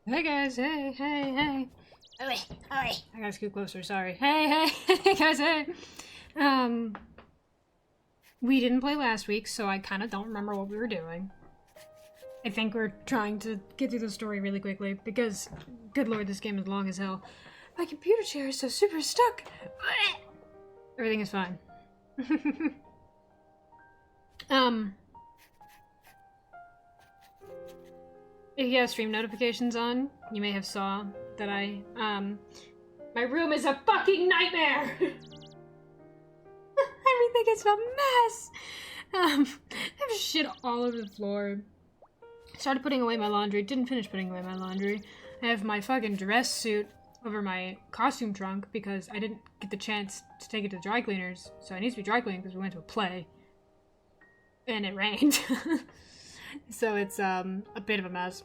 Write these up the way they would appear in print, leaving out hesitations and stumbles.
Hey guys, hey. Oi, oi. I gotta scoot closer, sorry. Hey guys, hey. Um, we didn't play last week, so I kind of don't remember what we were doing. I think we're trying to get through the story really quickly, because, good lord, this game is long as hell. My computer chair is so super stuck. Everything is fine. If you have stream notifications on, you may have saw that my room is a fucking nightmare! Everything is a mess! I have shit all over the floor. Started putting away my laundry, didn't finish putting away my laundry. I have my fucking dress suit over my costume trunk because I didn't get the chance to take it to the dry cleaners, so it needs to be dry cleaned because we went to a play. And it rained. So it's a bit of a mess.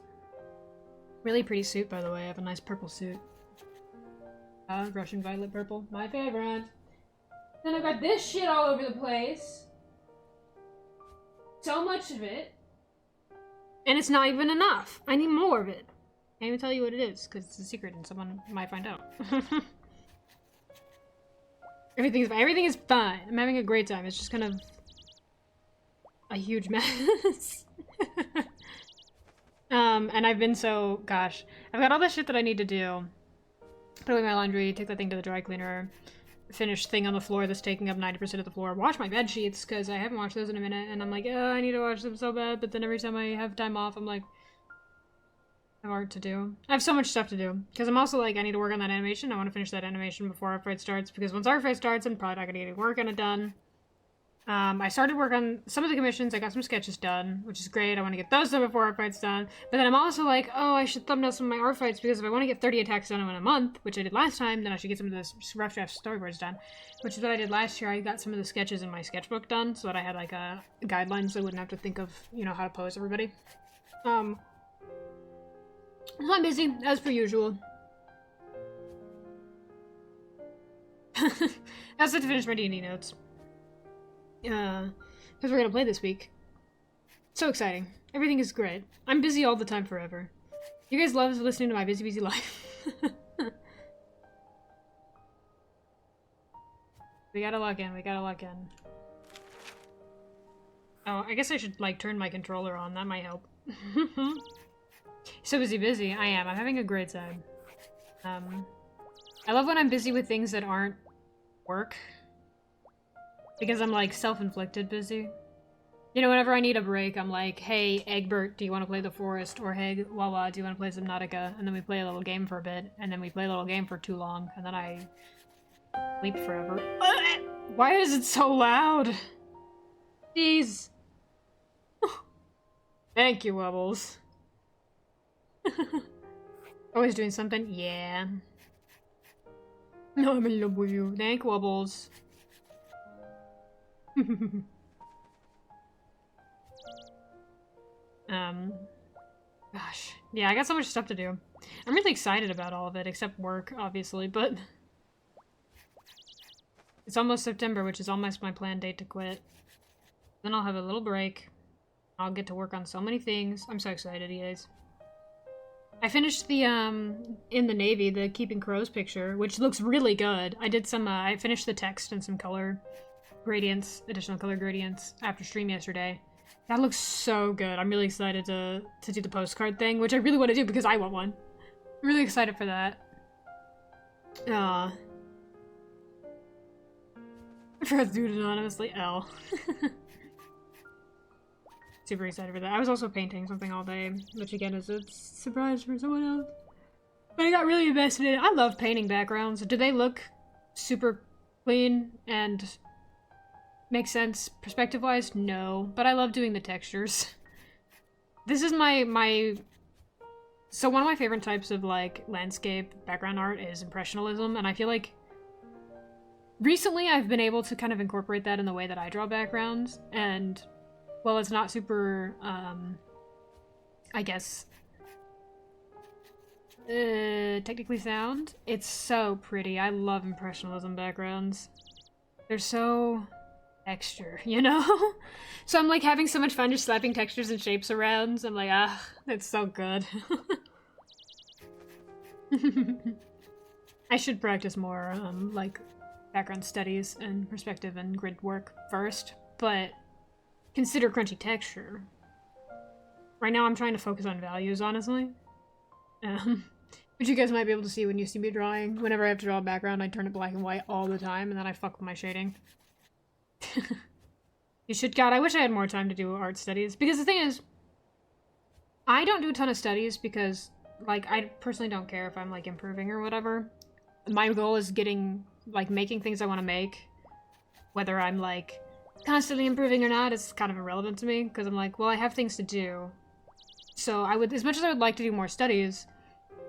Really pretty suit, by the way. I have a nice purple suit. Russian violet purple. My favorite. Then I've got this shit all over the place. So much of it. And it's not even enough. I need more of it. I can't even tell you what it is, because it's a secret and someone might find out. Everything is fine. I'm having a great time. It's just kind of a huge mess. And I've been so, gosh, I've got all the shit that I need to do. Put away my laundry, take that thing to the dry cleaner, finish thing on the floor that's taking up 90% of the floor, wash my bed sheets, because I haven't washed those in a minute, and I'm like, oh, I need to wash them so bad, but then every time I have time off, I'm like, I have art to do. I have so much stuff to do, because I'm also like, I need to work on that animation. I want to finish that animation before our fight starts, because once our fight starts, I'm probably not going to get any work on it done. I started work on some of the commissions. I got some sketches done, which is great. I want to get those done before our fight's done. But then I'm also like, oh, I should thumbnail some of my art fights because if I want to get 30 attacks done in a month, which I did last time, then I should get some of the rough draft storyboards done, which is what I did last year. I got some of the sketches in my sketchbook done so that I had like a guidelines so I wouldn't have to think of, you know, how to pose everybody. So I'm busy, as per usual. I also have to finish my D&D notes. Because we're gonna play this week. So exciting. Everything is great. I'm busy all the time forever. You guys love listening to my busy life. We gotta log in. Oh, I guess I should, like, turn my controller on. That might help. So busy. I am. I'm having a great time. I love when I'm busy with things that aren't work. Because I'm, like, self-inflicted busy. You know, whenever I need a break, I'm like, hey, Egbert, do you want to play The Forest? Or, hey, Wawa, do you want to play Subnautica? And then we play a little game for a bit, and then we play a little game for too long, and then I sleep forever. Why is it so loud? Jeez. Thank you, Wubbles. Always doing something? Yeah. No, I'm in love with you. Thank Wubbles. Gosh. Yeah, I got so much stuff to do. I'm really excited about all of it, except work, obviously, but... It's almost September, which is almost my planned date to quit. Then I'll have a little break. I'll get to work on so many things. I'm so excited, you guys. I finished the, in the Navy, the Keeping Crows picture, which looks really good. I did some, I finished the text and some color gradients, additional color gradients, after stream yesterday. That looks so good. I'm really excited to do the postcard thing, which I really want to do because I want one. I'm really excited for that. I forgot to do it anonymously. L. Super excited for that. I was also painting something all day, which again is a surprise for someone else. But I got really invested in it. I love painting backgrounds. Do they look super clean and make sense perspective-wise? No. But I love doing the textures. This is so one of my favorite types of, like, landscape background art is impressionism, and I feel like recently I've been able to kind of incorporate that in the way that I draw backgrounds, and well, it's not super, I guess, technically sound. It's so pretty. I love impressionism backgrounds. They're so texture, you know? So I'm like having so much fun just slapping textures and shapes around. So I'm like, ah, that's so good. I should practice more, like, background studies and perspective and grid work first, but consider crunchy texture. Right now I'm trying to focus on values, honestly. Which you guys might be able to see when you see me drawing. Whenever I have to draw a background, I turn it black and white all the time, and then I fuck with my shading. You should, God, I wish I had more time to do art studies, because the thing is, I don't do a ton of studies because, like, I personally don't care if I'm, like, improving or whatever. My goal is getting, like, making things I want to make. Whether I'm, like, constantly improving or not is kind of irrelevant to me, because I'm like, well, I have things to do. So I would, as much as I would like to do more studies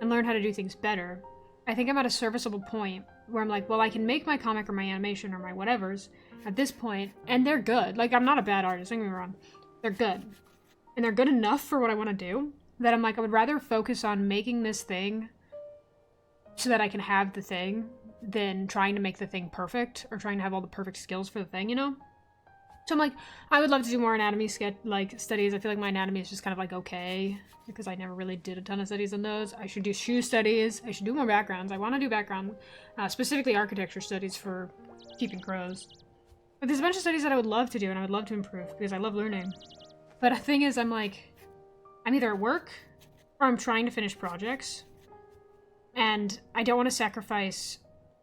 and learn how to do things better, I think I'm at a serviceable point where I'm like, well, I can make my comic or my animation or my whatevers at this point, and they're good. Like, I'm not a bad artist, don't get me wrong. They're good. And they're good enough for what I want to do, that I'm like, I would rather focus on making this thing so that I can have the thing than trying to make the thing perfect or trying to have all the perfect skills for the thing, you know? So I'm like, I would love to do more anatomy studies. I feel like my anatomy is just kind of like okay, because I never really did a ton of studies on those. I should do shoe studies. I should do more backgrounds. I want to do background, specifically architecture studies for keeping crows. But there's a bunch of studies that I would love to do and I would love to improve because I love learning. But the thing is, I'm like, I'm either at work or I'm trying to finish projects. And I don't want to sacrifice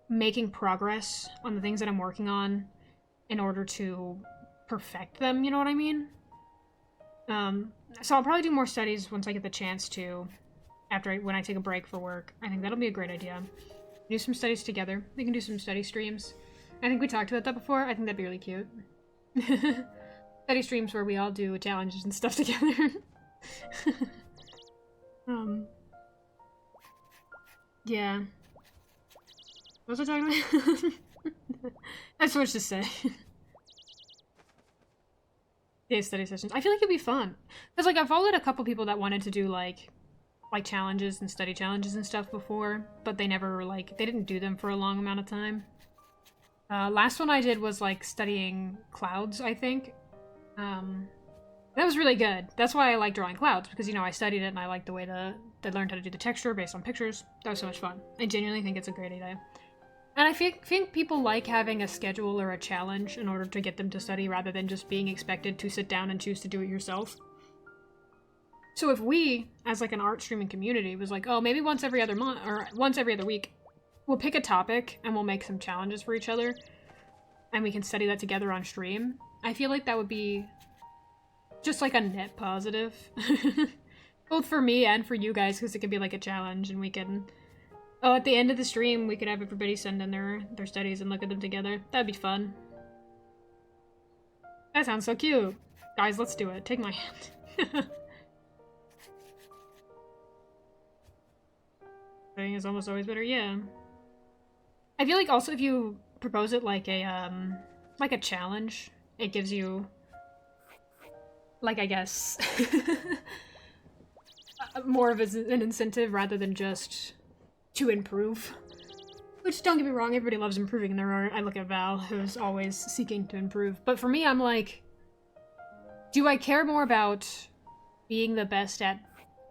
making progress on the things that I'm working on in order to perfect them, you know what I mean? So I'll probably do more studies once I get the chance to, when I take a break for work. I think that'll be a great idea. Do some studies together. We can do some study streams. I think we talked about that before. I think that'd be really cute. Study streams where we all do challenges and stuff together. Yeah. What was I talking about? That's so much to say. Yeah, study sessions. I feel like it'd be fun. Because, like, I've followed a couple people that wanted to do, like challenges and study challenges and stuff before, but they never, like, they didn't do them for a long amount of time. Last one I did was, like, studying clouds, I think. That was really good. That's why I like drawing clouds, because, you know, I studied it and I liked the way they learned how to do the texture based on pictures. That was so much fun. I genuinely think it's a great idea. And I think people like having a schedule or a challenge in order to get them to study rather than just being expected to sit down and choose to do it yourself. So if we, as like an art streaming community, was like, oh, maybe once every other month or once every other week, we'll pick a topic and we'll make some challenges for each other and we can study that together on stream, I feel like that would be just like a net positive. Both for me and for you guys, because it could be like a challenge and we can... Oh, at the end of the stream, we could have everybody send in their studies and look at them together. That'd be fun. That sounds so cute. Guys, let's do it. Take my hand. Thing is almost always better, yeah. I feel like also if you propose it like a challenge, it gives you, like, I guess, more of an incentive rather than just to improve. Which, don't get me wrong, everybody loves improving in their art. I look at Val, who's always seeking to improve. But for me, I'm like, do I care more about being the best at,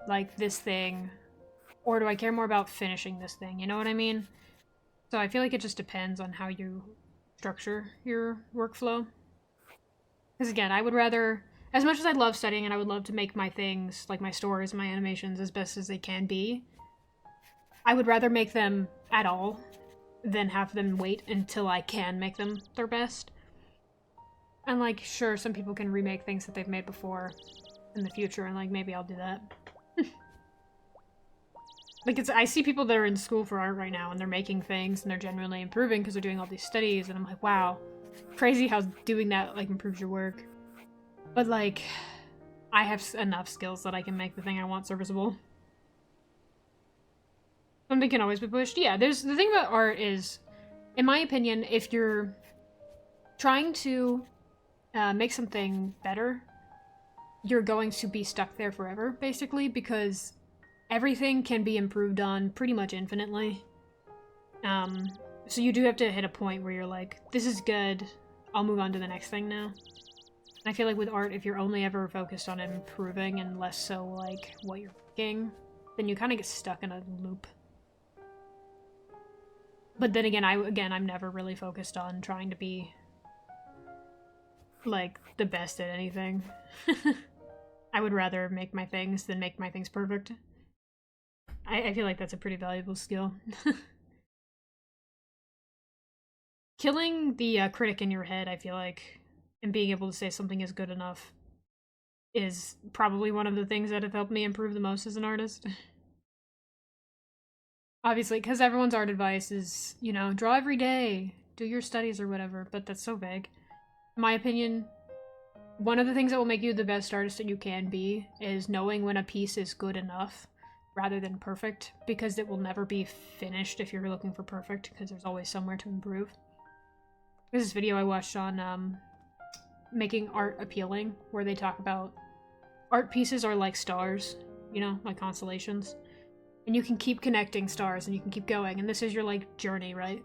like, this thing, or do I care more about finishing this thing? You know what I mean? So I feel like it just depends on how you structure your workflow. Because again, I would rather, as much as I love studying and I would love to make my things, like my stories and my animations, as best as they can be, I would rather make them at all than have them wait until I can make them their best. And, like, sure, some people can remake things that they've made before in the future, and, like, maybe I'll do that. Like, I see people that are in school for art right now, and they're making things, and they're genuinely improving because they're doing all these studies, and I'm like, wow, crazy how doing that, like, improves your work. But, like, I have enough skills that I can make the thing I want serviceable. Something can always be pushed. Yeah, the thing about art is, in my opinion, if you're trying to make something better, you're going to be stuck there forever, basically, because everything can be improved on pretty much infinitely. So you do have to hit a point where you're like, this is good, I'll move on to the next thing now. And I feel like with art, if you're only ever focused on improving and less so, like, what you're making, then you kind of get stuck in a loop. But then again, I'm never really focused on trying to be, like, the best at anything. I would rather make my things than make my things perfect. I feel like that's a pretty valuable skill. Killing the critic in your head, I feel like, and being able to say something is good enough is probably one of the things that have helped me improve the most as an artist. Obviously, because everyone's art advice is, you know, draw every day, do your studies or whatever, but that's so vague. In my opinion, one of the things that will make you the best artist that you can be is knowing when a piece is good enough rather than perfect, because it will never be finished if you're looking for perfect, because there's always somewhere to improve. There's this video I watched on making art appealing, where they talk about art pieces are like stars, you know, like constellations. And you can keep connecting stars and you can keep going, and this is your, like, journey, right?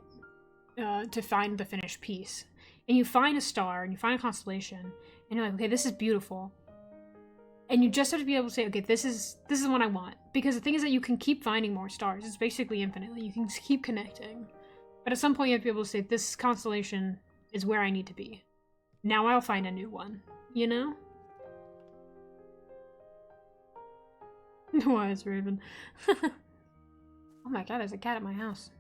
To find the finished piece. And you find a star, and you find a constellation, and you're like, okay, this is beautiful. And you just have to be able to say, okay, this is what I want. Because the thing is that you can keep finding more stars. It's basically infinitely. You can keep connecting. But at some point you have to be able to say, this constellation is where I need to be. Now I'll find a new one. You know? Why is Raven? Oh my god, there's a cat at my house.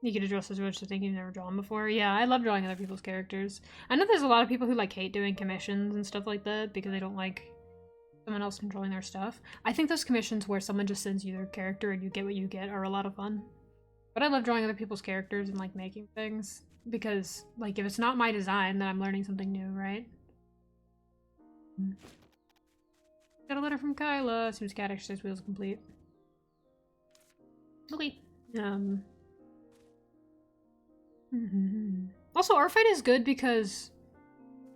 You get adjust as much to think you've never drawn before. Yeah, I love drawing other people's characters. I know there's a lot of people who, like, hate doing commissions and stuff like that because they don't like someone else controlling their stuff. I think those commissions where someone just sends you their character and you get what you get are a lot of fun. But I love drawing other people's characters and, like, making things. Because, like, if it's not my design, then I'm learning something new, right? Got a letter from Kyla. Seems cat exercise wheels complete. Okay. Also, art fight is good because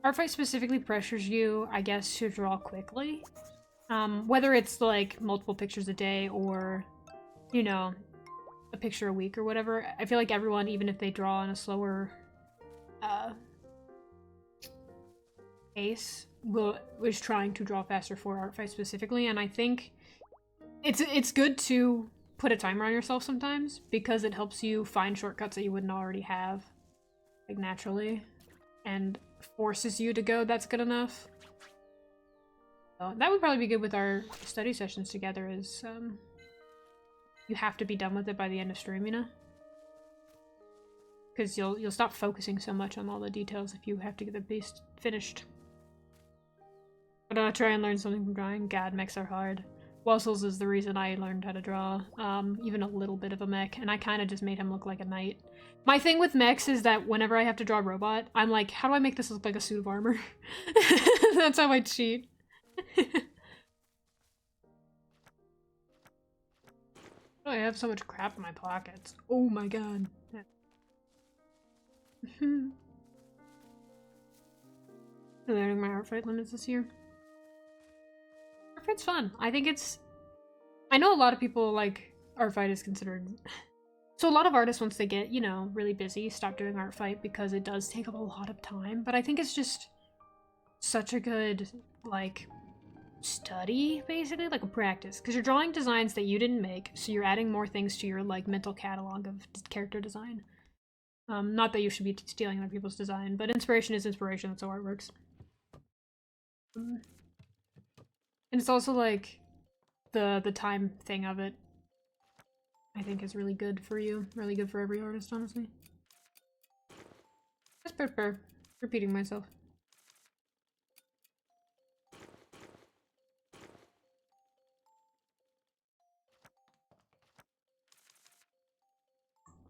art fight specifically pressures you, I guess, to draw quickly. Whether it's, like, multiple pictures a day or, you know, a picture a week or whatever. I feel like everyone, even if they draw on a slower pace, was trying to draw faster for art fight specifically, and I think it's good to put a timer on yourself sometimes because it helps you find shortcuts that you wouldn't already have, like, naturally, and forces you to go, that's good enough. So that would probably be good with our study sessions together, is you have to be done with it by the end of stream, you know? Because you'll stop focusing so much on all the details if you have to get the piece finished. But I'll try and learn something from drawing. God, mechs are hard. Wussels is the reason I learned how to draw even a little bit of a mech, and I kind of just made him look like a knight. My thing with mechs is that whenever I have to draw a robot, I'm like, how do I make this look like a suit of armor? That's how I cheat. Oh, I have so much crap in my pockets. Oh my god. Learning my art fight limits this year. Art fight's fun. I think it's... I know a lot of people, like, art fight is considered... So a lot of artists, once they get, you know, really busy, stop doing art fight because it does take up a lot of time. But I think it's just such a good, like, study, basically, like a practice. Because you're drawing designs that you didn't make, so you're adding more things to your, like, mental catalog of character design. Not that you should be stealing other people's design, but inspiration is inspiration, that's how art works. And it's also, like, the time thing of it, I think, is really good for you. Really good for every artist, honestly. That's per repeating myself.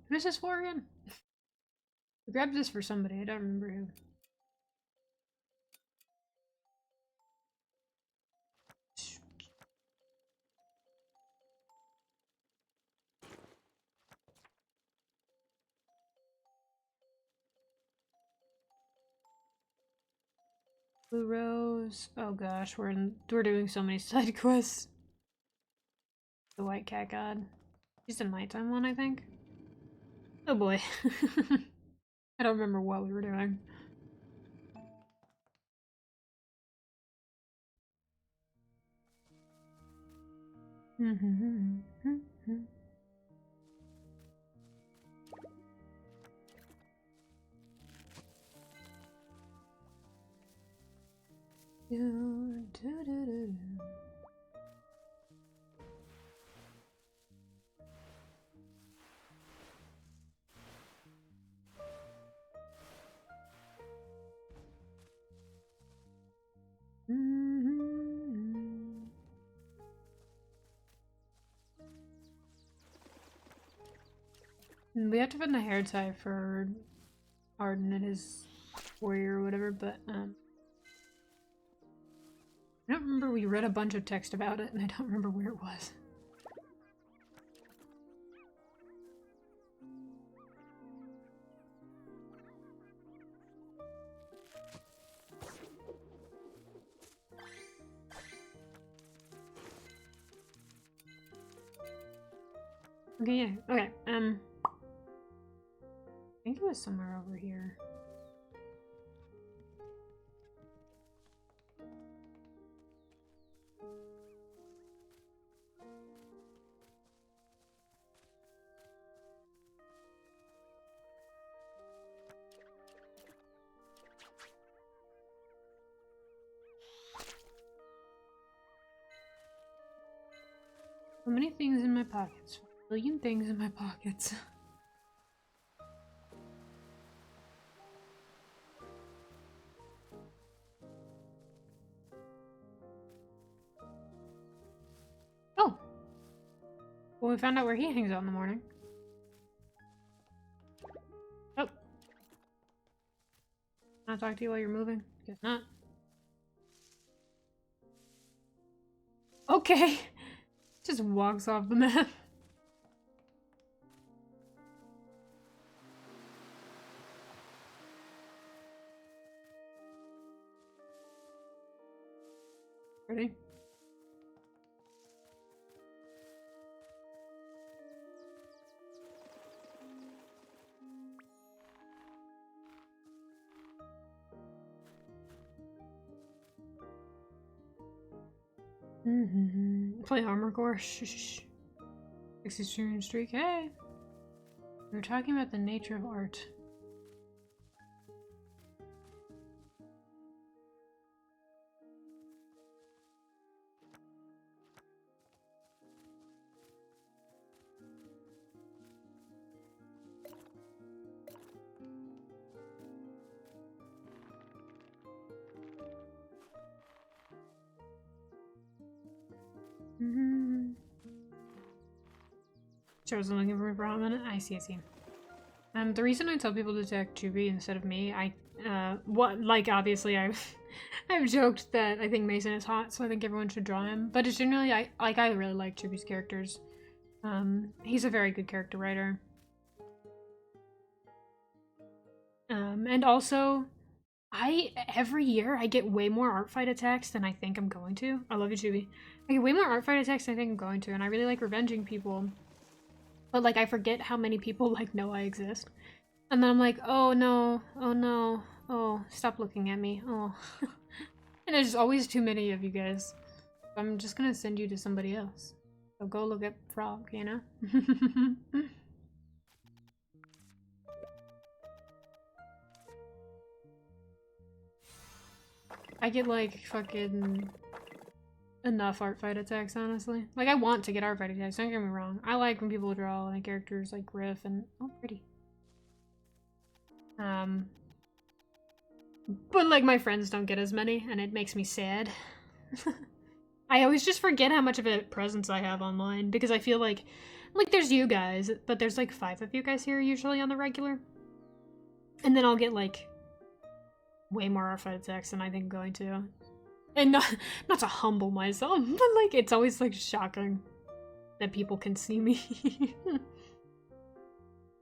Who's this for again? I grabbed this for somebody, I don't remember who. Blue Rose. Oh gosh, we're doing so many side quests. The White Cat God. She's the nighttime one, I think. Oh boy. I don't remember what we were doing. We have to put in a hair tie for Arden and his warrior or whatever, but I don't remember. We read a bunch of text about it and I don't remember where it was. Okay, yeah, okay, I think it was somewhere over here. So many things in my pockets. A billion things in my pockets. Oh! Well, we found out where he hangs out in the morning. Oh. Can I talk to you while you're moving? Guess not. Okay! Just walks off the map. Ready? Play Armor Core. Shh. 60 streak. Hey! We were talking about the nature of art. So I was looking for a minute. I see. The reason I tell people to attack Chubby instead of me, obviously I've joked that I think Mason is hot, so I think everyone should draw him. But it's generally I really like Chubby's characters. He's a very good character writer. And also, every year I get way more art fight attacks than I think I'm going to. I love you, Chubby. I get way more art fight attacks than I think I'm going to, and I really like revenging people. But like I forget how many people like know I exist. And then I'm like, oh no, oh, stop looking at me, oh. And there's always too many of you guys. I'm just gonna send you to somebody else. So go look at Frog, you know? I get like fucking enough art fight attacks, honestly. Like I want to get art fight attacks, don't get me wrong. I like when people draw like characters like Griff and oh pretty. But like my friends don't get as many and it makes me sad. I always just forget how much of a presence I have online because I feel like there's you guys, but there's like 5 of you guys here usually on the regular. And then I'll get like way more art fight attacks than I think I'm going to. And not to humble myself, but like it's always like shocking that people can see me.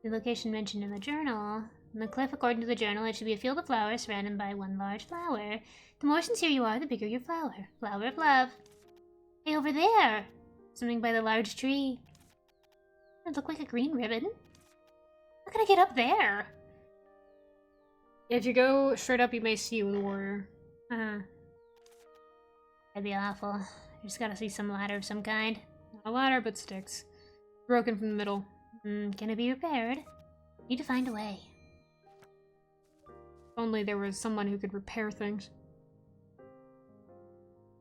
The location mentioned in the journal. On the cliff, according to the journal, it should be a field of flowers surrounded by one large flower. The more sincere you are, the bigger your flower. Flower of love. Hey, over there! Something by the large tree. It looked like a green ribbon. How can I get up there? If you go straight up, you may see with a warrior. Uh-huh. That'd be awful. I just gotta see some ladder of some kind. Not a ladder, but sticks. Broken from the middle. Can it be repaired? Need to find a way. If only there was someone who could repair things.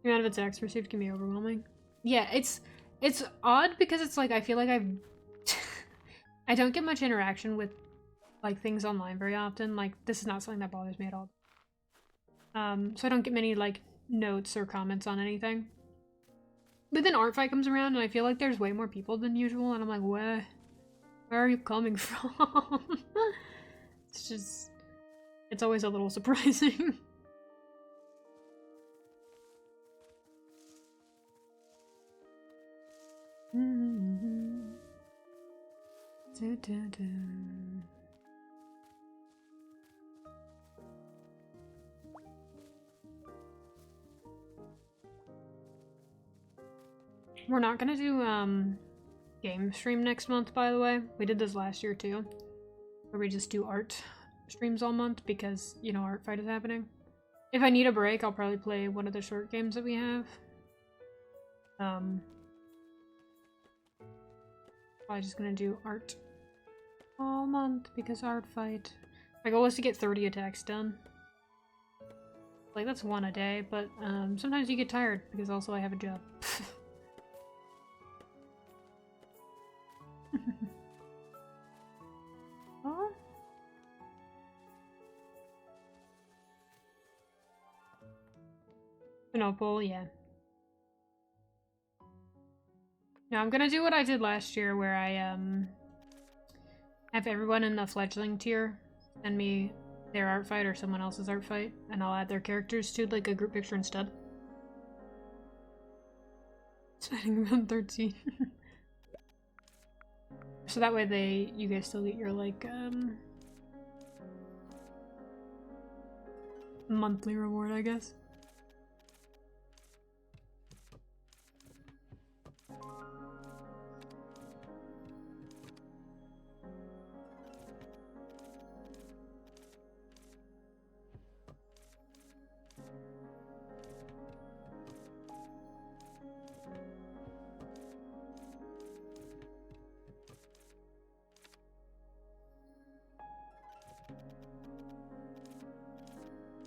The amount of attacks received can be overwhelming. Yeah, it's odd because it's like I feel like I don't get much interaction with like things online very often. Like this is not something that bothers me at all. So I don't get many like notes or comments on anything. But then Art Fight comes around and I feel like there's way more people than usual and I'm like, where are you coming from? It's just, it's always a little surprising. We're not gonna do game stream next month, by the way. We did this last year too, where we just do art streams all month because, you know, Art Fight is happening. If I need a break, I'll probably play one of the short games that we have. Probably just gonna do art all month because Art Fight. My goal is to get 30 attacks done. Like, that's one a day, but sometimes you get tired because also I have a job. Oh. Pinopole, yeah. No, I'm gonna do what I did last year where I have everyone in the fledgling tier send me their art fight or someone else's art fight, and I'll add their characters to like a group picture instead. Spending around 13. So that way you guys still get your like monthly reward, I guess.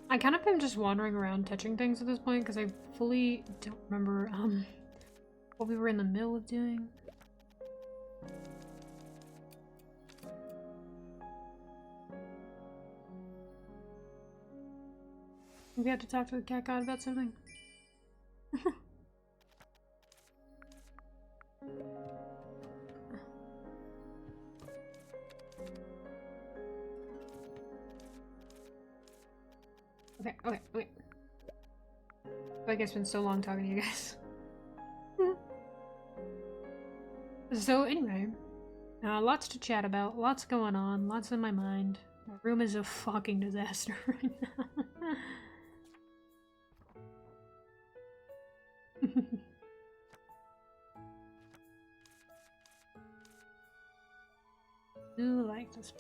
I kind of am just wandering around touching things at this point because I fully don't remember what we were in the middle of doing. We had to talk to the cat god about something. Okay. I feel like it's been so long talking to you guys. So anyway, lots to chat about, lots going on, lots in my mind. My room is a fucking disaster right now. Do like this.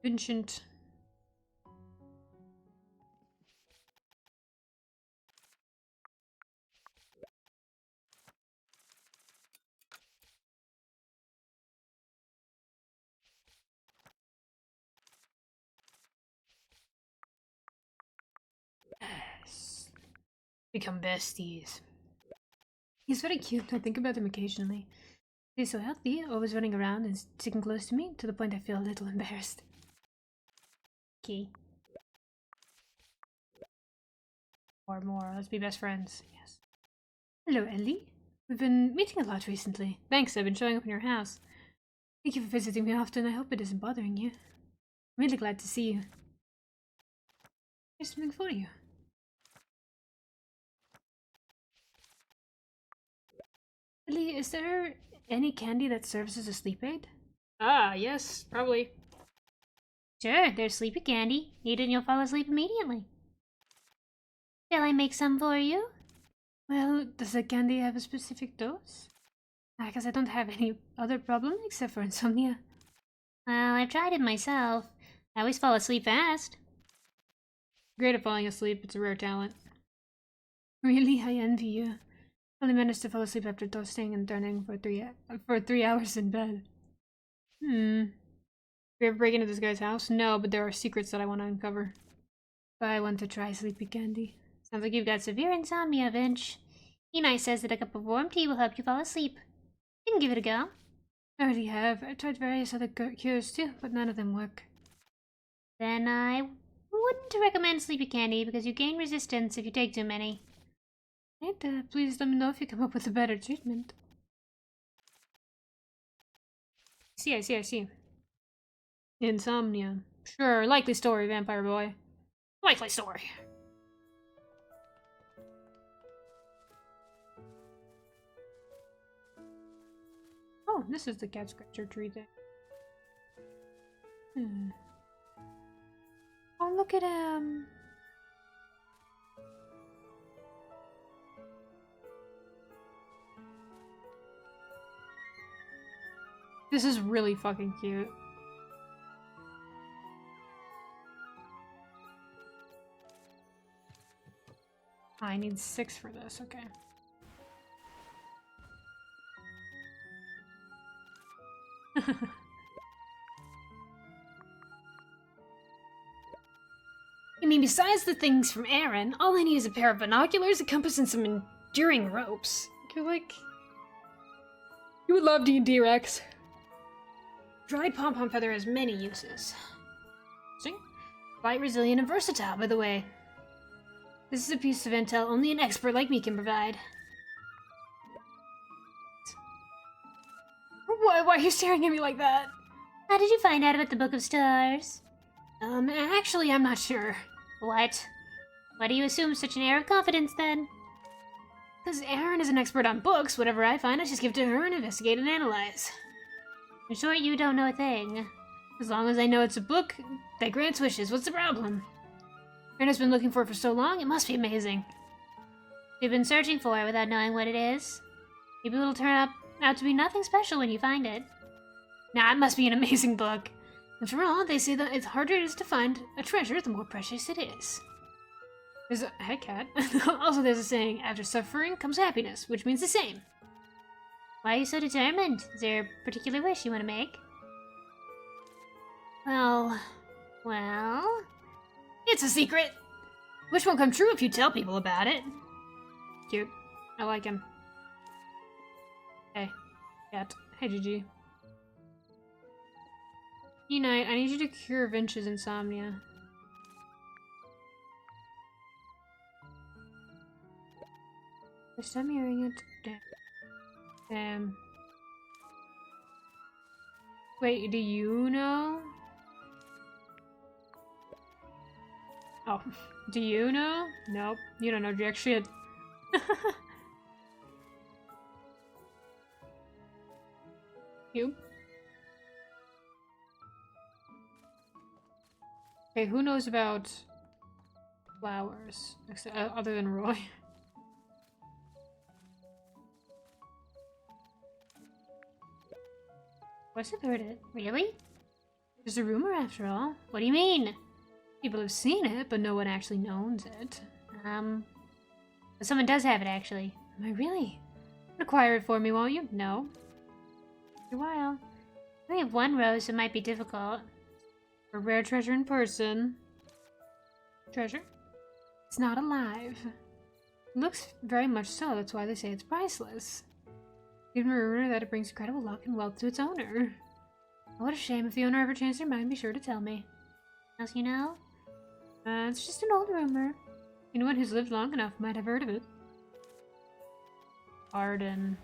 Vincent. Yes. Become besties. He's very cute. I think about him occasionally. He's so healthy, always running around and sticking close to me, to the point I feel a little embarrassed. Okay. Or more. Let's be best friends. Yes. Hello, Ellie. We've been meeting a lot recently. Thanks, I've been showing up in your house. Thank you for visiting me often. I hope it isn't bothering you. I'm really glad to see you. Here's something for you. Ellie, is there any candy that serves as a sleep aid? Ah, yes, probably. Sure, there's sleepy candy. Eat it and you'll fall asleep immediately. Shall I make some for you? Well, does the candy have a specific dose? Because I don't have any other problem except for insomnia. Well, I've tried it myself. I always fall asleep fast. Great at falling asleep, it's a rare talent. Really, I envy you. Only managed to fall asleep after toasting and turning for 3 hours in bed. You ever break into this guy's house? No, but there are secrets that I want to uncover. But I want to try sleepy candy. Sounds like you've got severe insomnia, Vince. Enai says that a cup of warm tea will help you fall asleep. You can give it a go. I already have. I tried various other cures too, but none of them work. Then I wouldn't recommend sleepy candy because you gain resistance if you take too many. Right, please let me know if you come up with a better treatment. I see. Insomnia. Sure, likely story, vampire boy. Likely story. Oh, this is the cat scratcher tree thing. Oh, look at him. This is really fucking cute. I need 6 for this, okay. You mean besides the things from Aaron, all I need is a pair of binoculars, a compass, and some enduring ropes. You're like... You would love D&D, Rex. Dried pom-pom feather has many uses. See? Quite resilient and versatile, by the way. This is a piece of intel only an expert like me can provide. Why are you staring at me like that? How did you find out about the Book of Stars? Actually, I'm not sure. What? Why do you assume such an air of confidence, then? Because Erin is an expert on books, whatever I find, I just give to her and investigate and analyze. In short, you don't know a thing. As long as I know it's a book that grants wishes, what's the problem? Erin has been looking for it for so long, it must be amazing. You've been searching for it without knowing what it is. Maybe it'll turn out to be nothing special when you find it. Nah, it must be an amazing book. After all, they say that the harder it is to find a treasure, the more precious it is. There's a... Hey, cat. Also, there's a saying, after suffering comes happiness, which means the same. Why are you so determined? Is there a particular wish you want to make? Well... It's a secret! Wish won't come true if you tell people about it. Cute. I like him. Hey, cat. Hey, Gigi. Unite, I need you to cure Vince's insomnia. First time hearing it. Damn. Wait, do you know? Oh, do you know? Nope, you don't know jack shit. You? Okay, who knows about flowers other than Roy? What's about it? Really? There's a rumor after all. What do you mean? People have seen it, but no one actually knows it. But someone does have it, actually. Am I really? Acquire it for me, won't you? No. For a while. I only have one rose, so it might be difficult. A rare treasure in person. Treasure? It's not alive. It looks very much so, that's why they say it's priceless. Even a rumor that it brings incredible luck and wealth to its owner. Oh, what a shame. If the owner ever changed their mind, be sure to tell me. Else you know? It's just an old rumor. Anyone who's lived long enough might have heard of it. Arden.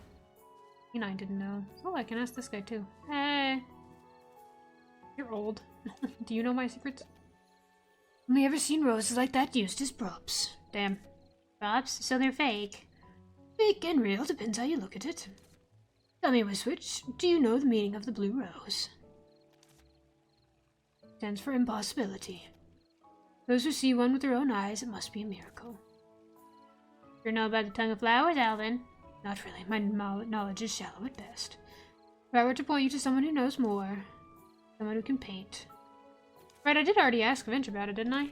I didn't know. Oh, I can ask this guy too. Hey. You're old. Do you know my secrets? Only ever seen roses like that used as props. Damn. Props? So they're fake. Fake and real, depends how you look at it. Tell me, Wiswitch, do you know the meaning of the blue rose? stands for impossibility. Those who see one with their own eyes, it must be a miracle. You know about the tongue of flowers, Alvin? Not really. My knowledge is shallow at best. If I were to point you to someone who knows more, someone who can paint. Right, I did already ask Vince about it, didn't I?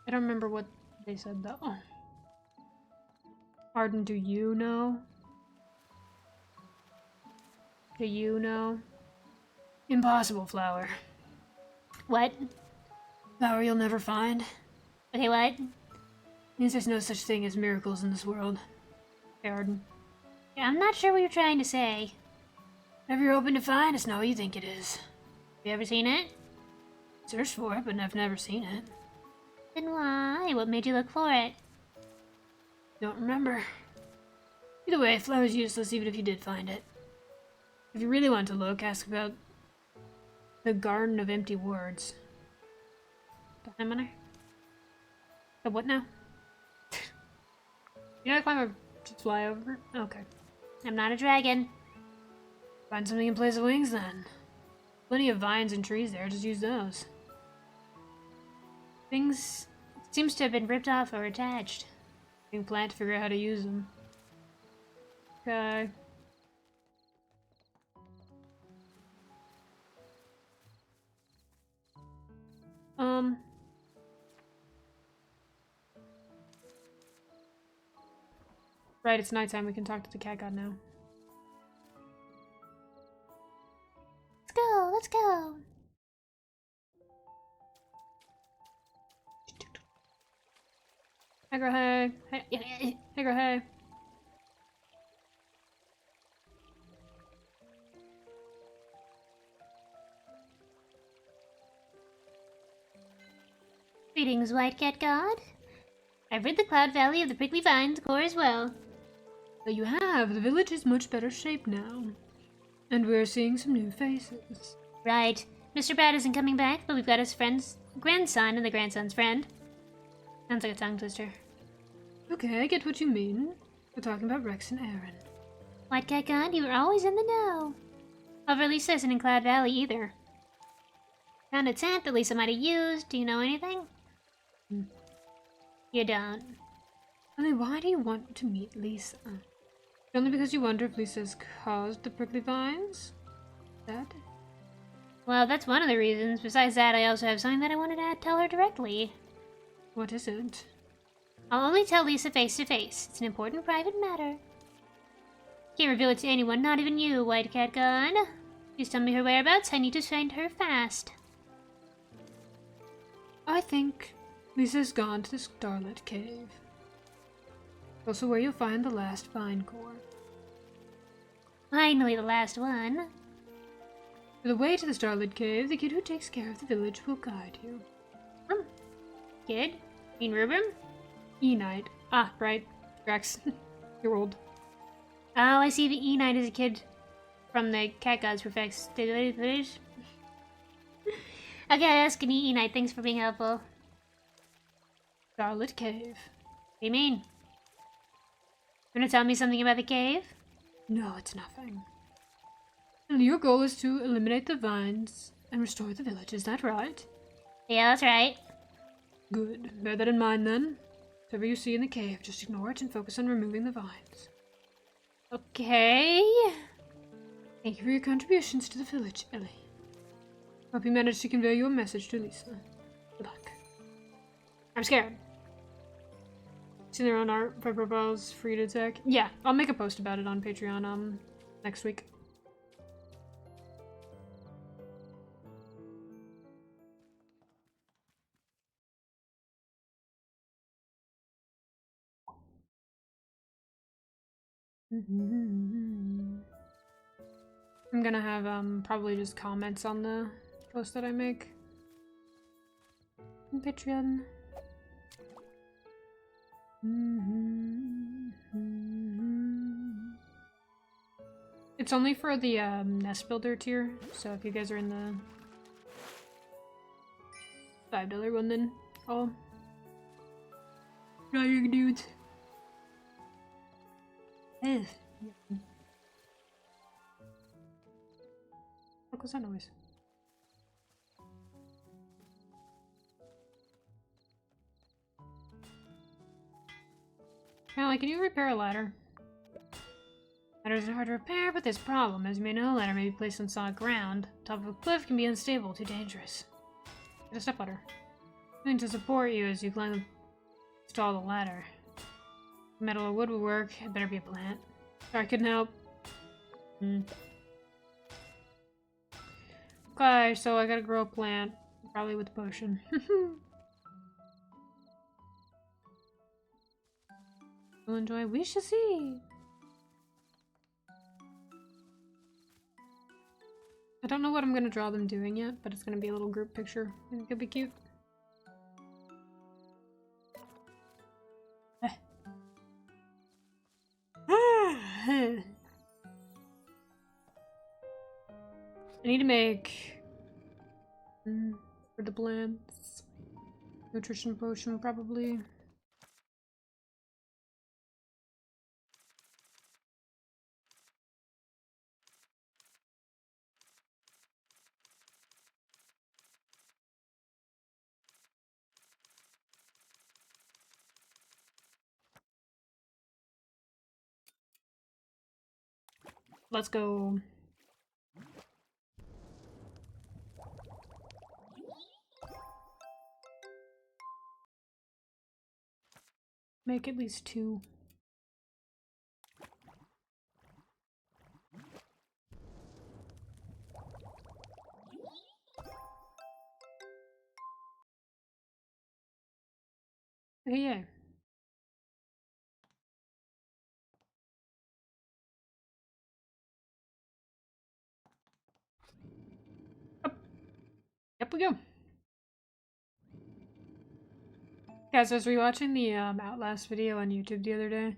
I don't remember what they said, though. Oh. Arden, do you know? Do you know? Impossible, Flower. What? Flower you'll never find. Okay, what? Means there's no such thing as miracles in this world. Hey, Arden. Yeah, I'm not sure what you're trying to say. Whatever you're hoping to find, it's not what you think it is. Have you ever seen it? Searched for it, but I've never seen it. Then why? What made you look for it? Don't remember. Either way, Flower's useless even if you did find it. If you really want to look, ask about the Garden of Empty Words. The what now? You know I climb to fly over? Okay. I'm not a dragon. Find something in place of wings then. Plenty of vines and trees there, just use those. Things seems to have been ripped off or attached. You can plan to figure out how to use them. Okay. Right, it's nighttime. We can talk to the cat god now. Let's go, let's go. Hey girl, hey. Hey girl, hey. Greetings, White Cat God. I've read the Cloud Valley of the Prickly Vines core as well. So you have. The village is much better shape now. And we're seeing some new faces. Right. Mr. Brad isn't coming back, but we've got his friend's grandson and the grandson's friend. Sounds like a tongue twister. Okay, I get what you mean. We're talking about Rex and Aaron. White Cat God, you were always in the know. However, Lisa isn't in Cloud Valley either. Found a tent that Lisa might have used. Do you know anything? You don't. I mean, why do you want to meet Lisa? Only because you wonder if Lisa's caused the prickly vines? That? Well, that's one of the reasons. Besides that, I also have something that I wanted to tell her directly. What is it? I'll only tell Lisa face to face. It's an important private matter. Can't reveal it to anyone, not even you, White Cat God. Please tell me her whereabouts. I need to find her fast. I think Lisa's gone to the Starlit Cave. Also where you'll find the last vine core. Finally, the last one. For the way to the Starlit Cave, the kid who takes care of the village will guide you. Kid? Mean Rubrum? E-Knight. Ah, right. Rex. You're old. Oh, I see the E-Knight is a kid from the Cat Gods Perfects. Okay, ask an E-Knight. Thanks for being helpful. Starlit Cave. What do you mean? You want to tell me something about the cave? No, it's nothing. And your goal is to eliminate the vines and restore the village, is that right? Yeah, that's right. Good. Bear that in mind then. Whatever you see in the cave, just ignore it and focus on removing the vines. Okay. Thank you for your contributions to the village, Ellie. Hope you managed to convey your message to Lisa. Good luck. I'm scared. See their own art by profiles free to attack. Yeah, I'll make a post about it on Patreon next week. I'm gonna have probably just comments on the post that I make on Patreon. It's only for the nest builder tier, so if you guys are in the $5 one, then I'll try your dudes. What was that noise? Kylie, can you repair a ladder? Ladders are hard to repair, but there's a problem. As you may know, a ladder may be placed on solid ground. Top of a cliff can be unstable, too dangerous. Get a step ladder. Something to support you as you climb install the ladder. Metal or wood will work. It better be a plant. Sorry, I couldn't help. Okay, so I gotta grow a plant. Probably with the potion. We'll enjoy. We shall see. I don't know what I'm gonna draw them doing yet, but it's gonna be a little group picture. I think it'll be cute. I need to make for the plants nutrition potion probably. Let's go. Make at least 2. Okay, yeah. Up we go. Guys, I was rewatching the Outlast video on YouTube the other day.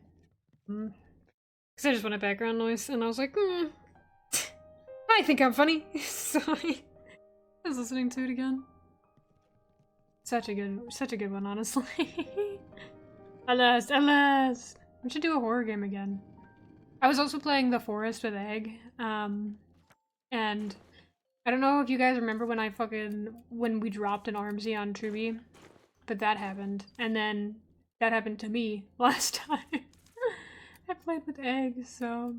Because I just wanted background noise, and I was like, I think I'm funny. So I was listening to it again. Such a good one, honestly. Alas. We should do a horror game again. I was also playing The Forest with Egg, and I don't know if you guys remember when we dropped an Armsy on Truby, but that happened, and then that happened to me last time. I played with Egg, so...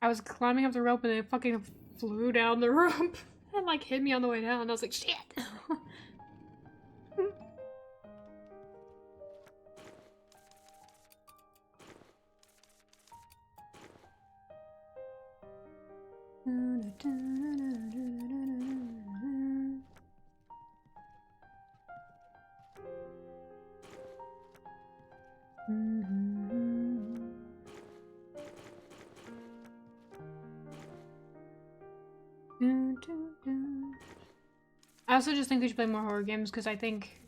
I was climbing up the rope and it fucking flew down the rope and like hit me on the way down, and I was like, shit! I also just think we should play more horror games because I think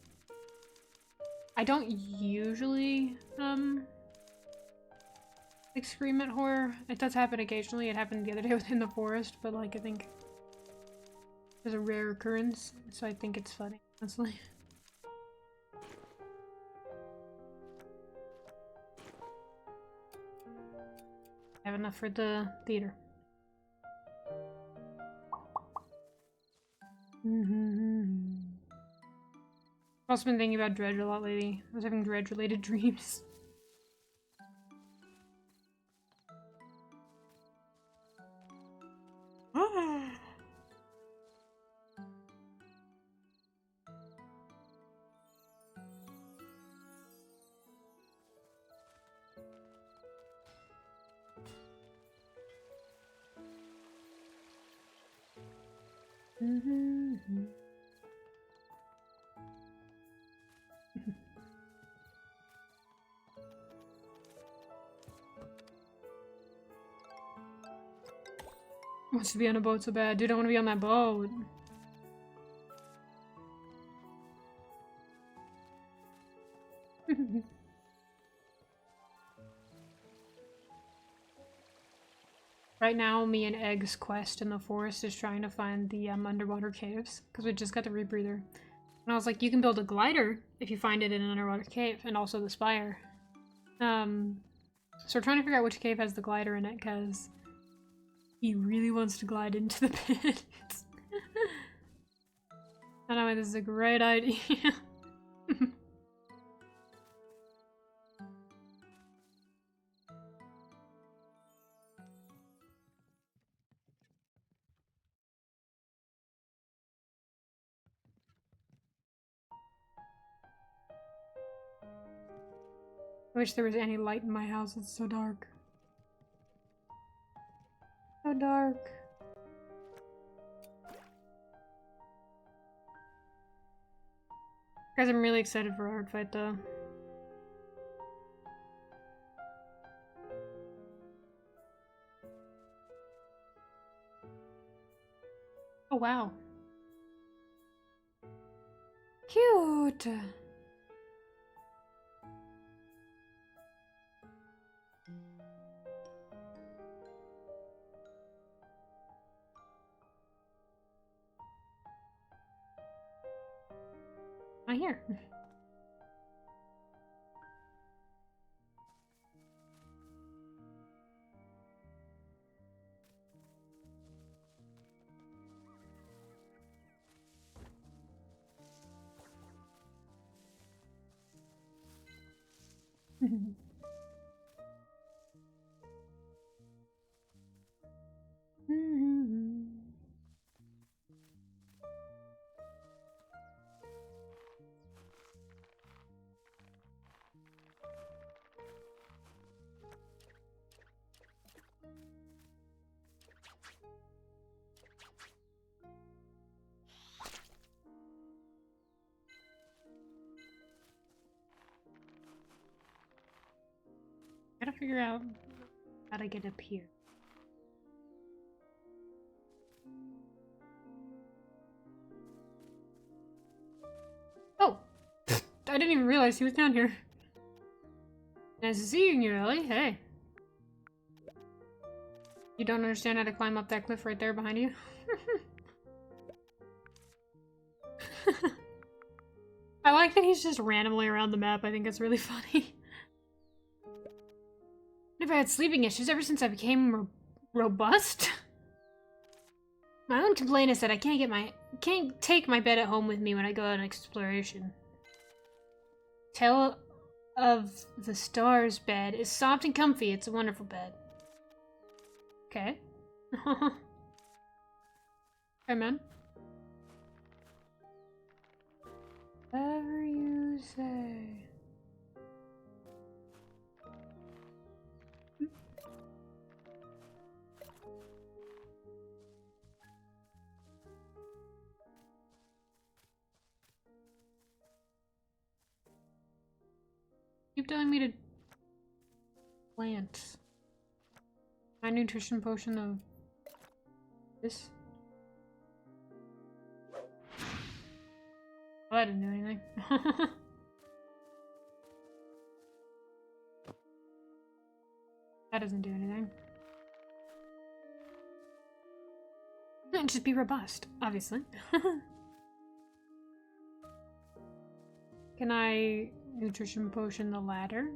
I don't usually like scream at horror. It does happen occasionally. It happened the other day within the forest, but like I think there's a rare occurrence, so I think it's funny, honestly. I have enough for the theater. I've also been thinking about Dredge a lot lately. I was having Dredge-related dreams. Wants to be on a boat so bad. Dude, I want to be on that boat. Right now, me and Egg's quest in the forest is trying to find the underwater caves, because we just got the rebreather. And I was like, you can build a glider if you find it in an underwater cave, and also the spire. So we're trying to figure out which cave has the glider in it, because he really wants to glide into the pit. I know this is a great idea. I wish there was any light in my house. It's so dark. So dark. Guys, I'm really excited for Art Fight though. Oh wow. Cute! Not here. Gotta figure out how to get up here. Oh! I didn't even realize he was down here. Nice seeing you, Ellie. Hey. You don't understand how to climb up that cliff right there behind you? I like that he's just randomly around the map. I think it's really funny. I've had sleeping issues ever since I became robust. My own complaint is that I can't take my bed at home with me when I go on exploration. Tale of the Stars bed is soft and comfy. It's a wonderful bed. Okay. Hey, man. Whatever you say. Keep telling me to plant. My nutrition potion of this. Oh, that didn't do anything. That doesn't do anything. Just be robust, obviously. Can I nutrition potion the ladder?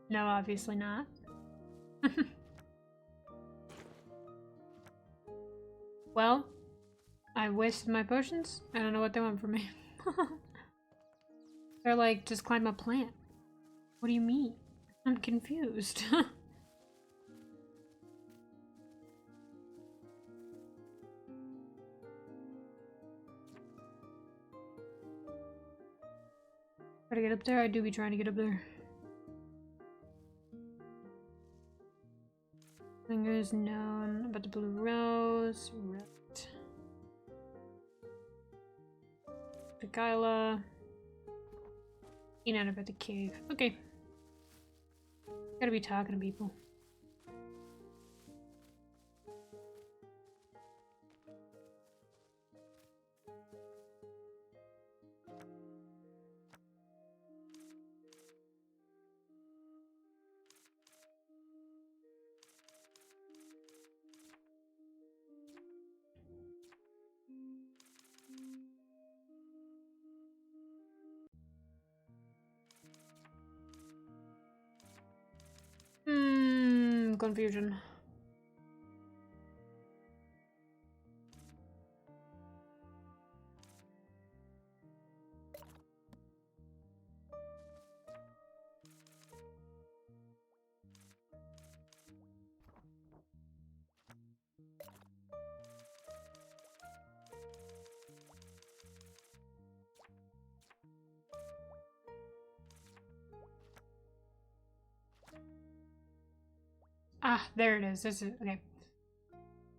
No, obviously not. Well, I wasted my potions. I don't know what they want from me. They're like, just climb a plant. What do you mean? I'm confused. Try to get up there? I do be trying to get up there. Fingers known about the blue rose. Right. Tequila. Out about the cave. Okay. Gotta be talking to people. Confusion. Ah, there it is. This is okay.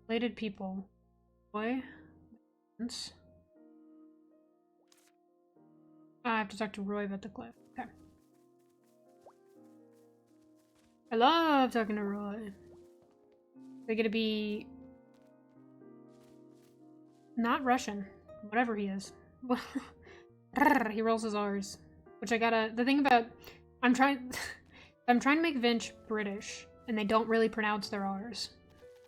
Related people. Boy. I have to talk to Roy about the cliff. Okay. I love talking to Roy. They're gonna be not Russian, whatever he is. He rolls his R's, which I gotta. The thing about I'm trying to make Vinch British, and they don't really pronounce their R's.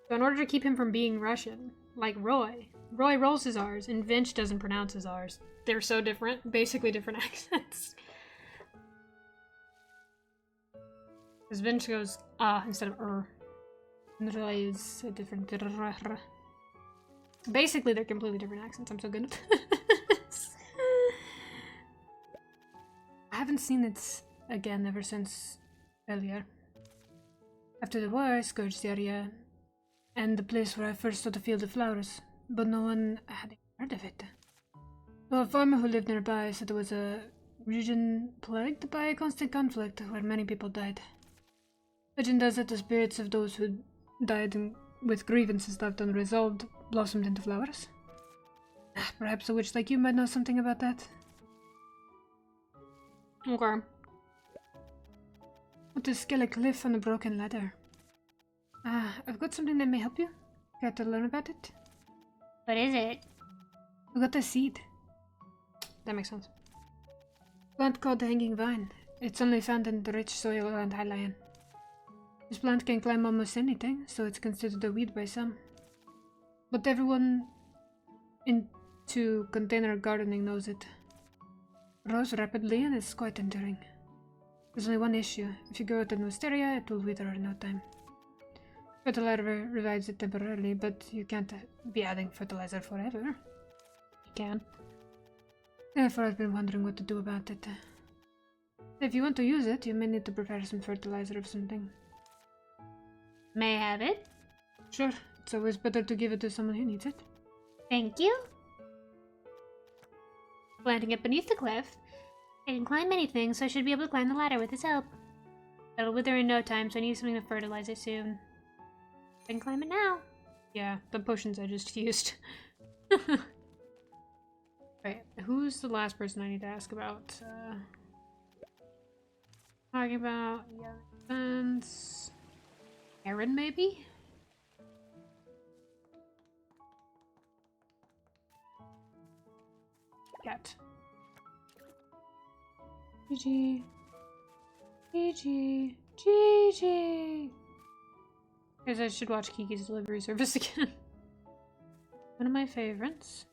So in order to keep him from being Russian, like Roy rolls his R's, and Vinch doesn't pronounce his R's. They're so different, basically different accents. Because Vinch goes instead of and Roy is a different. Basically, they're completely different accents. I'm so good at this. I haven't seen it again ever since earlier. After the war, I scourged the area and the place where I first saw the Field of Flowers, but no one had heard of it. Though a farmer who lived nearby said it was a region plagued by a constant conflict where many people died. Legend does that the spirits of those who died with grievances left unresolved blossomed into flowers. Perhaps a witch like you might know something about that. Okay. What is Skelly Cliff on a broken ladder? I've got something that may help you. Care to learn about it? What is it? We got a seed. That makes sense. Plant called the hanging vine. It's only found in the rich soil around Highland. This plant can climb almost anything, so it's considered a weed by some. But everyone into container gardening knows it. It grows rapidly and is quite enduring. There's only one issue. If you grow it in wisteria, it will wither in no time. Fertilizer revives it temporarily, but you can't be adding fertilizer forever. You can. Therefore, I've been wondering what to do about it. If you want to use it, you may need to prepare some fertilizer of something. May I have it? Sure, it's always better to give it to someone who needs it. Thank you. Planting it beneath the cliff. I can climb anything, so I should be able to climb the ladder with its help. It'll wither in no time, so I need something to fertilize it soon. I can climb it now. Yeah, the potions I just used. Right, who's the last person I need to ask about? Talking about events. Aaron, maybe? Cat. GG. GG. GG. Guys, I should watch Kiki's Delivery Service again. One of my favorites.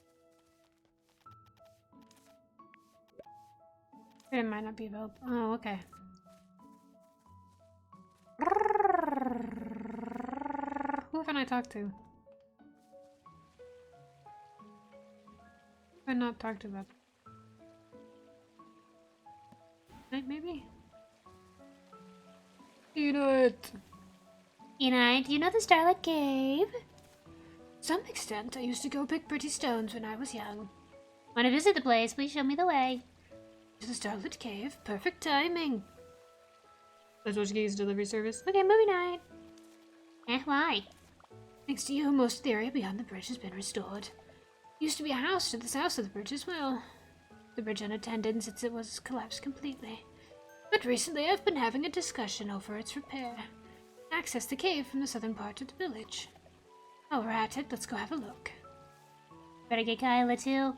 It might not be available. Oh, okay. Who haven't I talked to? Who have I not talked to about? Maybe? You know it. Do you know the Starlight Cave? To some extent, I used to go pick pretty stones when I was young. Want to visit the place? Please show me the way. To the Starlit Cave. Perfect timing. Let's watch Kiki's Delivery Service. Okay, movie night. Why? Thanks to you, most of the area beyond the bridge has been restored. Used to be a house to the south of the bridge as well. The bridge unattended since it was collapsed completely. But recently I've been having a discussion over its repair. Access the cave from the southern part of the village. While we're at it, let's go have a look. Better get Kyla too.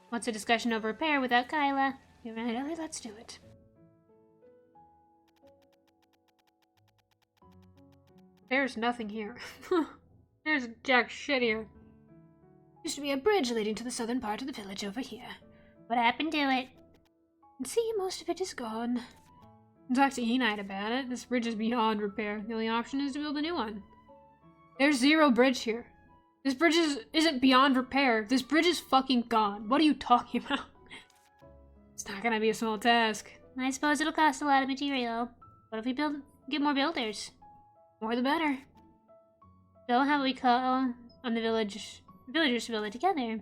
What's a discussion over repair without Kyla? You're right, Ellie, let's do it. There's nothing here. There's jack shit here. Used to be a bridge leading to the southern part of the village over here. What happened to it? And see, most of it is gone. Talk to Enide about it. This bridge is beyond repair. The only option is to build a new one. There's zero bridge here. This bridge isn't beyond repair. This bridge is fucking gone. What are you talking about? It's not gonna be a small task. I suppose it'll cost a lot of material. What if we get more builders? More the better. So how about we call on the villagers to build it together?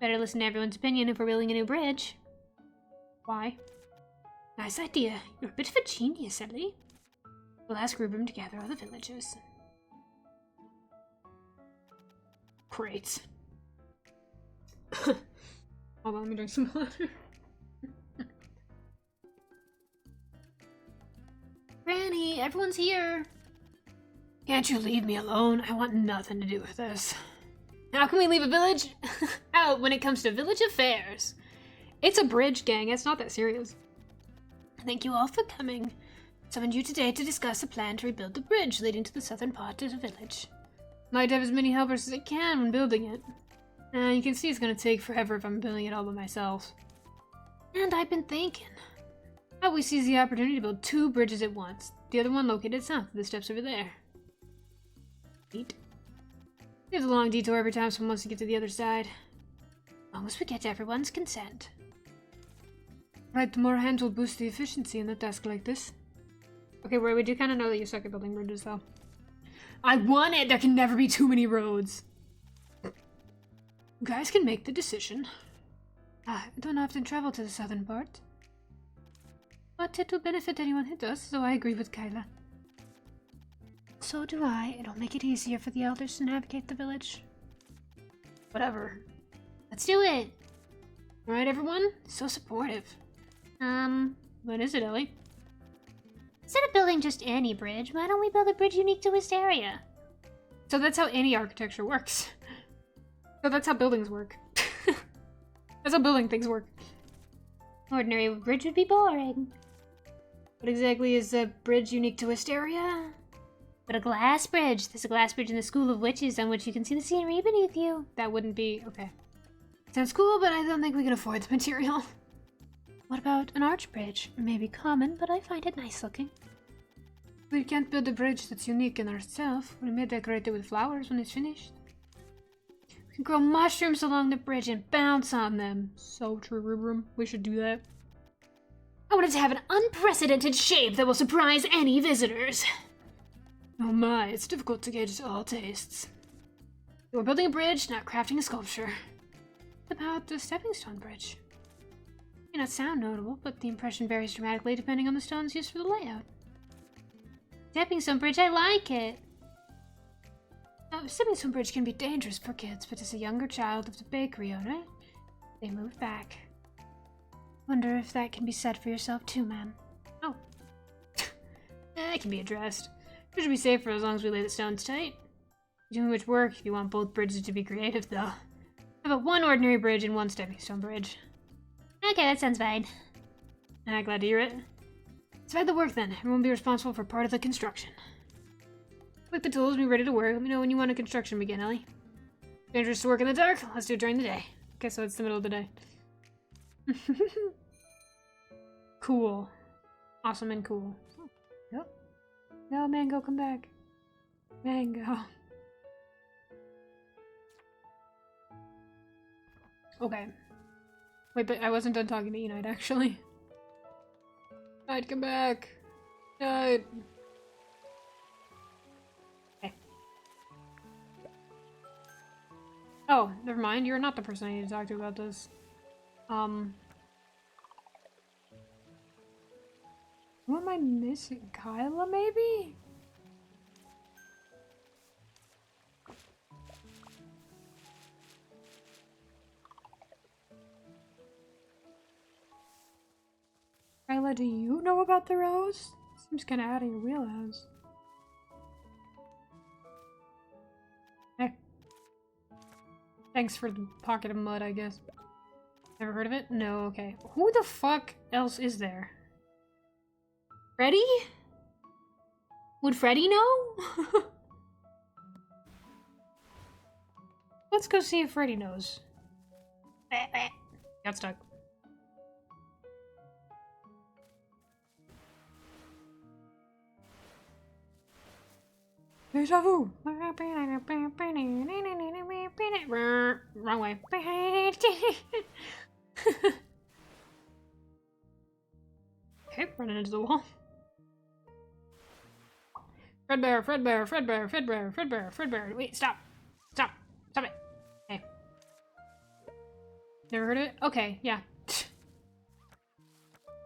Better listen to everyone's opinion if we're building a new bridge. Why? Nice idea. You're a bit of a genius, Ellie. The last group room together are the villagers. Great. Hold on, let me drink some water. Granny, everyone's here. Can't you leave me alone? I want nothing to do with this. How can we leave a village out when it comes to village affairs? It's a bridge, gang. It's not that serious. Thank you all for coming. Summoned you today to discuss a plan to rebuild the bridge leading to the southern part of the village. I'd like to have as many helpers as I can when building it. You can see it's gonna take forever if I'm building it all by myself. And I've been thinking, how we seize the opportunity to build 2 bridges at once. The other one located south of the steps over there. Neat. There's a long detour every time someone wants to get to the other side. As long as we get everyone's consent. Right, more hands will boost the efficiency in a task like this. Okay, Roy, we do kind of know that you suck at building bridges, though. I want it! There can never be too many roads! You guys can make the decision. I don't often travel to the southern part. But it will benefit anyone who does, so I agree with Kyla. So do I. It'll make it easier for the elders to navigate the village. Whatever. Let's do it! Alright, everyone? So supportive. What is it, Ellie? Instead of building just any bridge, why don't we build a bridge unique to Wisteria? So that's how any architecture works. So that's how buildings work. That's how building things work. Ordinary bridge would be boring. What exactly is a bridge unique to Wisteria? But a glass bridge. There's a glass bridge in the School of Witches on which you can see the scenery beneath you. That wouldn't be... okay. Sounds cool, but I don't think we can afford the material. What about an arch bridge? Maybe common, but I find it nice looking. We can't build a bridge that's unique in ourselves. We may decorate it with flowers when it's finished. We can grow mushrooms along the bridge and bounce on them. So true, Rubrum. We should do that. I want it to have an unprecedented shape that will surprise any visitors. Oh my, it's difficult to gauge all tastes. We're building a bridge, not crafting a sculpture. What about the stepping stone bridge? May not sound notable, but the impression varies dramatically depending on the stones used for the layout. Stepping stone bridge, I like it. Now, stepping stone bridge can be dangerous for kids, but as a younger child of the bakery owner, they moved back. Wonder if that can be said for yourself too, ma'am. Oh. That can be addressed. We should be safer as long as we lay the stones tight. Too much work if you want both bridges to be creative, though. How about one ordinary bridge and one stepping stone bridge? Okay, that sounds fine. Glad to hear it. Divide the work then. Everyone will be responsible for part of the construction. With the tools, be ready to work. Let me know when you want a construction begin, Ellie. Dangerous to work in the dark? Let's do it during the day. Okay, so it's the middle of the day. Cool. Awesome and cool. Yep. No, Mango, come back. Mango. Okay. Wait, but I wasn't done talking to Enide, actually. Enide, come back. Enide. Okay. Oh, never mind. You're not the person I need to talk to about this. Who am I missing? Kyla, maybe? Kyla, do you know about the rose? Seems kind of out of your wheelhouse. Hey. Thanks for the pocket of mud, I guess. Never heard of it? No, okay. Who the fuck else is there? Freddy? Would Freddy know? Let's go see if Freddy knows. Got stuck. Deja vu. Wrong way. Okay, running into the wall. Fredbear, Fredbear, Fredbear, Fredbear, Fredbear, Fredbear. Wait, stop. Stop. Stop it. Okay. Never heard of it? Okay, yeah.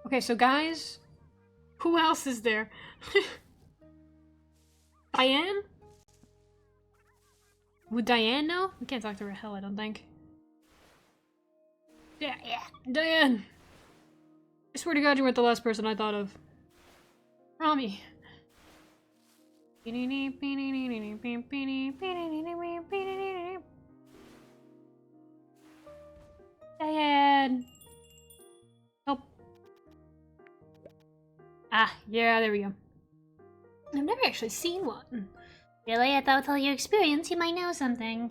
Okay, so guys, who else is there? Diane? Would Diane know? We can't talk to her hell, I don't think. Yeah, Diane! I swear to God you weren't the last person I thought of. Rami. Diane! Help. Ah, yeah, there we go. I've never actually seen one. Really? I thought with all your experience you might know something.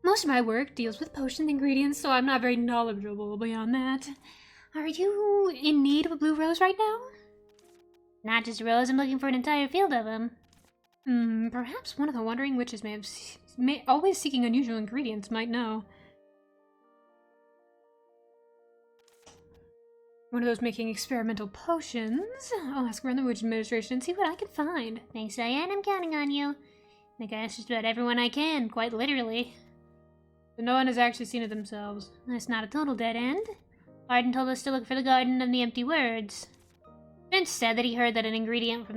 Most of my work deals with potion ingredients, so I'm not very knowledgeable beyond that. Are you in need of a blue rose right now? Not just a rose, I'm looking for an entire field of them. Perhaps one of the wandering witches always seeking unusual ingredients might know. One of those making experimental potions. I'll ask around the witch administration and see what I can find. Thanks, Diane. I'm counting on you. I guess just about everyone I can, quite literally. But no one has actually seen it themselves. That's not a total dead end. Arden told us to look for the Garden of the Empty Words. Vince said that he heard that an ingredient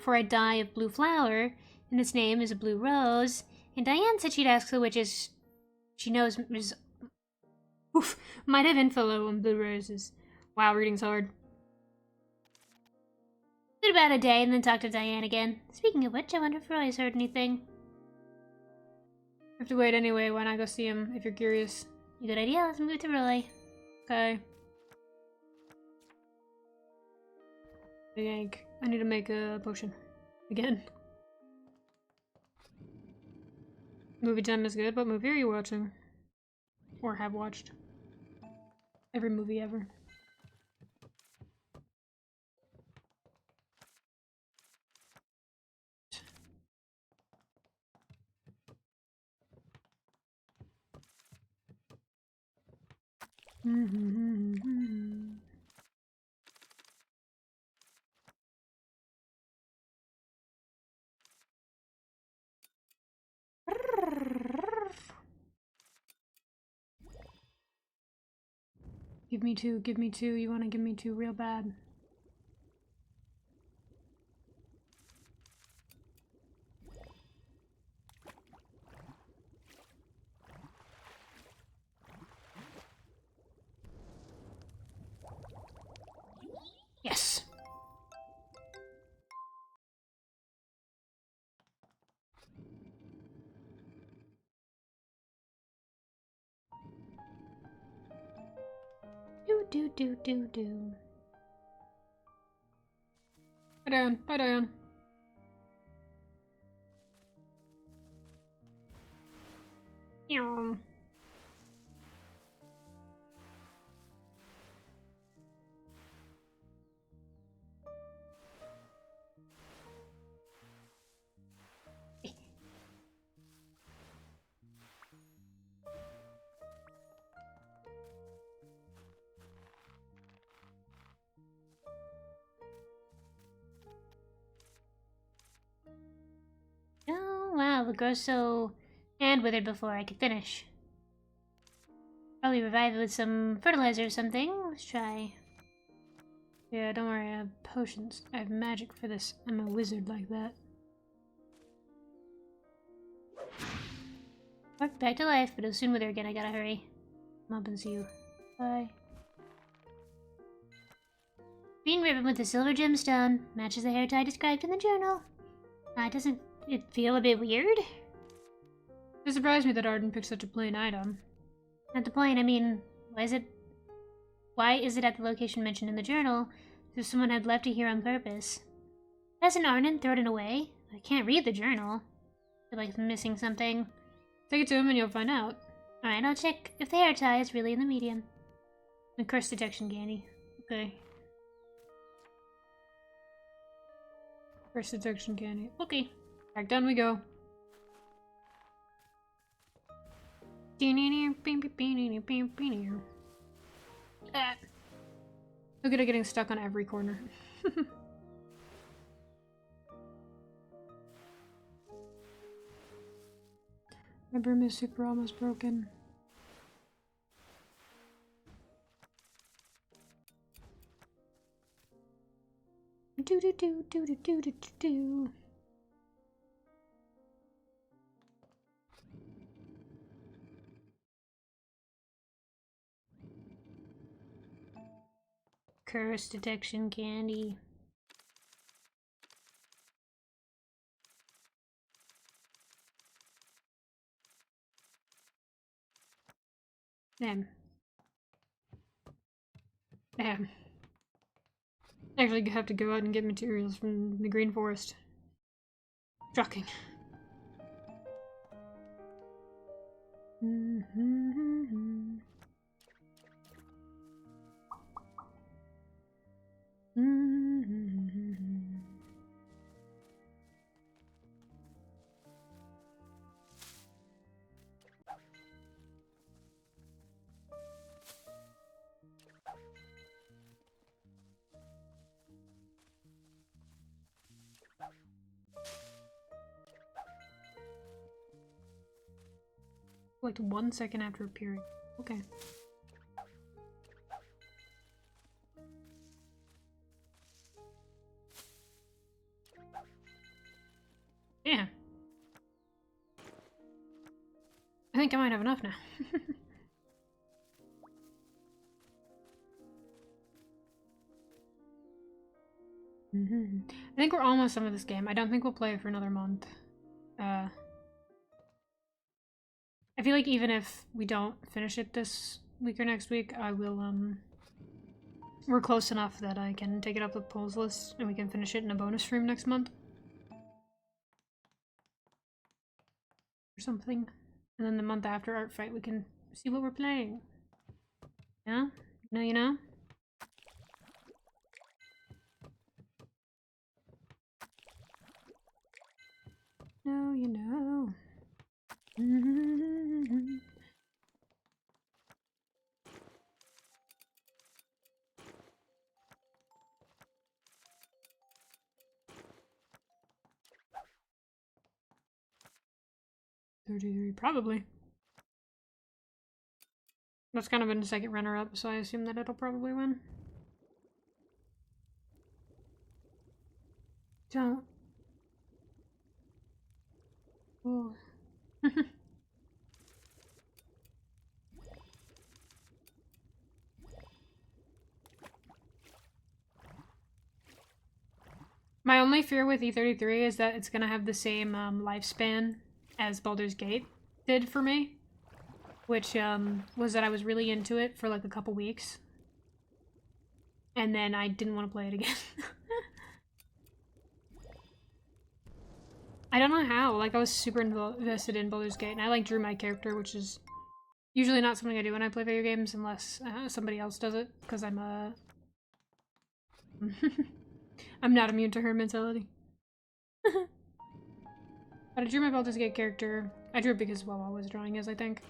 for a dye of blue flower, and its name is a blue rose, and Diane said she'd ask the witches she knows might have info on blue roses. Wow, reading's hard. Did about a day and then talked to Diane again. Speaking of which, I wonder if Roy's heard anything. I have to wait anyway. Why not go see him if you're curious? A good idea. Let's move to Roy. Okay. Big egg. I need to make a potion. Again. Movie time is good. What movie are you watching? Or have watched? Every movie ever. Give me two, give me two. You want to give me two real bad. Yes. Do. Bye, Diane. Bye, Diane. Meow. Oh, wow. It grows so... and withered before I could finish. Probably revive it with some fertilizer or something. Let's try. Yeah, don't worry. I have potions. I have magic for this. I'm a wizard like that. Back to life, but it'll soon wither again. I gotta hurry. Come up and see you. Bye. Green ribbon with the silver gemstone. Matches the hair tie described in the journal. Doesn't it feel a bit weird? It surprised me that Arden picked such a plain item. Not the point, I mean, why is it at the location mentioned in the journal? As if someone had left it here on purpose. Hasn't Arden thrown it away? I can't read the journal. I feel like I'm missing something. Take it to him and you'll find out. Alright, I'll check if the hair tie is really in the medium. And curse detection candy. Okay. Curse detection candy. Okay. Back down we go. Look at it getting stuck on every corner. My broom is super almost broken. do do do do do do do do. Curse detection candy. Damn. Damn. Actually, have to go out and get materials from the green forest. Shocking. Like 1 second after appearing. Okay. Yeah. I think I might have enough now. I think we're almost done with this game. I don't think we'll play it for another month. I feel like even if we don't finish it this week or next week, I will, we're close enough that I can take it up the polls list and we can finish it in a bonus stream next month. Or something. And then the month after Art Fight, we can see what we're playing. Yeah? You know? No, you know. $33, probably. That's kind of been a second runner-up, so I assume that it'll probably win. Don't. Oh. My only fear with E33 is that it's gonna have the same lifespan as Baldur's Gate did for me, which was that I was really into it for like a couple weeks, and then I didn't want to play it again. I don't know how. Like, I was super invested in Baldur's Gate, and I like drew my character, which is usually not something I do when I play video games unless somebody else does it, because I'm I'm not immune to her mentality. But I drew my Baldur's Gate character. I drew it because, well, I was drawing as I think.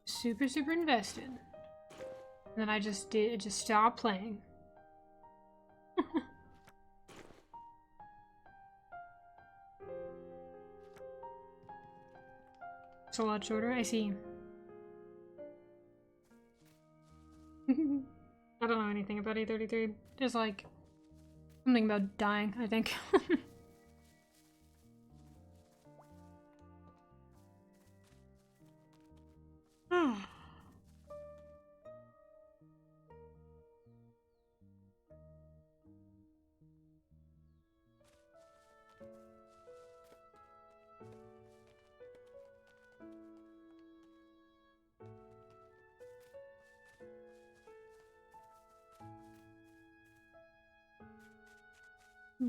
Super, super invested. And then I just stopped playing. It's a lot shorter, I see. I don't know anything about A33. Just like something about dying, I think.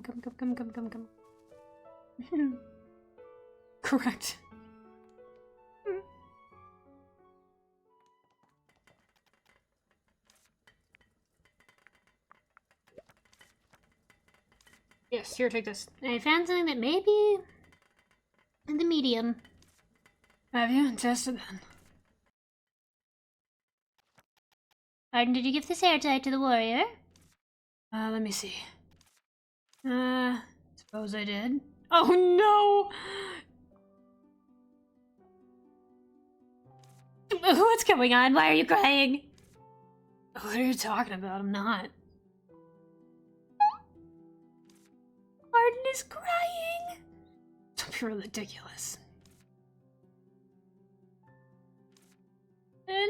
Come. Correct. Yes, here, take this. I found something that may be in the medium. Have you? Tested then. Arden, did you give this hair tie to the warrior? Let me see. Suppose I did. Oh no! What's going on? Why are you crying? What are you talking about? I'm not. Arden is crying! Don't be ridiculous. Then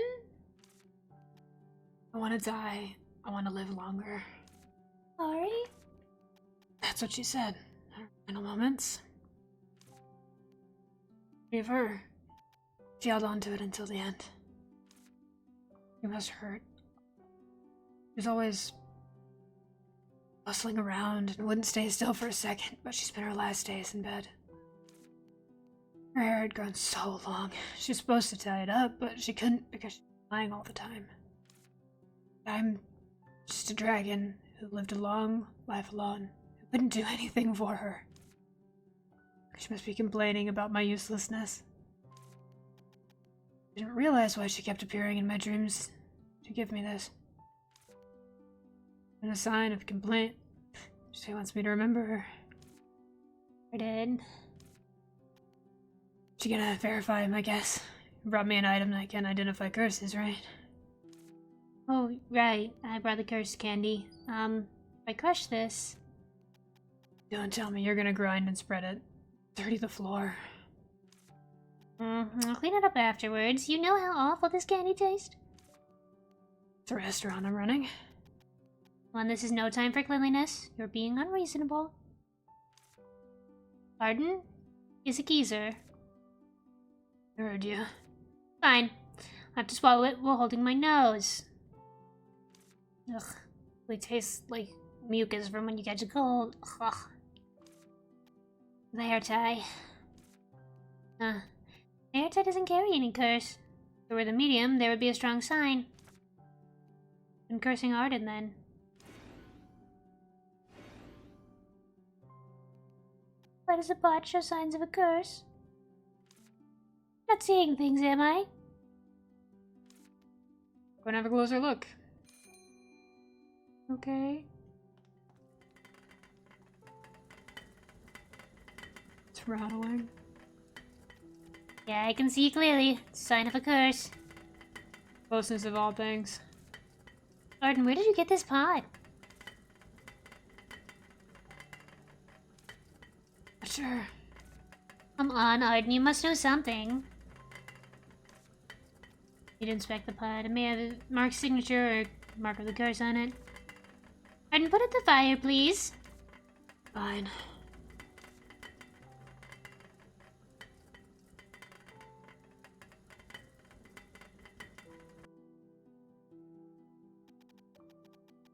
I want to die. I want to live longer. Sorry? That's what she said. Her final moments. Leave her. She held on to it until the end. It must hurt. She was always bustling around and wouldn't stay still for a second, but she spent her last days in bed. Her hair had grown so long. She was supposed to tie it up, but she couldn't because she was lying all the time. I'm just a dragon who lived a long life alone, who couldn't do anything for her. She must be complaining about my uselessness. I didn't realize why she kept appearing in my dreams to give me this. And a sign of complaint. She wants me to remember her. I did. She gonna verify him, I guess. Brought me an item that can identify curses, right? Oh, right. I brought the cursed candy. If I crush this... Don't tell me you're gonna grind and spread it. Dirty the floor. I'll clean it up afterwards. You know how awful this candy tastes? It's a restaurant I'm running. Well, this is no time for cleanliness. You're being unreasonable. Arden is a geezer. I heard you. Fine. I have to swallow it while holding my nose. Ugh. It tastes like mucus from when you catch a cold. Ugh. The hair tie. The hair tie doesn't carry any curse. If it were the medium, there would be a strong sign. I'm cursing Arden then. Why does the pot show signs of a curse? Not seeing things, am I? Go and have a closer look. Okay. It's rattling. Yeah, I can see clearly. It's a sign of a curse. Closeness of all things. Arden, where did you get this pot? Sure. Come on, Arden, you must know something. You'd inspect the pot. It may have a marked signature or mark of the curse on it. Arden, put it to the fire, please. Fine.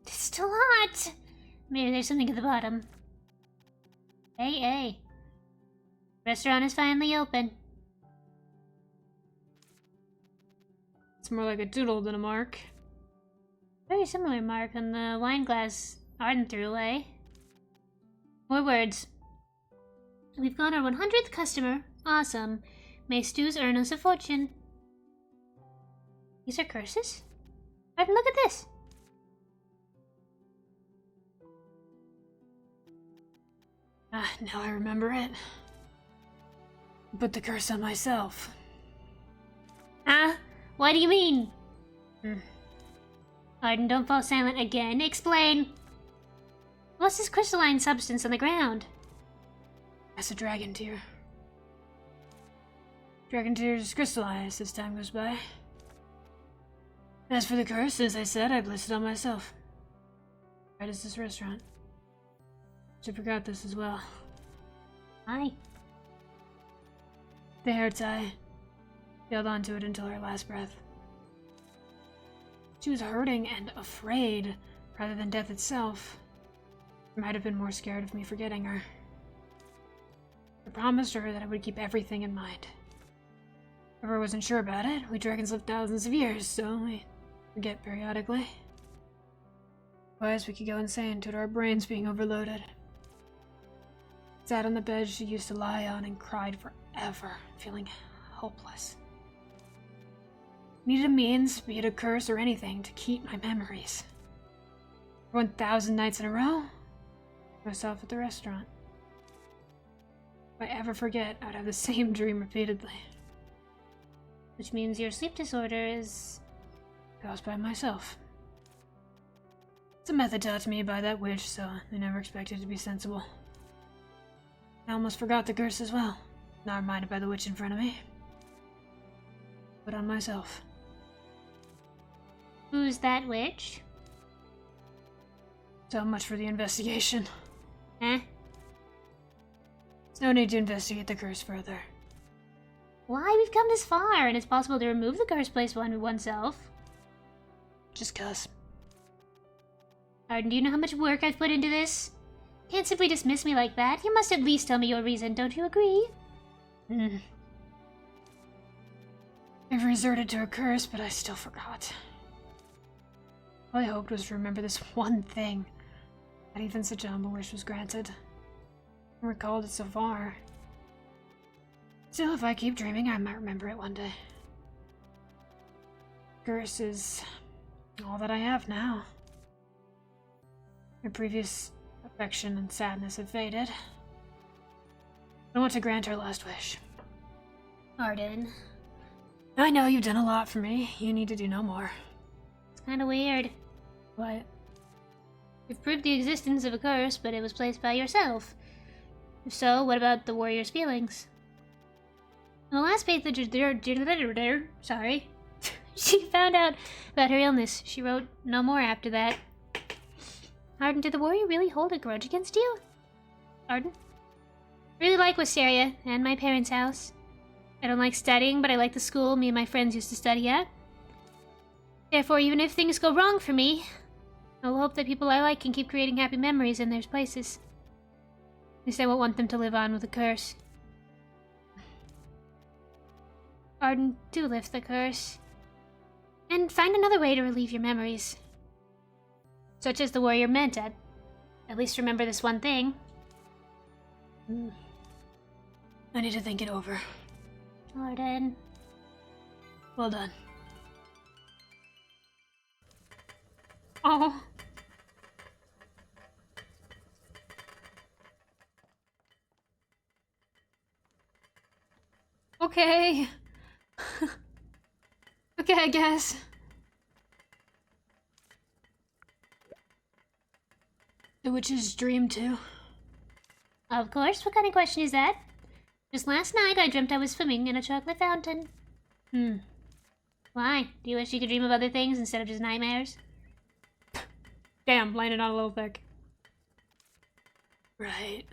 It's still hot. Maybe there's something at the bottom. Hey. Restaurant is finally open. It's more like a doodle than a mark. Very similar mark on the wine glass Arden threw away. More words. We've got our 100th customer. Awesome. May stews earn us a fortune. These are curses? Arden, look at this. Now I remember it. Put the curse on myself. What do you mean? Arden, don't fall silent again. Explain. What's this crystalline substance on the ground? That's a dragon tear. Dragon tears crystallize as time goes by. As for the curse, as I said, I blessed it on myself. Right as this restaurant. I forgot this as well. Hi. The hair tie. She held on to it until her last breath. She was hurting and afraid, rather than death itself. She might have been more scared of me forgetting her. I promised her that I would keep everything in mind. If I wasn't sure about it, we dragons live thousands of years, so we forget periodically. Otherwise, we could go insane due to our brains being overloaded. Sat on the bed she used to lie on and cried forever, feeling hopeless. Needed a means, be it a curse or anything, to keep my memories. For 1,000 nights in a row, myself at the restaurant. If I ever forget, I'd have the same dream repeatedly. Which means your sleep disorder is... Caused by myself. It's a method taught to me by that witch, so I never expected it to be sensible. I almost forgot the curse as well. Not reminded by the witch in front of me. But on myself. Who's that witch? So much for the investigation. Huh? There's no need to investigate the curse further. Why? We've come this far, and it's possible to remove the curse placed on oneself. Just 'cause. Arden, do you know how much work I've put into this? Can't simply dismiss me like that. You must at least tell me your reason, don't you agree? I've resorted to a curse, but I still forgot. All I hoped was to remember this one thing. Not even such a humble wish was granted. I recalled it so far. Still, if I keep dreaming, I might remember it one day. Curse is all that I have now. My previous affection and sadness have faded. I want to grant her last wish. Arden. I know you've done a lot for me. You need to do no more. It's kinda weird. What? You've proved the existence of a curse, but it was placed by yourself. If so, what about the warrior's feelings? On the last page that sorry. She found out about her illness. She wrote no more after that. Arden, did the warrior really hold a grudge against you? Arden? I really like Wisteria and my parents' house. I don't like studying, but I like the school me and my friends used to study at. Therefore, even if things go wrong for me, I'll hope that people I like can keep creating happy memories in their places. At least I won't want them to live on with a curse. Arden, do lift the curse. And find another way to relieve your memories. Such as the warrior meant at least remember this one thing. I need to think it over. Arden. Well done. Oh. Okay. Okay, I guess. The witch's dream too. Of course, what kind of question is that? Just last night I dreamt I was swimming in a chocolate fountain. Why? Do you wish you could dream of other things instead of just nightmares? Damn, landed on a little thick. Right.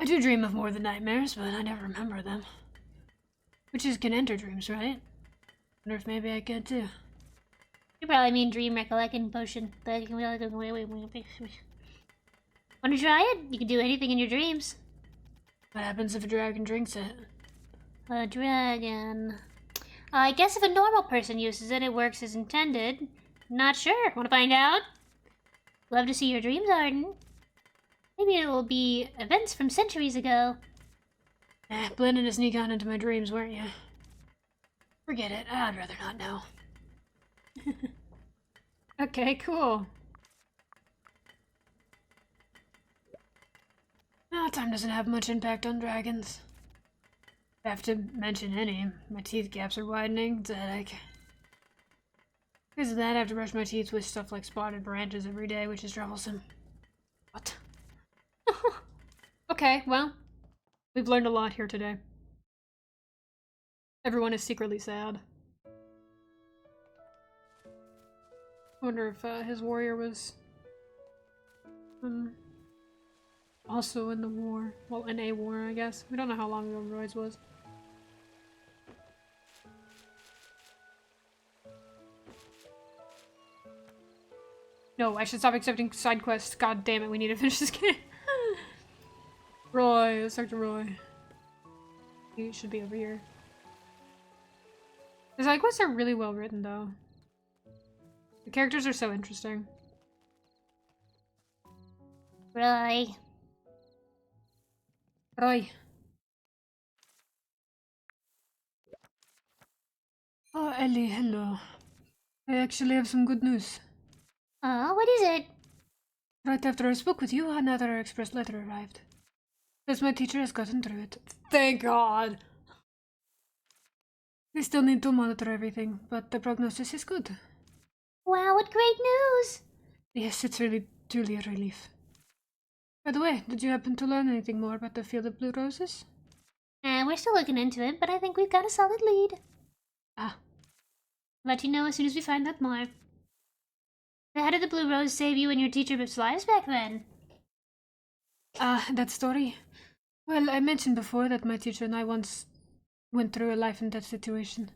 I do dream of more than nightmares, but I never remember them. Witches can enter dreams, right? Wonder if maybe I could too. You probably mean dream recollection potion. Want to try it? You can do anything in your dreams. What happens if a dragon drinks it? A dragon... I guess if a normal person uses it, it works as intended. Not sure. Want to find out? Love to see your dreams, Arden. Maybe it will be events from centuries ago. Planning to sneak on into my dreams, weren't you? Forget it. I'd rather not know. Okay, cool. Time doesn't have much impact on dragons. If I have to mention any, my teeth gaps are widening. It's a headache. Because of that, I have to brush my teeth with stuff like spotted branches every day, which is troublesome. What? Okay, well, we've learned a lot here today. Everyone is secretly sad. I wonder if his warrior was also in the war. Well, in a war, I guess. We don't know how long ago Roy's was. No, I should stop accepting side quests. God damn it, we need to finish this game. Roy, let's talk to Roy. He should be over here. The side quests are really well written, though. The characters are so interesting. Roy. Roy. Oh, Ellie, hello. I actually have some good news. Oh, what is it? Right after I spoke with you, another express letter arrived. Says my teacher has gotten through it. Thank God! They still need to monitor everything, but the prognosis is good. Wow, what great news! Yes, it's really, truly a relief. By the way, did you happen to learn anything more about the field of blue roses? We're still looking into it, but I think we've got a solid lead. Ah. Let you know as soon as we find out more. So how did the blue rose save you and your teacher's lives back then? That story? Well, I mentioned before that my teacher and I once went through a life-and-death situation.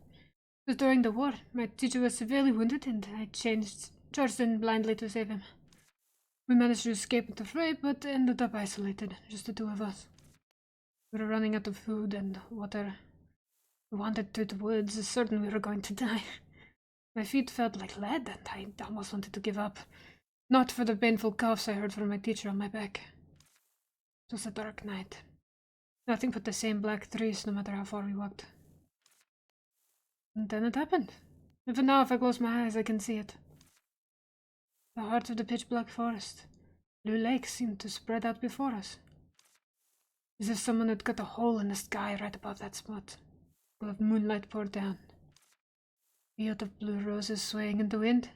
It was during the war. My teacher was severely wounded, and I charged in blindly to save him. We managed to escape with the fray, but ended up isolated, just the two of us. We were running out of food and water. We wandered through the woods, certain we were going to die. My feet felt like lead, and I almost wanted to give up. Not for the painful coughs I heard from my teacher on my back. It was a dark night. Nothing but the same black trees, no matter how far we walked. And then it happened. Even now, if I close my eyes, I can see it. The heart of the pitch-black forest. Blue lakes seemed to spread out before us. As if someone had cut a hole in the sky right above that spot. A glow of moonlight poured down. A field of blue roses swaying in the wind,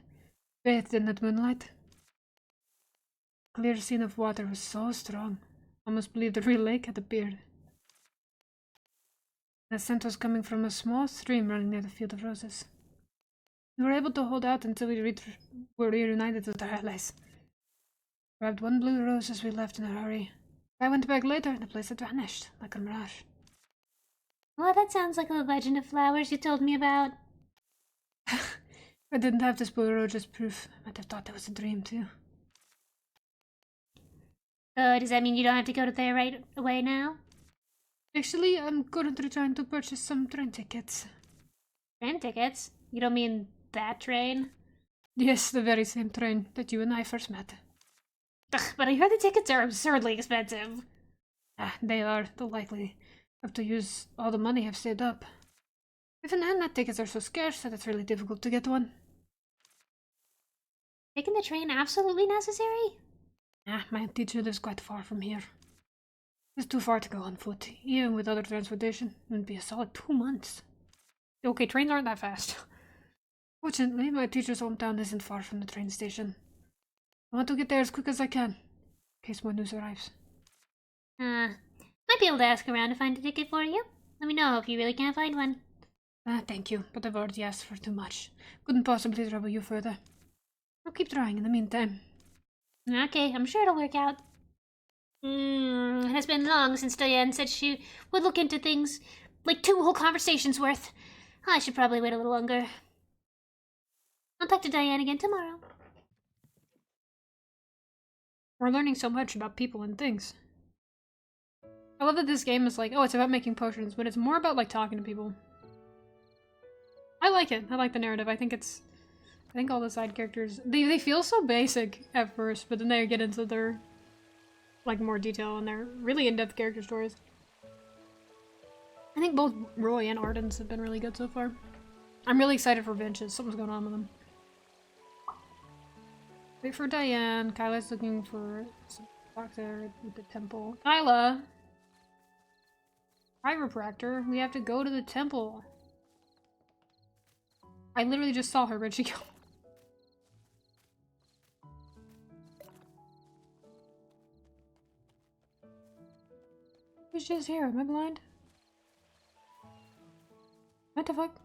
bathed in that moonlight. The clear scene of water was so strong, I almost believed a real lake had appeared. The scent was coming from a small stream running near the field of roses. We were able to hold out until we were reunited with our allies. Grabbed one blue rose as we left in a hurry. I went back later and the place had vanished, like a mirage. Well, that sounds like the legend of flowers you told me about. I didn't have this blue rose as proof. I might have thought it was a dream, too. Does that mean you don't have to go to there right away now? Actually, I'm currently trying to purchase some train tickets. Train tickets? You don't mean that train? Yes, the very same train that you and I first met. Ugh, but I heard the tickets are absurdly expensive. They are. They'll likely have to use all the money I've saved up. Even then, the tickets are so scarce that it's really difficult to get one. Taking the train absolutely necessary? My teacher lives quite far from here. It's too far to go on foot, even with other transportation. It would be a solid 2 months. Okay, trains aren't that fast. Fortunately, my teacher's hometown isn't far from the train station. I want to get there as quick as I can, in case more news arrives. Might be able to ask around to find a ticket for you. Let me know if you really can't find one. Thank you, but I've already asked for too much. Couldn't possibly trouble you further. I'll keep trying in the meantime. Okay, I'm sure it'll work out. It has been long since Diane said she would look into things like 2 whole conversations worth. I should probably wait a little longer. I'll talk to Diane again tomorrow. We're learning so much about people and things. I love that this game is like, oh, it's about making potions, but it's more about like talking to people. I like it. I like the narrative. I think all the side characters, they feel so basic at first, but then they get into their like more detail and they're really in-depth character stories. I think both Roy and Arden's have been really good so far. I'm really excited for Vinches. Something's going on with them. Wait for Diane. Kyla's looking for some doctor at the temple. Kyla! Chiropractor. We have to go to the temple. I literally just saw her. Where'd she go? Who's just here? Am I blind? What the fuck?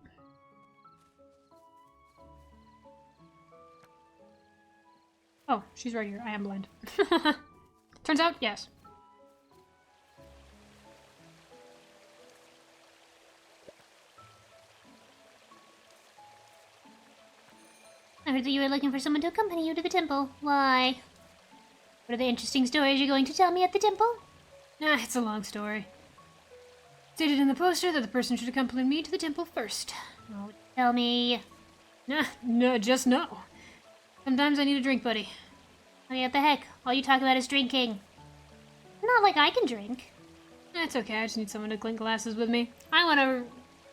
Oh, she's right here. I am blind. Turns out, yes. I heard that you were looking for someone to accompany you to the temple. Why? What are the interesting stories you're going to tell me at the temple? It's a long story. Stated in the poster that the person should accompany me to the temple first. Oh, tell me. No, just no. Sometimes I need a drink, buddy. I mean, what the heck? All you talk about is drinking. Not like I can drink. That's okay, I just need someone to clink glasses with me. I want to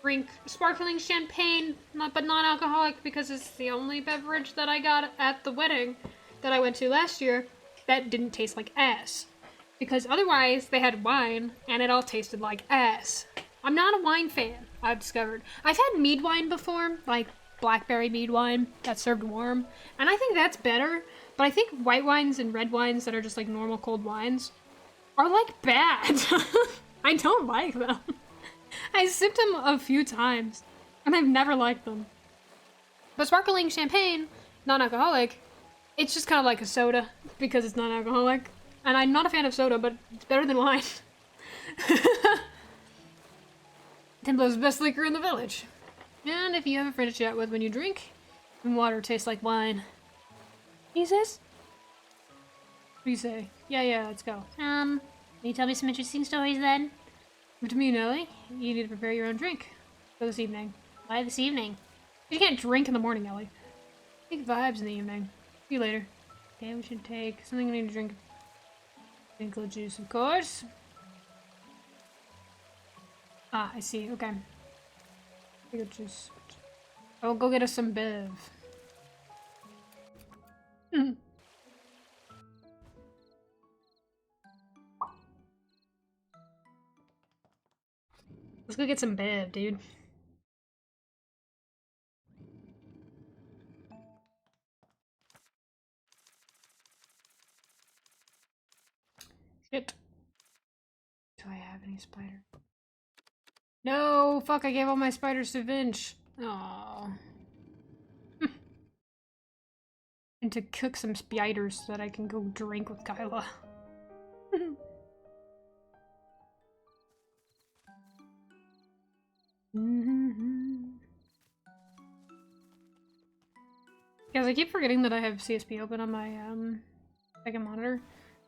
drink sparkling champagne, but non-alcoholic, because it's the only beverage that I got at the wedding that I went to last year that didn't taste like ass. Because otherwise, they had wine, and it all tasted like ass. I'm not a wine fan, I've discovered. I've had mead wine before, like blackberry mead wine that's served warm, and I think that's better, But I think white wines and red wines that are just like normal cold wines are like bad. I don't like them. I sipped them a few times and I've never liked them. But sparkling champagne, non-alcoholic, it's just kind of like a soda because it's non-alcoholic. And I'm not a fan of soda, but it's better than wine. Templo's the best liquor in the village. And if you haven't finished yet with when you drink, and water tastes like wine. Jesus? What do you say? Yeah, let's go. Can you tell me some interesting stories then? What do you mean, Ellie? You need to prepare your own drink for this evening. Why this evening? You can't drink in the morning, Ellie. Take vibes in the evening. See you later. Okay, we should take something we need to drink. Pinkle juice, of course. Ah, I see. Okay. Pinkle juice. I will go get us some bev. Let's go get some bev, dude. Shit. Do I have any spider? No! Fuck, I gave all my spiders to Vinch. Aww. And to cook some spiders so that I can go drink with Kyla. Guys, I keep forgetting that I have CSP open on my second monitor,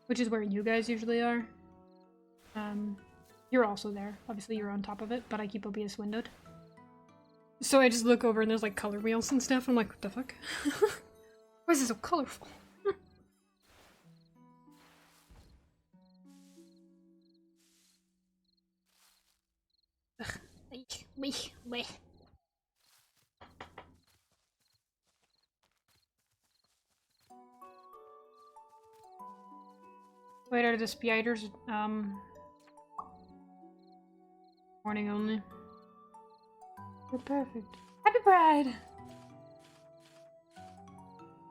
which is where you guys usually are. You're also there. Obviously you're on top of it, but I keep OBS windowed. So I just look over and there's like color wheels and stuff. I'm like, what the fuck? Why is it so colorful? Wait, are the spiders, morning only? You're perfect. Happy Pride!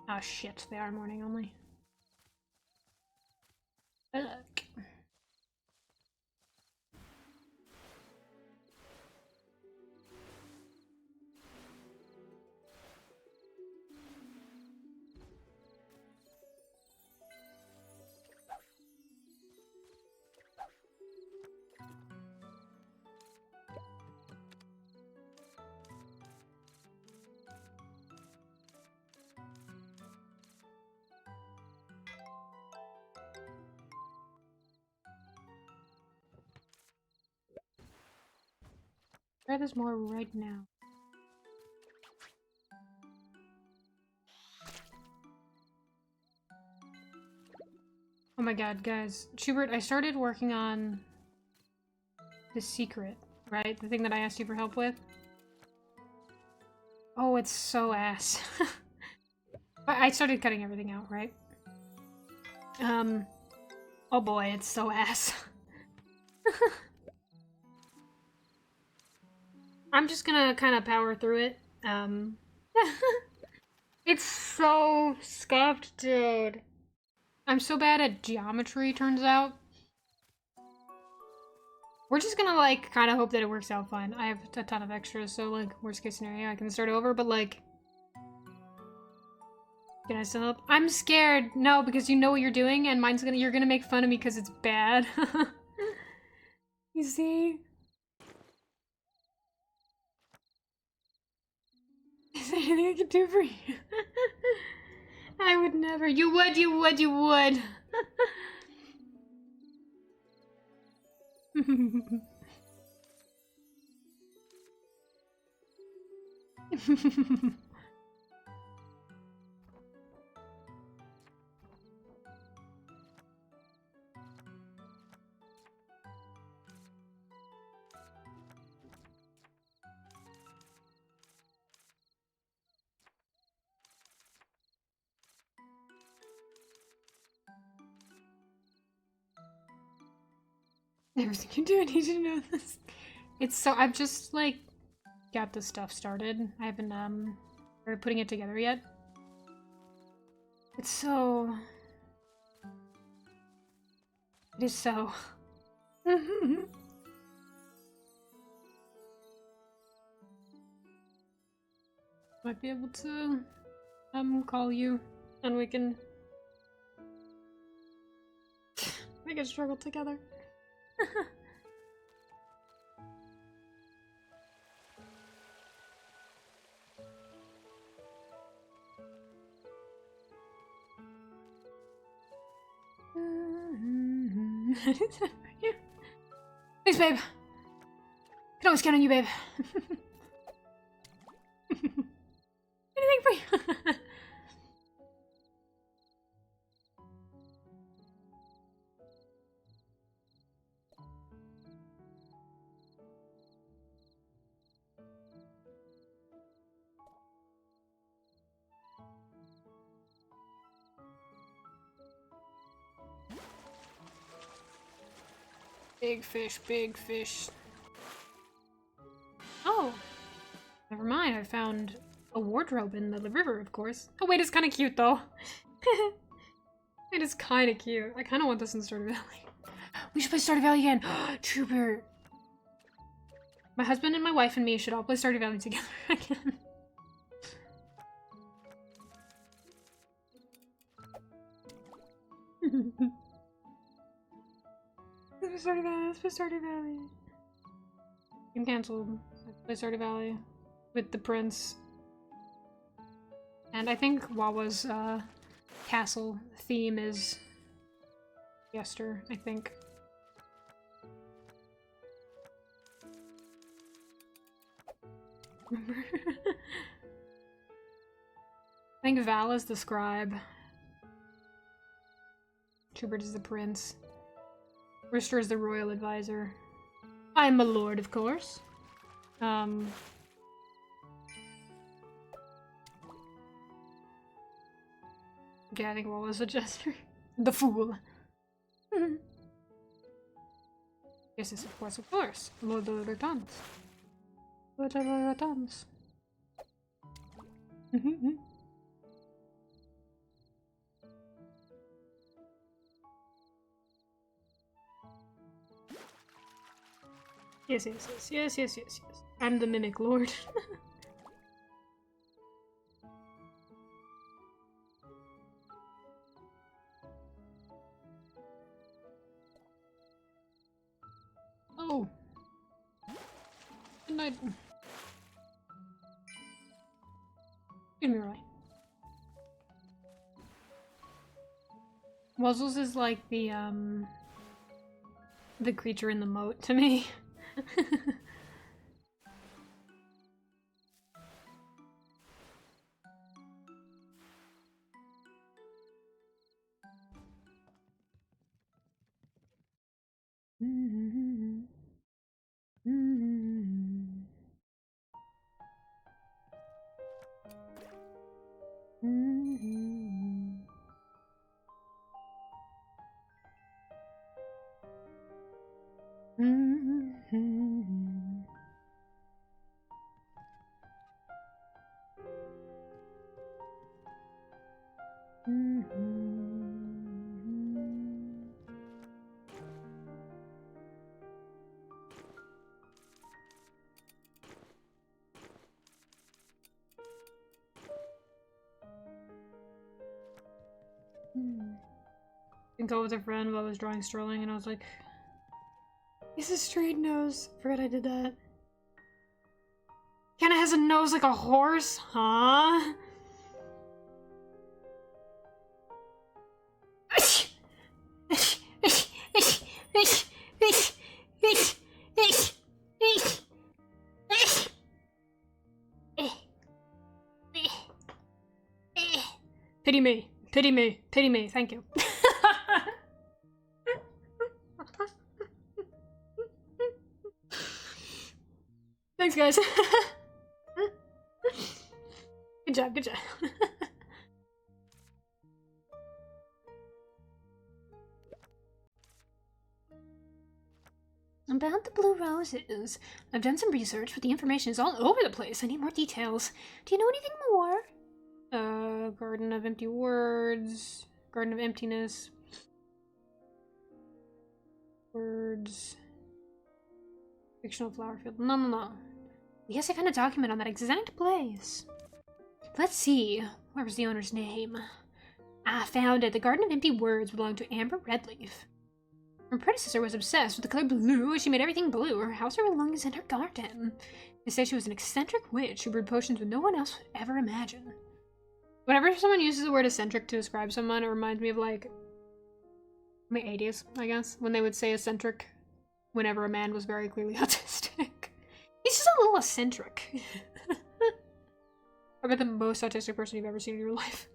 Oh shit, they are morning only. Ugh. Try this more right now. Oh my god, guys. Schubert, I started working on the secret, right? The thing that I asked you for help with. Oh, it's so ass. I started cutting everything out, right? Oh boy, it's so ass. I'm just gonna kind of power through it. It's so scuffed, dude. I'm so bad at geometry, turns out. We're just gonna, like, kind of hope that it works out fine. I have a ton of extras, so, like, worst case scenario, I can start over, but, like... Can I still help? I'm scared! No, because you know what you're doing, and you're gonna make fun of me because it's bad. You see? Is there anything I can do for you? I would never. You would, you would, you would. Everything you do, I need to know this. It's so, I've just, like, got this stuff started. I haven't, started putting it together yet. It's so... It is so... Might be able to call you and we can struggle together. Thanks, babe. Can always count on you, babe. Anything for you. Big fish, big fish. Oh, never mind. I found a wardrobe in the river, of course. Oh wait, it's kind of cute though. It is kind of cute. I kind of want this in Stardew Valley. We should play Stardew Valley again. Trooper. My husband and my wife and me should all play Stardew Valley together again. Let's play Stardew Valley. Let's play Stardew Valley. Game cancelled. Let's play Stardew Valley with the prince. And I think Wawa's castle theme is Yester, I think. Remember? I think Val is the scribe. Schubert is the prince. Rister is the royal advisor. I'm a lord, of course. Yeah, I think what was a jester? The fool. Yes, yes, of course, of course. Lord of the Ratons. Lord of the Ratons. Yes, yes, yes, yes, yes, yes, yes. I'm the mimic lord. Oh. Good night. Give me right. Wuzzles is like the creature in the moat to me. I go with a friend while I was drawing Sterling, and I was like, "It's a straight nose." Forgot I did that. Kinda has a nose like a horse, huh? Pity me, pity me, pity me, thank you. Thanks, guys. Good job, good job. About the blue roses. I've done some research, but the information is all over the place. I need more details. Do you know anything more? Garden of Empty Words. Garden of Emptiness. Words. Fictional flower field. No. Yes, I found a document on that exact place. Let's see. Where was the owner's name? I found it. The Garden of Empty Words belonged to Amber Redleaf. Her predecessor was obsessed with the color blue. She made everything blue. Her house, her lungs, and her garden. They say she was an eccentric witch who brewed potions no one else would ever imagine. Whenever someone uses the word eccentric to describe someone, it reminds me of, like, my 80s, I guess, when they would say eccentric whenever a man was very clearly autistic. He's just a little eccentric. Probably the most autistic person you've ever seen in your life.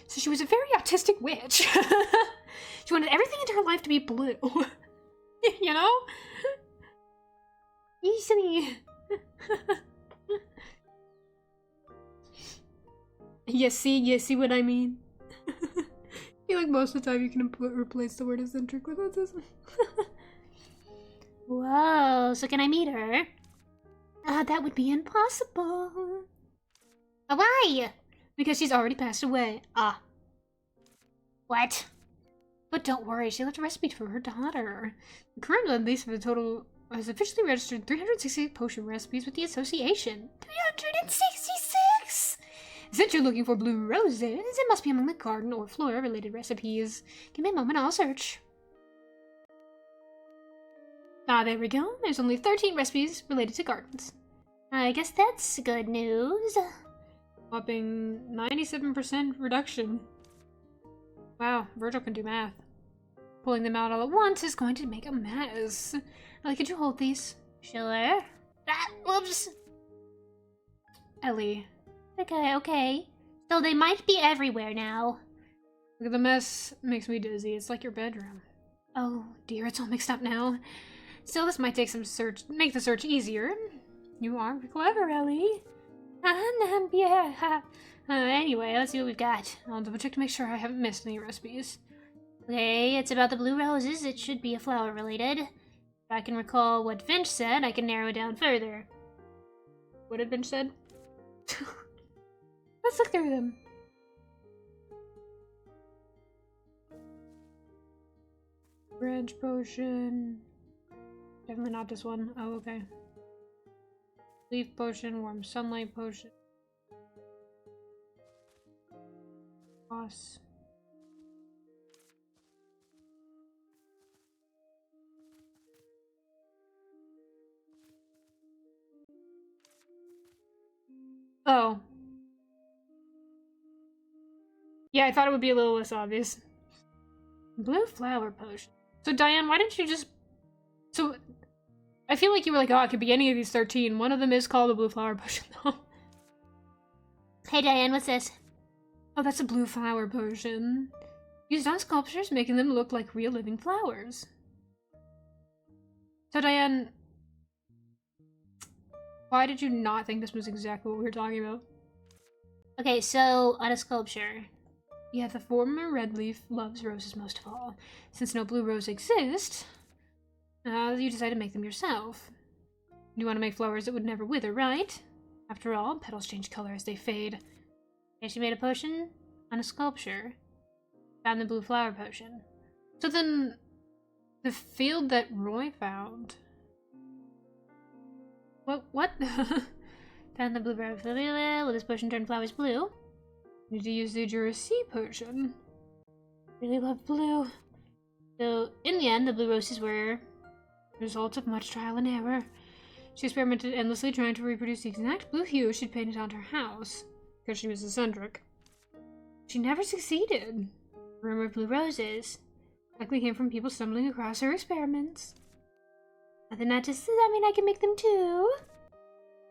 So she was a very autistic witch. She wanted everything in her life to be blue. You know? Easily. You see what I mean? I feel like most of the time you can replace the word eccentric with autism. Whoa, so can I meet her? That would be impossible. Why? Because she's already passed away. What? But don't worry, she left a recipe for her daughter. The current lease for the total has officially registered 368 potion recipes with the association. 366? Since you're looking for blue roses, it must be among the garden or flora-related recipes. Give me a moment, I'll search. There we go. There's only 13 recipes related to gardens. I guess that's good news. Whopping 97% reduction. Wow, Virgil can do math. Pulling them out all at once is going to make a mess. Could you hold these? Sure. Whoops. Ellie. Okay. So they might be everywhere now. Look at the mess. Makes me dizzy. It's like your bedroom. Oh dear, it's all mixed up now. Still, this might make the search easier. You are clever, Ellie. Yeah. Anyway, let's see what we've got. I'll double check to make sure I haven't missed any recipes. Okay, it's about the blue roses. It should be a flower related. If I can recall what Finch said, I can narrow it down further. What had Finch said? Let's look through them. Branch potion. Definitely not this one. Oh, okay. Leaf potion, warm sunlight potion. Boss. Oh. Yeah, I thought it would be a little less obvious. Blue flower potion. So Diane, why didn't you just... So, I feel like you were like, oh, it could be any of these 13. One of them is called a blue flower potion, though. Hey Diane, what's this? Oh, that's a blue flower potion. Used on sculptures, making them look like real living flowers. So Diane, why did you not think this was exactly what we were talking about? Okay, so on a sculpture. Yeah, the former Redleaf loves roses most of all. Since no blue rose exists, you decided to make them yourself. You want to make flowers that would never wither, right? After all, petals change color as they fade. Okay, she made a potion on a sculpture. Found the blue flower potion. So then, the field that Roy found... What? Found the blue flower potion. Will this potion turn flowers blue? Need to use the Jurassic potion. Really love blue. So, in the end, the blue roses were... Result of much trial and error. She experimented endlessly trying to reproduce the exact blue hue she'd painted onto her house. Because she was eccentric. She never succeeded. Rumor of blue roses. Likely came from people stumbling across her experiments. Nothing not to say, I mean, I can make them too.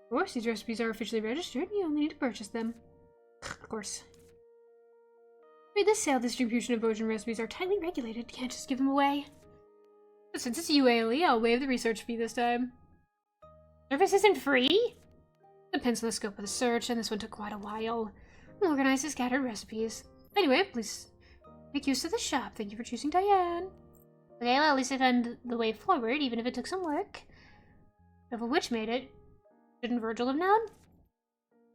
Of course, these recipes are officially registered. You only need to purchase them. Of course. Wait, the sale distribution of potion recipes are tightly regulated. You can't just give them away. But since it's you, Ailey, I'll waive the research fee this time. Service isn't free? Depends on the scope of the search, and this one took quite a while. I'll organize the scattered recipes. Anyway, please make use of the shop. Thank you for choosing Diane. Okay, well, at least I found the way forward, even if it took some work. If a witch made it, shouldn't Virgil have known?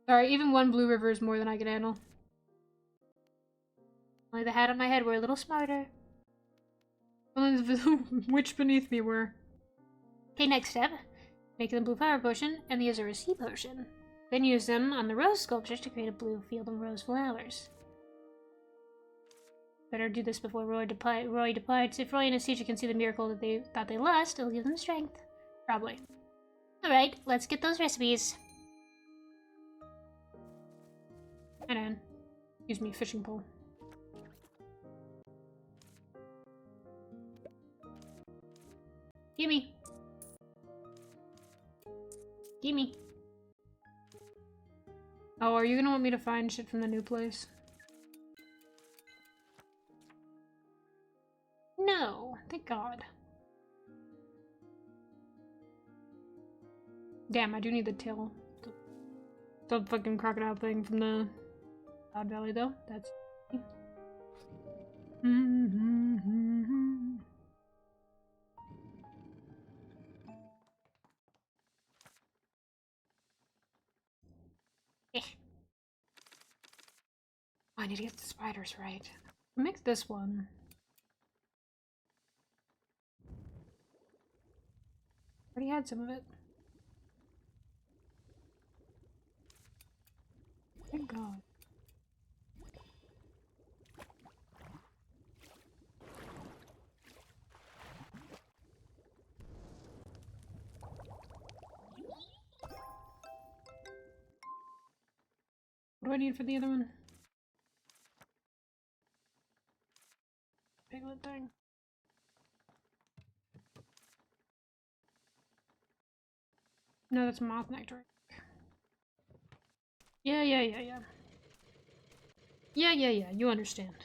Sorry, even one blue river is more than I can handle. Only the hat on my head were a little smarter. Only the witch beneath me were. Okay, next step. Make the blue flower potion and the azure sea potion. Then use them on the rose sculptures to create a blue field of rose flowers. Better do this before Roy departs. If Roy and his teacher can see the miracle that they thought they lost, it'll give them strength. Probably. Alright, let's get those recipes. And then, excuse me, fishing pole. Gimme. Gimme. Oh, are you gonna want me to find shit from the new place? No. Thank God. Damn, I do need the tail. The fucking crocodile thing from the Cloud Valley, though. That's. Eh. I need to get the spiders right. Mix this one. Already had some of it. Thank God. What do I need for the other one? Piglet thing. No, that's moth nectar. Yeah. Yeah, you understand.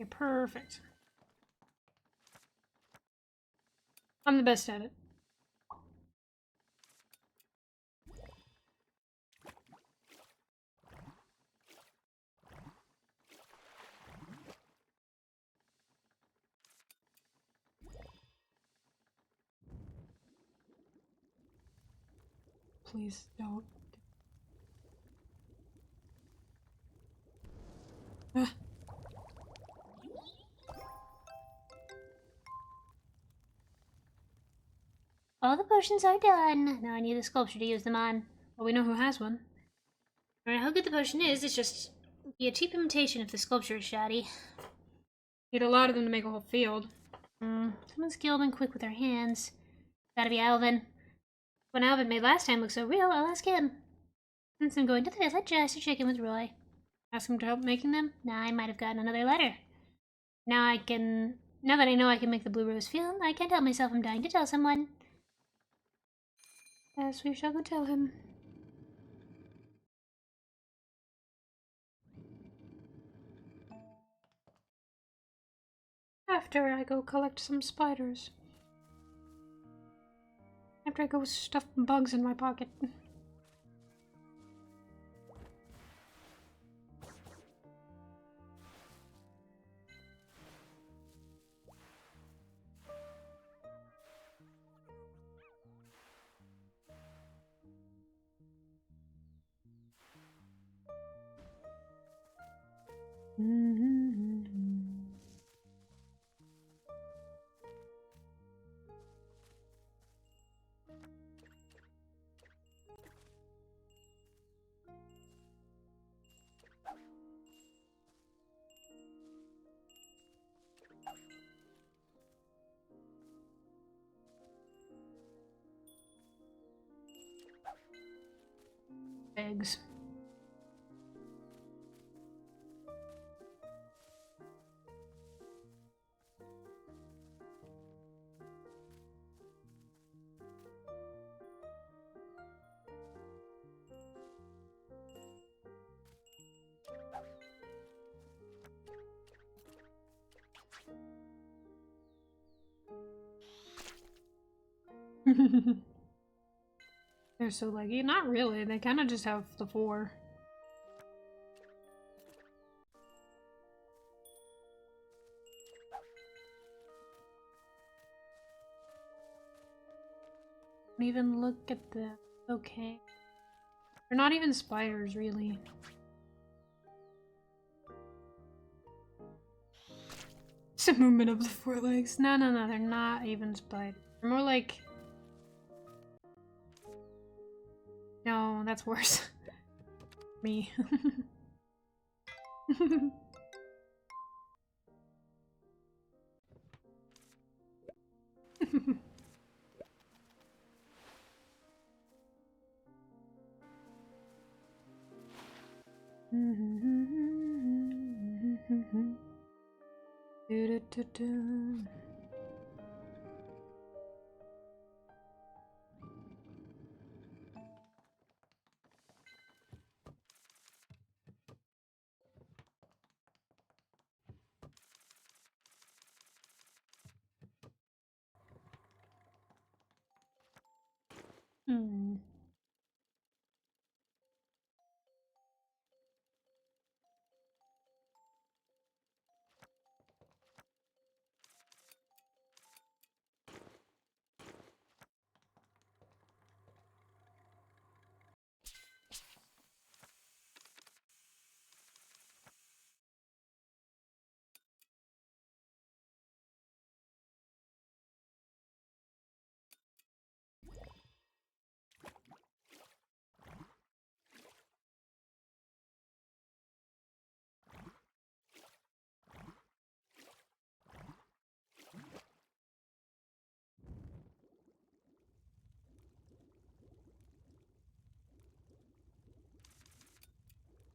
Okay, perfect. I'm the best at it. Please don't. Ah. All the potions are done. Now I need the sculpture to use them on. Well, we know who has one. No matter how good the potion is, it's just be a cheap imitation if the sculpture is shoddy. Need a lot of them to make a whole field. Someone skilled and quick with their hands. Gotta be Alvin. When Alvin made last time look so real, I'll ask him. Since I'm going to the village, just to check in with Roy. Ask him to help making them? Now I might have gotten another letter. Now that I know I can make the blue rose field, I can't help myself. I'm dying to tell someone. Yes, we shall go tell him. After I go collect some spiders. After I go stuff bugs in my pocket. Eggs. They're so leggy. Not really. They kind of just have the 4. Don't even look at the... Okay. They're not even spiders, really. It's a movement of the forelegs. No, no, no, they're not even spiders. They're more like... No, that's worse. Me. Hmm.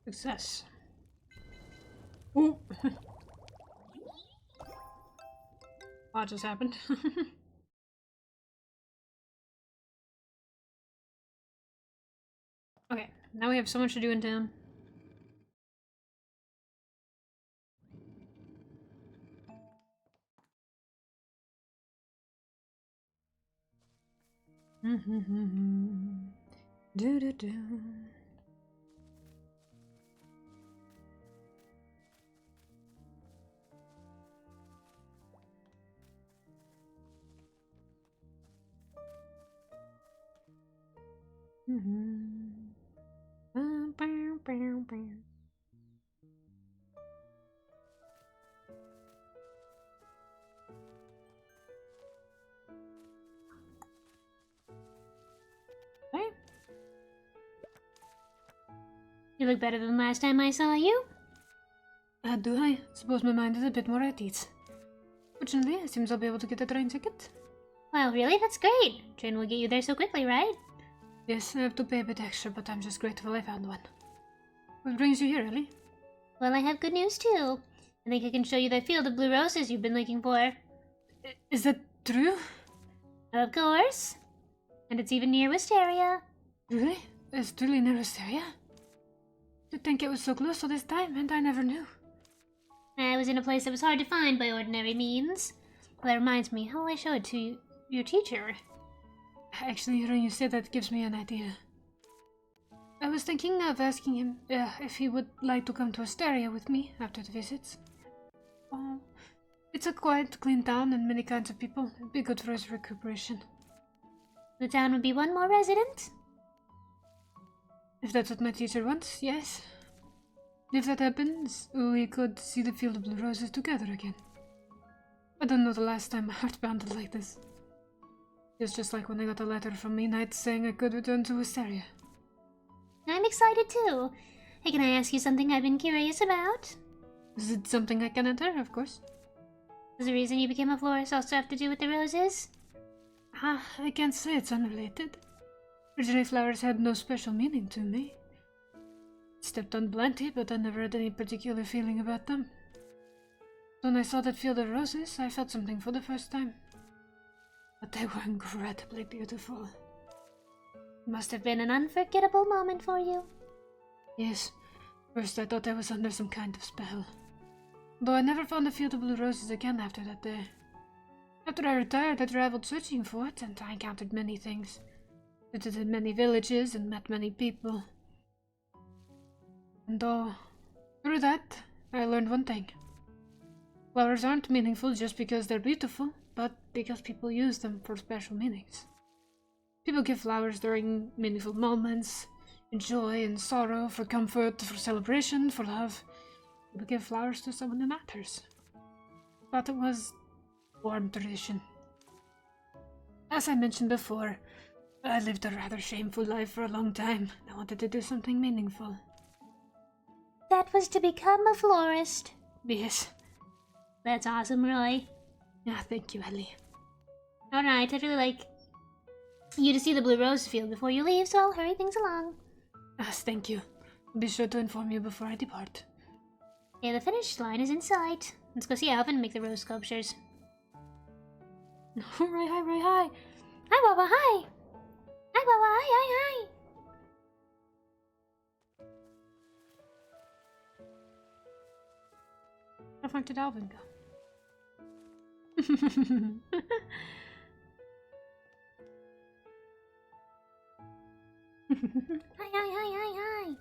Success. Ooh. What just happened? Okay, now we have so much to do in town. Do do do. Okay. You look better than last time I saw you. Do I? Suppose my mind is a bit more at ease. Fortunately, it seems I'll be able to get a train ticket. Well, really? That's great. Train will get you there so quickly, right? Yes, I have to pay a bit extra, but I'm just grateful I found one. What brings you here, Ellie? Well, I have good news too. I think I can show you that field of blue roses you've been looking for. Is that true? Of course. And it's even near Wisteria. Really? It's truly near Wisteria? You'd think it was so close all this time, and I never knew. I was in a place that was hard to find by ordinary means. Well, that reminds me, how will I show it to your teacher? Actually, hearing you say that gives me an idea. I was thinking of asking him if he would like to come to Asteria with me after the visits. Oh, it's a quiet, clean town and many kinds of people. It'd be good for his recuperation. The town would be one more resident? If that's what my teacher wants, yes. If that happens, we could see the field of blue roses together again. I don't know the last time my heart pounded like this. It's just like when I got a letter from me Knight saying I could return to Wisteria. I'm excited too. Hey, can I ask you something I've been curious about? Is it something I can enter? Of course. Does the reason you became a florist also have to do with the roses? I can't say it's unrelated. Originally flowers had no special meaning to me. Stepped on plenty, but I never had any particular feeling about them. When I saw that field of roses, I felt something for the first time. But they were incredibly beautiful. Must have been an unforgettable moment for you. Yes, first I thought I was under some kind of spell. Though I never found the field of blue roses again after that day. After I retired, I traveled searching for it, and I encountered many things. Visited many villages and met many people. And through that, I learned one thing. Flowers aren't meaningful just because they're beautiful, but because people use them for special meanings. People give flowers during meaningful moments, in joy and sorrow, for comfort, for celebration, for love. People give flowers to someone who matters. Thought it was warm tradition. As I mentioned before, I lived a rather shameful life for a long time. I wanted to do something meaningful. That was to become a florist. Yes. That's awesome, Roy. Yeah, thank you, Ellie. Alright, I'd really like you to see the blue rose field before you leave, so I'll hurry things along. Yes, thank you. I'll be sure to inform you before I depart. Okay, the finish line is in sight. Let's go see Alvin and make the rose sculptures. Right, hi, right, hi. Hi, Wawa, hi! Hi, Wawa, hi, hi, hi! How far did Alvin go? Hi, hi, hi, hi, hi!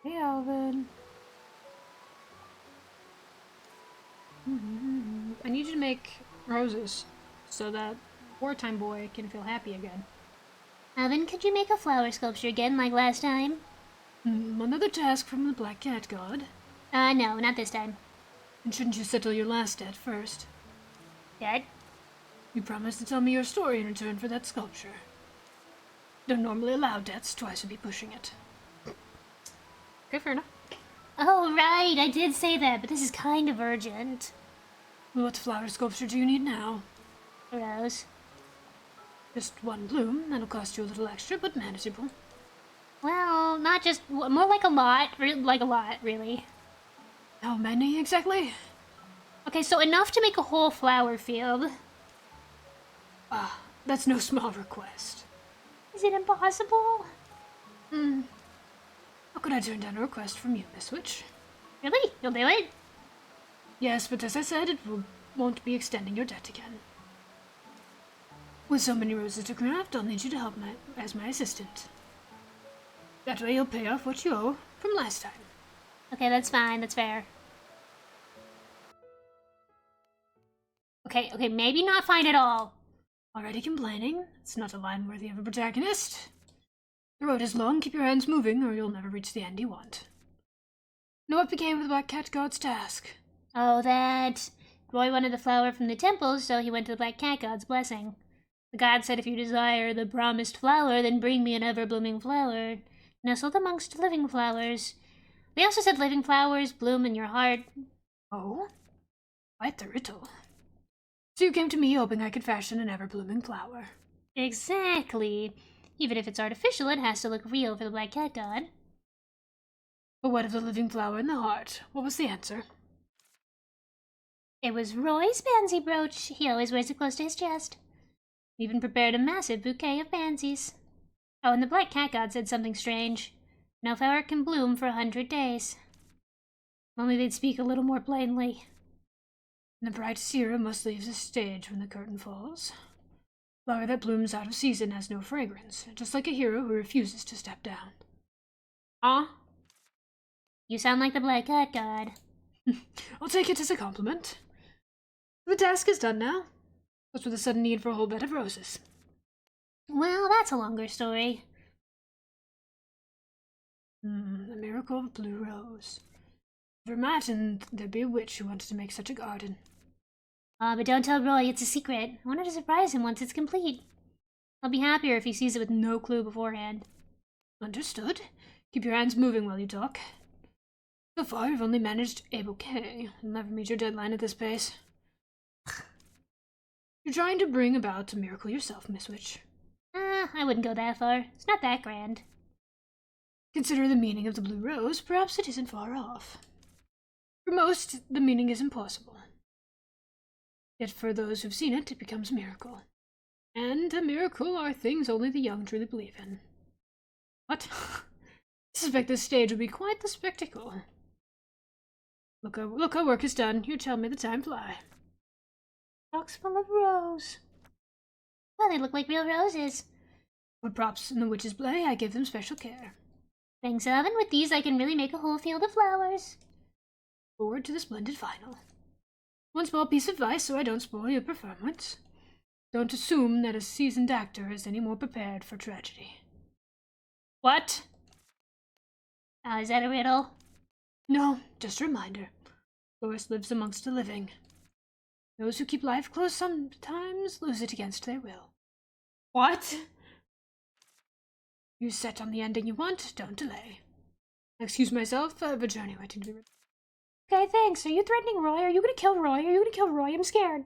Hey, Alvin. I need you to make roses so that wartime boy can feel happy again. Alvin, could you make a flower sculpture again like last time? Another task from the Black Cat God. No, not this time. And shouldn't you settle your last debt first? Dad? You promised to tell me your story in return for that sculpture. Don't normally allow debts, twice would be pushing it. Okay, fair enough. Oh, right, I did say that, but this is kind of urgent. What flower sculpture do you need now? Rose. Just one bloom. That'll cost you a little extra, but manageable. Well, not just... more like a lot. Like a lot, really. How many exactly? Okay, so enough to make a whole flower field. Ah, that's no small request. Is it impossible? How could I turn down a request from you, Miss Witch? Really? You'll do it? Yes, but as I said, won't be extending your debt again. With so many roses to craft, I'll need you to help as my assistant. That way you'll pay off what you owe from last time. Okay, that's fine. That's fair. Okay, maybe not fine at all. Already complaining? It's not a line worthy of a protagonist. The road is long, keep your hands moving, or you'll never reach the end you want. Know what became of the Black Cat God's task? Oh, that... Roy wanted the flower from the temple, so he went to the Black Cat God's blessing. The god said if you desire the promised flower, then bring me an ever-blooming flower, nestled amongst living flowers. They also said living flowers bloom in your heart. Oh? Quite the riddle. So you came to me hoping I could fashion an ever-blooming flower. Exactly. Even if it's artificial, it has to look real for the Black Cat God. But what of the living flower in the heart? What was the answer? It was Roy's pansy brooch. He always wears it close to his chest. He even prepared a massive bouquet of pansies. Oh, and the Black Cat God said something strange. No flower can bloom for 100 days. Only they'd speak a little more plainly. The brightest hero must leave the stage when the curtain falls. Flower that blooms out of season has no fragrance, just like a hero who refuses to step down. You sound like the Black Cat God. I'll take it as a compliment. The task is done now. What's with the sudden need for a whole bed of roses? Well, that's a longer story. The miracle of a blue rose. Never imagined there'd be a witch who wanted to make such a garden. But don't tell Roy, it's a secret. I wanted to surprise him once it's complete. I'll be happier if he sees it with no clue beforehand. Understood. Keep your hands moving while you talk. So far, you've only managed a bouquet. You'll never meet your deadline at this pace. You're trying to bring about a miracle yourself, Miss Witch. I wouldn't go that far. It's not that grand. Consider the meaning of the blue rose. Perhaps it isn't far off. For most, the meaning is impossible. Yet for those who've seen it, it becomes a miracle. And a miracle are things only the young truly believe in. What? I suspect this stage will be quite the spectacle. Look, our work is done. You tell me the time fly. Box full of rose. Well, they look like real roses. What props in the witch's play, I give them special care. Thanks, Alvin. With these, I can really make a whole field of flowers. Forward to the splendid final. One small piece of advice so I don't spoil your performance. Don't assume that a seasoned actor is any more prepared for tragedy. What? Is that a riddle? No, just a reminder. Forest lives amongst the living. Those who keep life close sometimes lose it against their will. What? You set on the ending you want, don't delay. Excuse myself, I have a journey waiting to be written. Okay, thanks. Are you threatening Roy? Are you gonna kill Roy? Are you gonna kill Roy? I'm scared.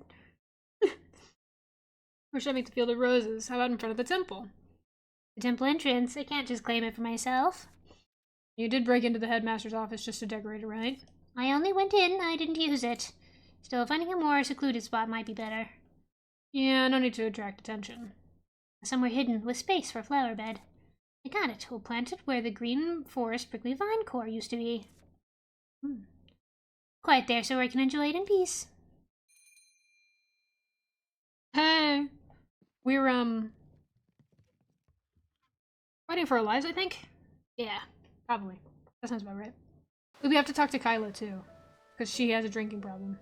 Where should I make the Field of Roses? How about in front of the temple? The temple entrance. I can't just claim it for myself. You did break into the headmaster's office just to decorate it, right? I only went in. I didn't use it. Still, finding a more secluded spot might be better. Yeah, no need to attract attention. Somewhere hidden with space for a flower bed. I got it. We'll plant it where the green forest prickly vine core used to be. Quiet there so I can enjoy it in peace. Hey! We're, fighting for our lives, I think? Yeah, probably. That sounds about right. We have to talk to Kyla, too. Because she has a drinking problem.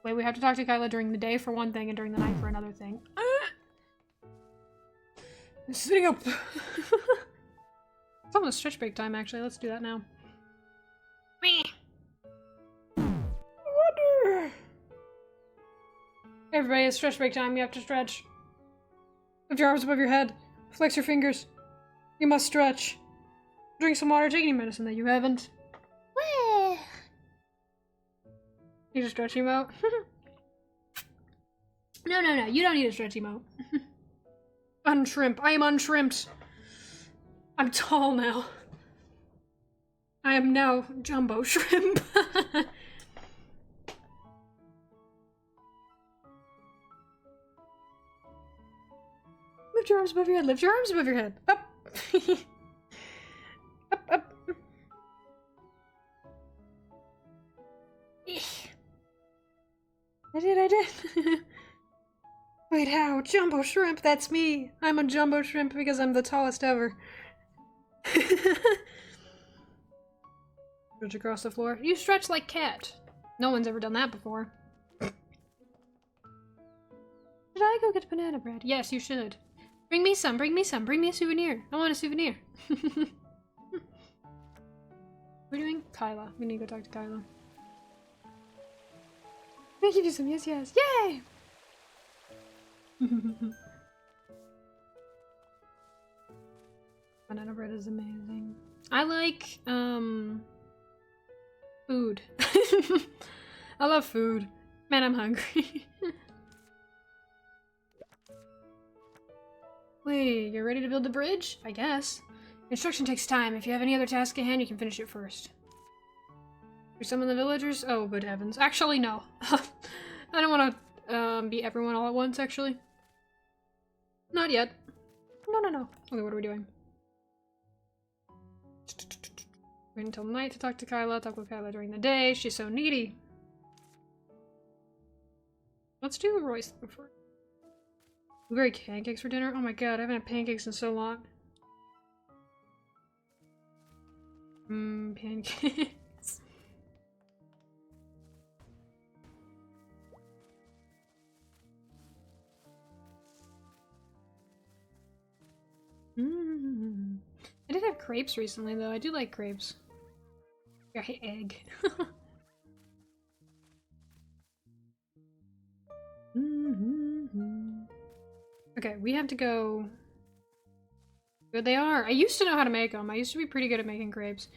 Wait, we have to talk to Kyla during the day for one thing and during the night for another thing. I'm sitting up! It's almost stretch break time, actually. Let's do that now. Wonder! Everybody, it's stretch break time. You have to stretch. Lift your arms above your head. Flex your fingers. You must stretch. Drink some water. Take any medicine that you haven't. Wah. Need a stretch emote? No. You don't need a stretch emote. Unshrimp. I am unshrimped. I'm tall now. I am now jumbo shrimp. Lift your arms above your head. Lift your arms above your head. Up. Up. I did. Wait, how? Jumbo shrimp, that's me. I'm a jumbo shrimp because I'm the tallest ever. Stretch across the floor. You stretch like cat. No one's ever done that before. Should I go get banana bread? Yes, you should. Bring me some, bring me a souvenir. I want a souvenir. What are we doing? Kyla. We need to go talk to Kyla. Can I give you some? Yes. Yay! Banana bread is amazing. I like, food. I love food. Man, I'm hungry. Wait, you're ready to build the bridge? I guess. Construction takes time. If you have any other task at hand, you can finish it first. Summon the villagers? Oh, good heavens. Actually, no. I don't want to beat everyone all at once, actually. Not yet. No. Okay, what are we doing? Wait until night to talk to Kyla. Talk with Kyla during the day. She's so needy. Let's do Roy's thing first. Blueberry pancakes for dinner? Oh my god, I haven't had pancakes in so long. Pancakes. I did have crepes recently, though. I do like crepes. I hate egg. Okay, we have to go... Good they are. I used to know how to make them. I used to be pretty good at making crepes.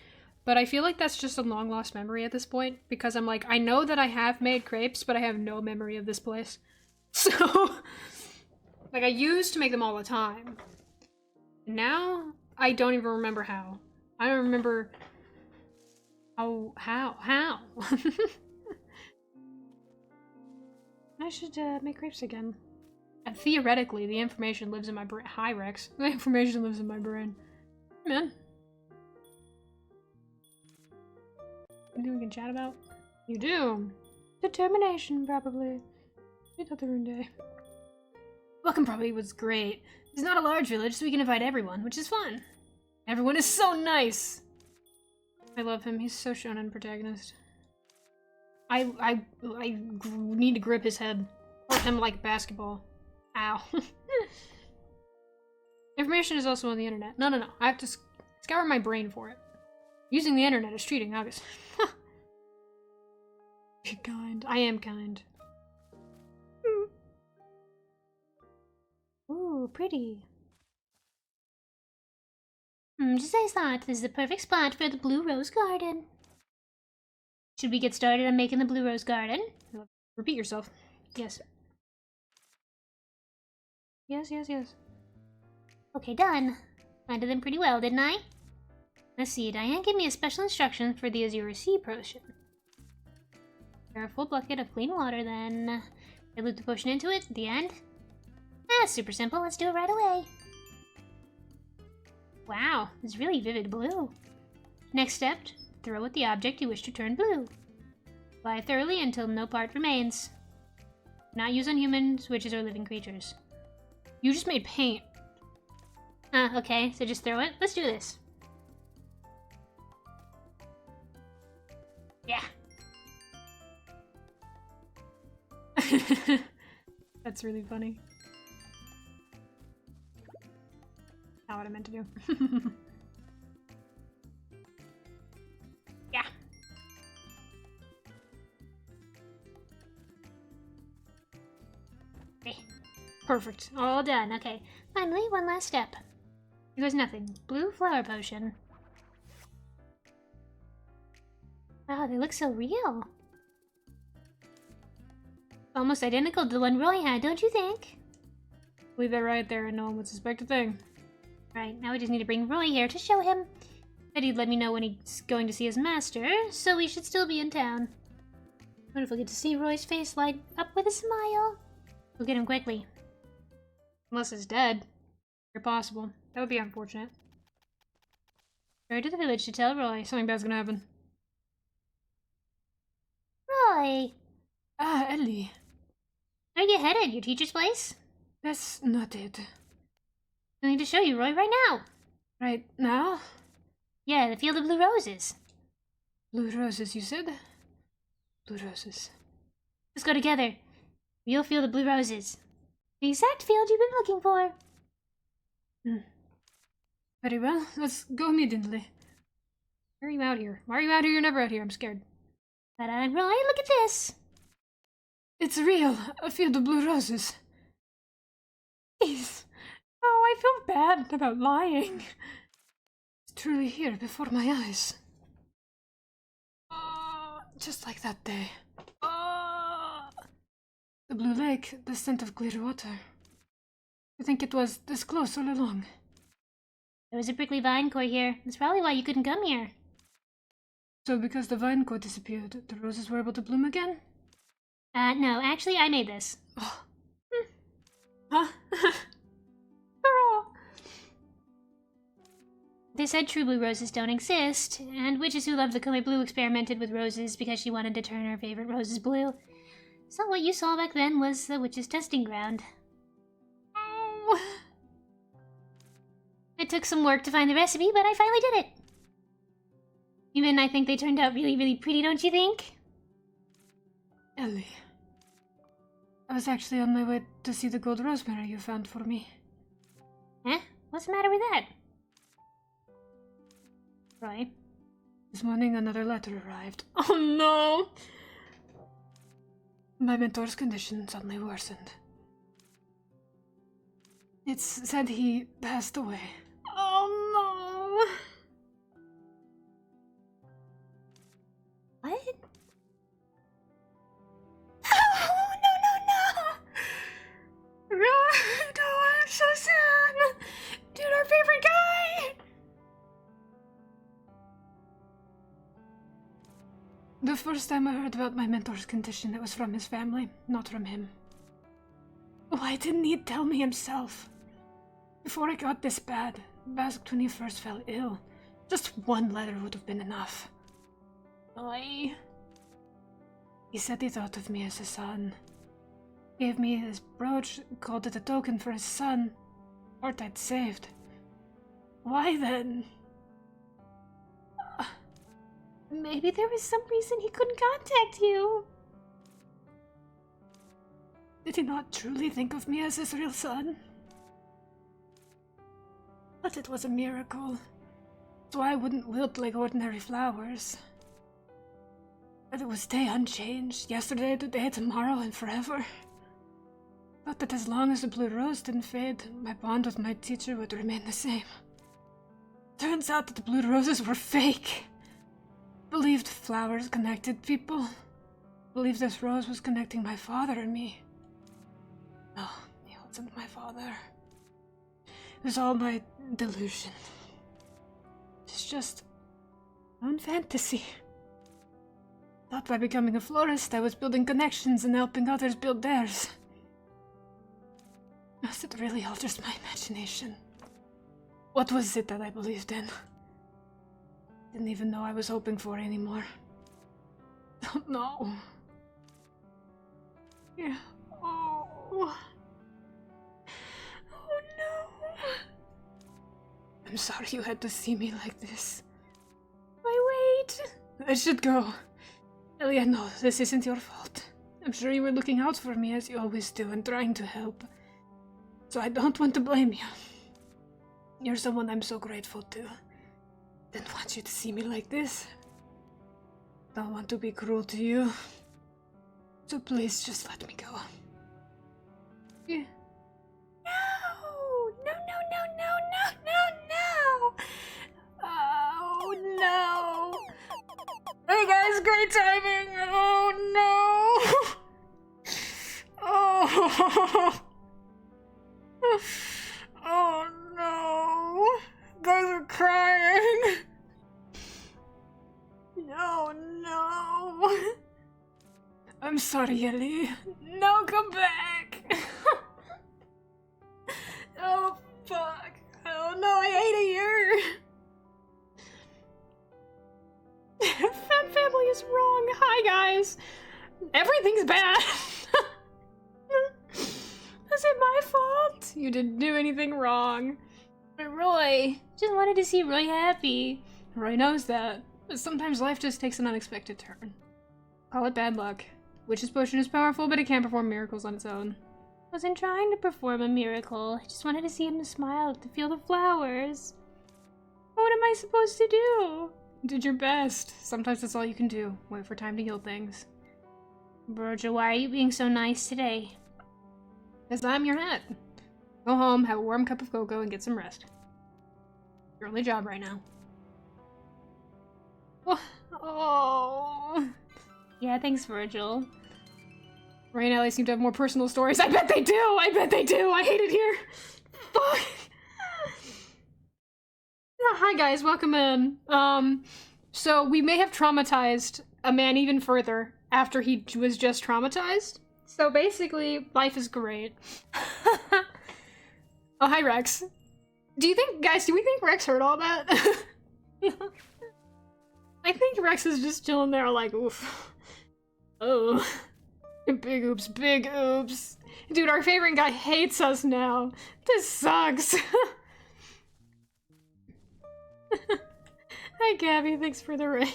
But I feel like that's just a long-lost memory at this point. Because I'm like, I know that I have made crepes, but I have no memory of this place. So... like, I used to make them all the time. Now, I don't even remember how. I don't remember... How? I should make crepes again. And theoretically, the information lives in my brain. Hi, Rex. The information lives in my brain. Hey, man. Anything we can chat about? You do. Determination, probably. It's not the rune day. Welcome probably was great. It's not a large village, so we can invite everyone, which is fun. Everyone is so nice. I love him. He's so shonen protagonist. I need to grip his head. Or him like basketball. Ow. Information is also on the internet. No. I have to scour my brain for it. Using the internet is cheating, obviously. Be kind. I am kind. Ooh, pretty. Just as I thought, this is the perfect spot for the Blue Rose Garden. Should we get started on making the Blue Rose Garden? Repeat yourself. Yes. Yes. Okay, done. I did them pretty well, didn't I? Let's see, Diane gave me a special instruction for the Azure Sea potion. Pour a full bucket of clean water, then dilute the potion into it at the end. That's super simple, let's do it right away. Wow, it's really vivid blue. Next step, throw at the object you wish to turn blue. Apply thoroughly until no part remains. Not use on humans, witches, or living creatures. You just made paint. Okay, so just throw it. Let's do this. Yeah. That's really funny. Not what I meant to do. Yeah. Okay. Perfect. All done. Okay. Finally, one last step. Here goes nothing. Blue flower potion. Wow, they look so real. Almost identical to the one Roy had, don't you think? Leave that right there and no one would suspect a thing. Right, now we just need to bring Roy here to show him. Said he'd let me know when he's going to see his master, so we should still be in town. What if we get to see Roy's face light up with a smile? We'll get him quickly. Unless it's dead. If possible. That would be unfortunate. Hurry to the village to tell Roy. Something bad's gonna happen. Roy! Ah, Ellie. Where are you headed? Your teacher's place? That's not it. I need to show you Roy right now. Right now? Yeah, the Field of Blue Roses. Blue roses, you said? Blue roses. Let's go together. We'll feel the blue roses. The exact field you've been looking for. Very well, let's go immediately. Why are you out here? Why are you out here? You're never out here. I'm scared. But I'm Roy, look at this. It's real, a field of blue roses. Please. Oh, I feel bad about lying. It's truly here before my eyes. Just like that day. The blue lake, the scent of clear water. I think it was this close all along. There was a prickly vine core here. That's probably why you couldn't come here. So because the vine core disappeared, the roses were able to bloom again? No, actually I made this. Oh. Huh? They said true blue roses don't exist, and witches who love the color blue experimented with roses because she wanted to turn her favorite roses blue. So what you saw back then was the witch's testing ground. Oh. It took some work to find the recipe, but I finally did it. Even I think they turned out really, really pretty, don't you think? Ellie. I was actually on my way to see the gold rosemary you found for me. Huh? What's the matter with that? Roy? This morning another letter arrived. Oh no! My mentor's condition suddenly worsened. It said he passed away. Oh What? no! No, I'm so sad! Dude, our favorite guy! The first time I heard about my mentor's condition, it was from his family, not from him. Why didn't he tell me himself? Before it got this bad, back when he first fell ill, just one letter would have been enough. Boy. He said he thought of me as a son. Gave me his brooch, called it a token for his son. Heart I'd saved. Why then? Maybe there was some reason he couldn't contact you. Did he not truly think of me as his real son? But it was a miracle, so I wouldn't wilt like ordinary flowers. But it would stay unchanged, yesterday, today, tomorrow, and forever. Thought that as long as the blue rose didn't fade, my bond with my teacher would remain the same. Turns out that the blue roses were fake. Believed flowers connected people. Believed this rose was connecting my father and me. No, he wasn't my father. It was all my delusion. It's just my own fantasy. Thought by becoming a florist I was building connections and helping others build theirs. Was it really all just my imagination? What was it that I believed in? Didn't even know I was hoping for anymore. Don't know. Yeah. Oh. Oh no. I'm sorry you had to see me like this. Wait. I should go. Ellie, I know this isn't your fault. I'm sure you were looking out for me as you always do and trying to help. So I don't want to blame you. You're someone I'm so grateful to. Didn't want you to see me like this. Don't want to be cruel to you. So please just let me go. Yeah. No. Oh no. Hey guys, great timing. Oh no. Oh. Oh no. Guys are crying. No. I'm sorry, Ellie. No, come back. Oh, fuck. Oh no, I hate it here. Fat family is wrong. Hi, guys. Everything's bad. Is it my fault? You didn't do anything wrong. But Roy, just wanted to see Roy happy. Roy knows that. But sometimes life just takes an unexpected turn. Call it bad luck. Witch's potion is powerful, but it can't perform miracles on its own. Wasn't trying to perform a miracle. I just wanted to see him smile, to feel the flowers. What am I supposed to do? You did your best. Sometimes that's all you can do. Wait for time to heal things. Virgil, why are you being so nice today? Because I'm your hat. Go home, have a warm cup of cocoa, and get some rest. Your only job right now. Oh. Yeah, thanks, Virgil. Ray and Ellie seem to have more personal stories. I bet they do! I hate it here! Fuck! Hi guys, welcome in. So we may have traumatized a man even further after he was just traumatized. So basically, life is great. Oh, hi Rex. Do we think Rex heard all that? I think Rex is just chilling there like, oof. Oh. Big oops. Dude, our favorite guy hates us now. This sucks. Hi Gabby, thanks for the raid.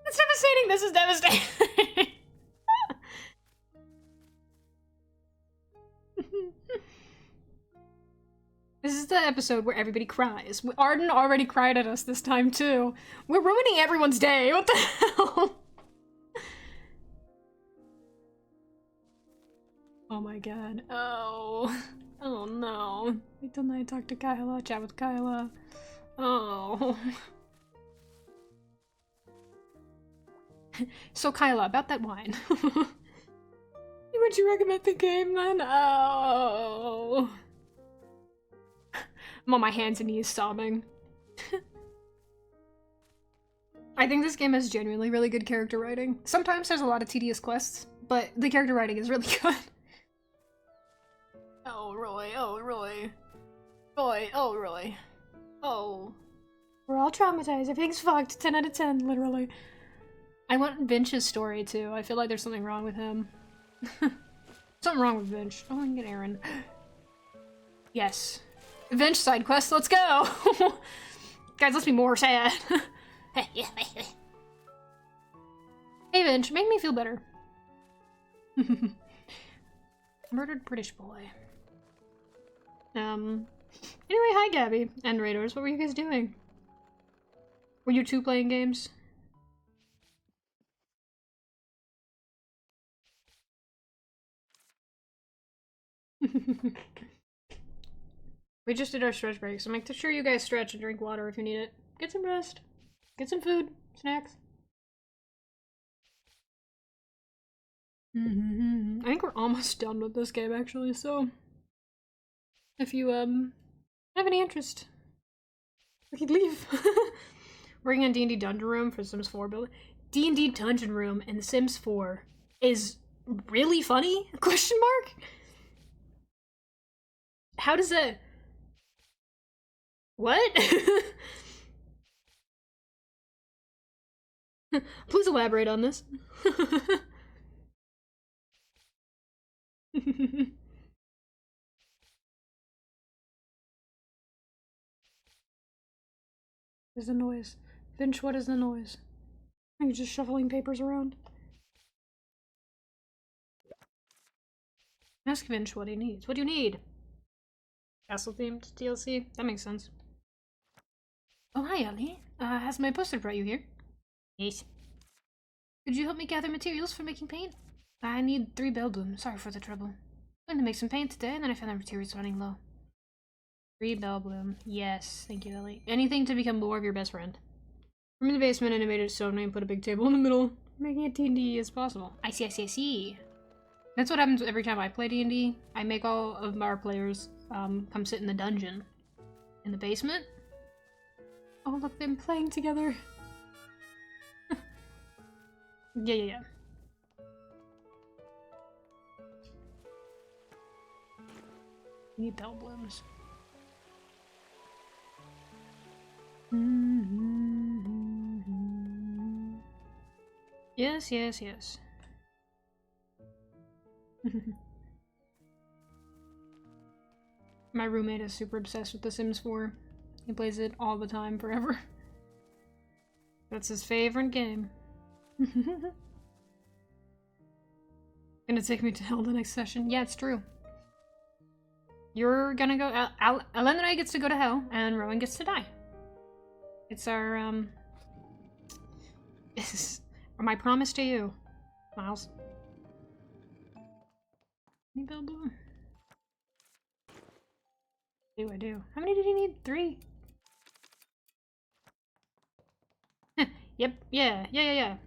It's devastating, this is devastating. This is the episode where everybody cries. Arden already cried at us this time too. We're ruining everyone's day, what the hell? Oh my god. Oh no. Wait till I talk to Kyla, chat with Kyla. Oh. So Kyla, about that wine. Would you recommend the game then? Oh. I'm on my hands and knees sobbing. I think this game has genuinely really good character writing. Sometimes there's a lot of tedious quests, but the character writing is really good. Oh, Roy. Oh. We're all traumatized. Everything's fucked. 10 out of 10, literally. I want Vinch's story, too. I feel like there's something wrong with him. Something wrong with Vinch. Oh, I can get Aaron. Yes. Vinch side quest, let's go! Guys, let's be more sad. Hey, Vince, make me feel better. Murdered British boy. Anyway, hi, Gabby and Raiders. What were you guys doing? Were you two playing games? We just did our stretch break, so make sure you guys stretch and drink water if you need it. Get some rest. Get some food, snacks. I think we're almost done with this game, actually, so if you have any interest, we could leave. Working on D&D Dungeon Room for Sims 4 build. D&D Dungeon Room in Sims 4 is really funny? Question mark? How does that... What? Please elaborate on this. There's a noise. Finch, what is the noise? Are you just shuffling papers around? Ask Finch what he needs. What do you need? Castle themed DLC? That makes sense. Oh, hi, Ellie. Has my poster brought you here? Yes. Could you help me gather materials for making paint? I need 3 bell blooms. Sorry for the trouble. I'm going to make some paint today, and then I found the materials running low. 3 bell bloom. Yes, thank you, Ellie. Anything to become more of your best friend. From the basement, I made a stone and put a big table in the middle, making it D&D as possible. I see. That's what happens every time I play D&D. I make all of our players come sit in the dungeon. In the basement. Oh, look, them playing together. Yeah. We need bell blooms. Yes. My roommate is super obsessed with The Sims 4. He plays it all the time, forever. That's his favorite game. Gonna take me to hell the next session. Yeah, it's true. You're gonna go. Elena gets to go to hell, and Rowan gets to die. It's our It's my promise to you, Miles. Any bell bloom? I do. How many did he need? 3? Yep. Yeah.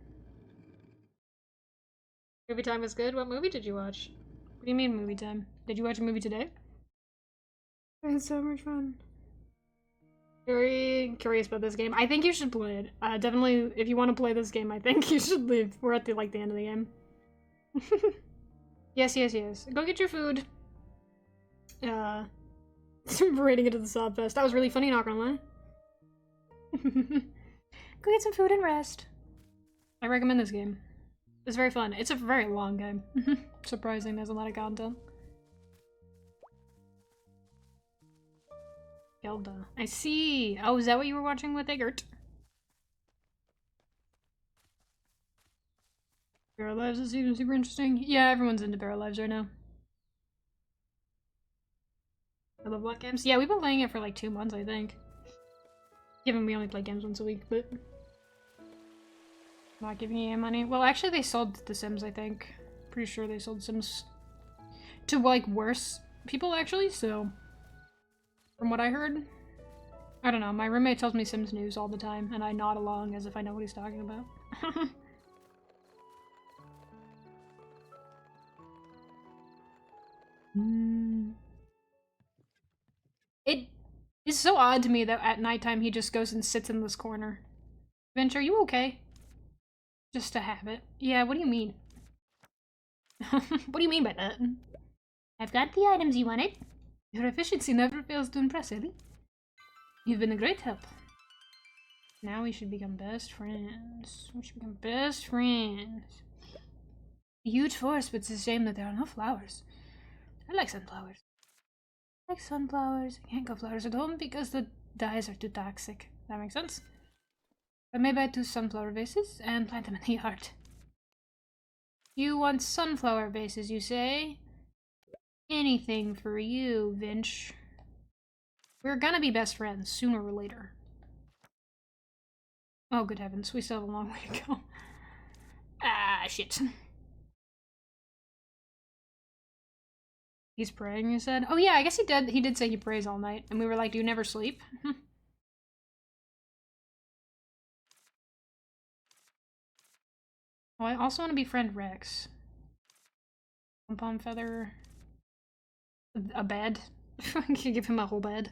Movie time was good. What movie did you watch? What do you mean movie time? Did you watch a movie today? I had so much fun. Very curious about this game. I think you should play it. Definitely, if you want to play this game, I think you should leave. We're at the end of the game. Yes. Go get your food. Rating it to the sob fest. That was really funny, not gonna lie. Go get some food and rest. I recommend this game. It's very fun. It's a very long game. Surprising, there's a lot of content. Gelda. I see. Oh, is that what you were watching with Eggert? Barrel Lives is even super interesting. Yeah, everyone's into Barrel Lives right now. I love Black Games. Yeah, we've been playing it for like 2 months, I think. Given we only play games once a week, but... Not giving you money. Well, actually they sold The Sims, I think. Pretty sure they sold Sims to, like, worse people, actually, so... From what I heard, I don't know, my roommate tells me Sims news all the time, and I nod along as if I know what he's talking about. It is so odd to me that at nighttime he just goes and sits in this corner. Vince, are you okay? Just a habit. Yeah, what do you mean? What do you mean by that? I've got the items you wanted. Your efficiency never fails to impress, Ellie. You've been a great help. Now we should become best friends. We should become best friends. A huge forest, but it's a shame that there are no flowers. I like sunflowers. I like sunflowers. I can't grow flowers at home because the dyes are too toxic. That makes sense. I may buy 2 sunflower vases and plant them in the yard. You want sunflower vases, you say? Anything for you, Vinch. We're gonna be best friends, sooner or later. Oh, good heavens, we still have a long way to go. Ah, shit. He's praying, you said? Oh yeah, I guess he did say he prays all night. And we were like, do you never sleep? Oh, I also want to befriend Rex. Pom-pom feather. A bed. I can give him a whole bed.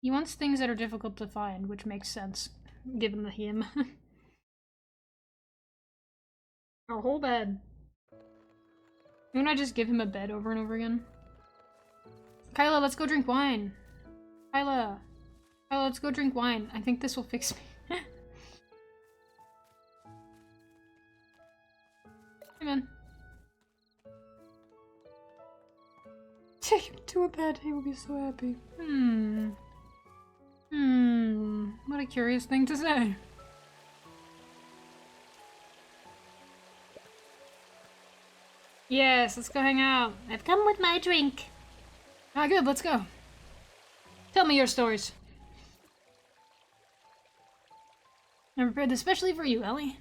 He wants things that are difficult to find, which makes sense, given the hymn. A whole bed. Wouldn't I just give him a bed over and over again? Kyla, let's go drink wine. Kyla, let's go drink wine. I think this will fix me. Hey, man. Take him to a bed. He will be so happy. What a curious thing to say. Yes, let's go hang out. I've come with my drink. Ah, good, let's go. Tell me your stories. I prepared this especially for you, Ellie.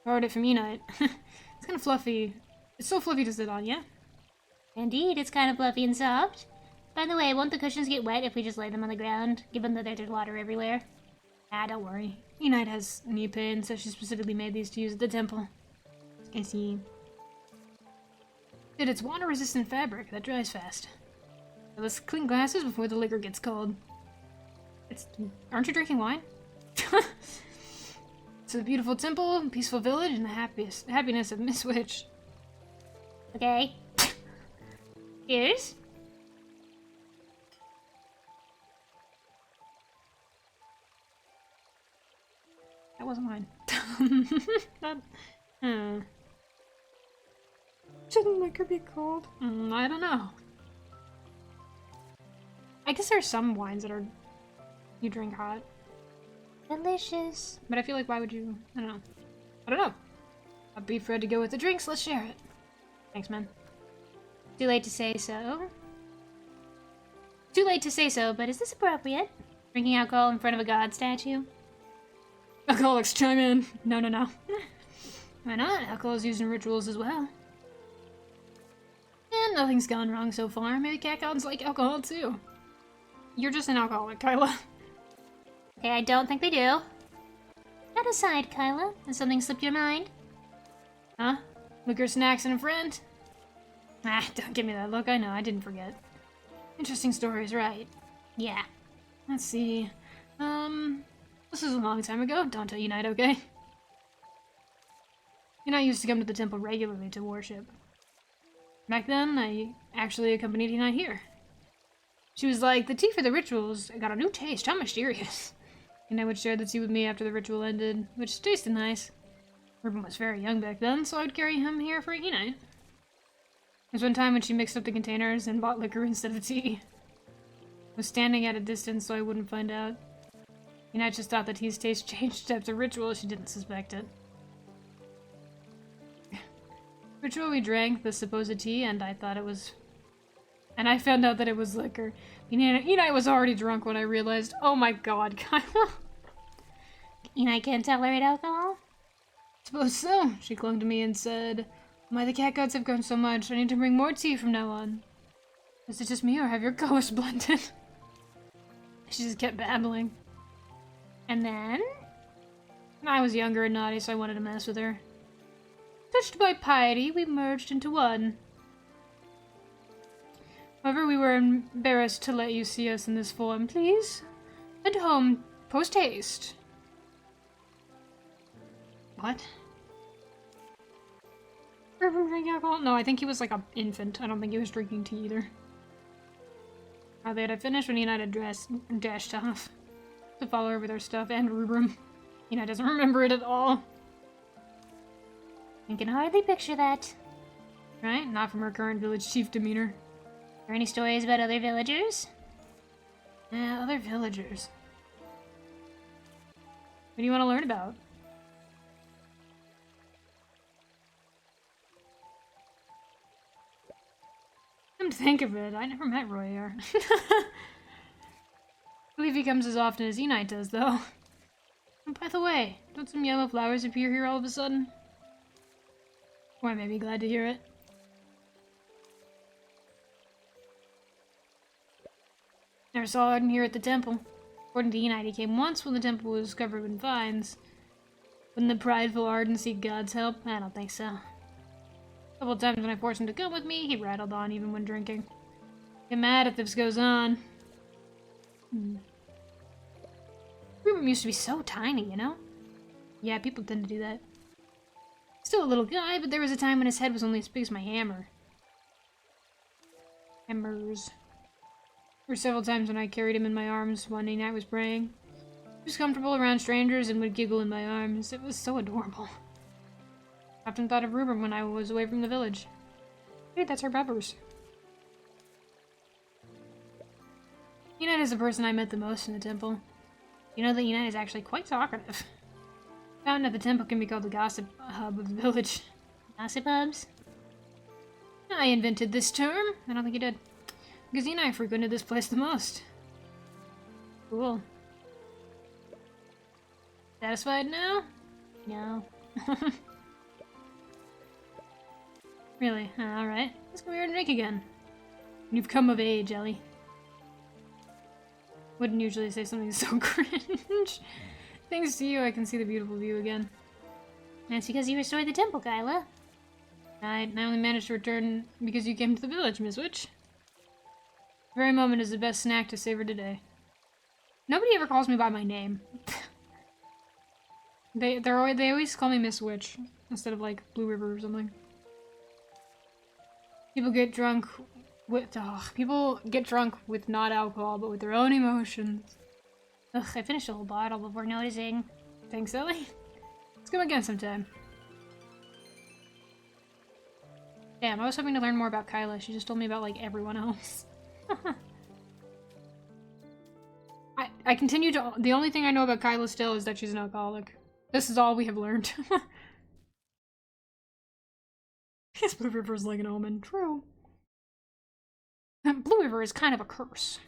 Borrowed it from Unite. It's kind of fluffy. It's so fluffy to sit on, yeah? Indeed, it's kind of fluffy and soft. By the way, won't the cushions get wet if we just lay them on the ground, given that there's water everywhere? Ah, don't worry. Unite has knee pain, so she specifically made these to use at the temple. I see. Dude, it's water-resistant fabric that dries fast. So let's clean glasses before the liquor gets cold. Aren't you drinking wine? It's a beautiful temple, peaceful village, and the happiness of Miss Witch. Okay. Cheers. That wasn't mine. Shouldn't liquor be cold? I don't know. I guess there's some wines that you drink hot. Delicious. But I feel like why would you? I don't know. I'll be afraid to go with the drinks. Let's share it. Thanks, man. Too late to say so. Too late to say so, but is this appropriate? Drinking alcohol in front of a god statue? Alcoholics chime in. No. Why not? Alcohol is used in rituals as well. And nothing's gone wrong so far. Maybe cat gods like alcohol too. You're just an alcoholic, Kyla. Okay, I don't think they do. That aside, Kyla, has something slipped your mind? Huh? Liquor, snacks, and a friend? Ah, don't give me that look. I know, I didn't forget. Interesting stories, right? Yeah. Let's see. This is a long time ago. Don't tell Unite, okay? Unite used to come to the temple regularly to worship. Back then, I actually accompanied Unite here. She was like, the tea for the rituals got a new taste. How mysterious. And I would share the tea with me after the ritual ended, which tasted nice. Ruben was very young back then, so I would carry him here for Unite. There was one time when she mixed up the containers and bought liquor instead of tea. I was standing at a distance so I wouldn't find out. Unite just thought that tea's taste changed after ritual. She didn't suspect it. Ritual, we drank the supposed tea, and I thought it was... And I found out that it was liquor. Unite was already drunk when I realized, oh my god, Kyla. Unite can't tolerate alcohol? Suppose so. She clung to me and said, my, the cat gods have grown so much. I need to bring more tea from now on. Is it just me, or have your colors blended? She just kept babbling. And then? I was younger and naughty, so I wanted to mess with her. Touched by piety, we merged into one. However, we were embarrassed to let you see us in this form. Please, head home post-haste. What? Ruben drink alcohol? No, I think he was like an infant. I don't think he was drinking tea either. Hardly had I finished when Unite had dashed off to follow her with her stuff and Rubrum. Unite doesn't remember it at all. I can hardly picture that. Right? Not from her current village chief demeanor. Are there any stories about other villagers? Other villagers. What do you want to learn about? Come to think of it, I never met Royer. I believe he comes as often as Enite does, though. And by the way, don't some yellow flowers appear here all of a sudden? Or I may be glad to hear it. Never saw Arden here at the temple. According to Enite, he came once when the temple was covered in vines. Wouldn't the prideful Arden seek God's help? I don't think so. A couple of times when I forced him to come with me, he rattled on even when drinking. Get mad if this goes on. Room used to be so tiny, you know? Yeah, people tend to do that. Still a little guy, but there was a time when his head was only as big as my hammer. Hammers. There were several times when I carried him in my arms one night I was praying. He was comfortable around strangers and would giggle in my arms. It was so adorable. I often thought of Rubrum when I was away from the village. Hey, that's our Bubbers. Enite is the person I met the most in the temple. You know that Enite is actually quite talkative. Fountain at the temple can be called the gossip hub of the village. Gossip hubs? I invented this term. I don't think you did. Because Enite frequented this place the most. Cool. Satisfied now? No. Really? Alright. Let's go here and drink again. You've come of age, Ellie. Wouldn't usually say something so cringe. Thanks to you, I can see the beautiful view again. That's because you restored the temple, Kyla. I only managed to return because you came to the village, Miss Witch. The very moment is the best snack to savor today. Nobody ever calls me by my name. They always call me Miss Witch instead of like Blue River or something. People get drunk with not alcohol, but with their own emotions. Ugh, I finished a whole bottle before noticing. Thanks, Ellie. Let's go again sometime. Damn, I was hoping to learn more about Kyla. She just told me about like everyone else. I continue to. The only thing I know about Kyla still is that she's an alcoholic. This is all we have learned. Yes, Blue River is like an omen. True. Blue River is kind of a curse.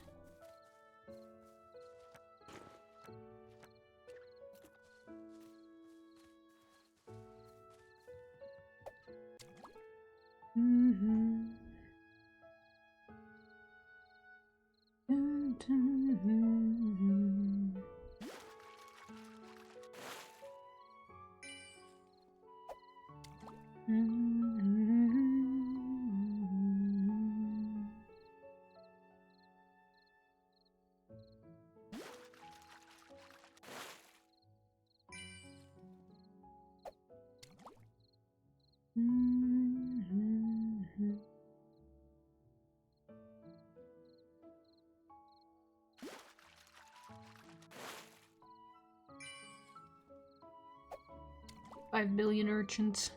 $5 billion urchins.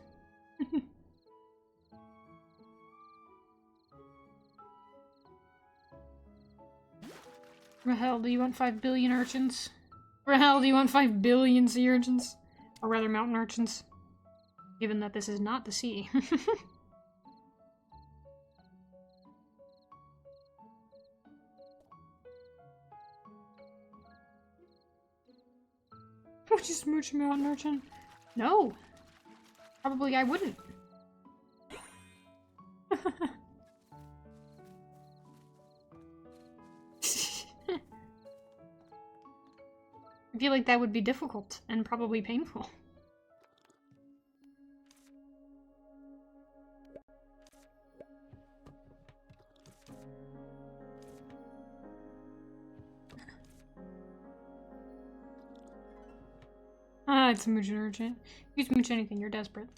Rahel, do you want 5 billion urchins? Rahel, do you want 5 billion sea urchins? Or rather mountain urchins? Given that this is not the sea. Would you smooch a mountain urchin? No. Probably I wouldn't. I feel like that would be difficult and probably painful. Ah, it's a mooch urgent. You smooch anything, you're desperate.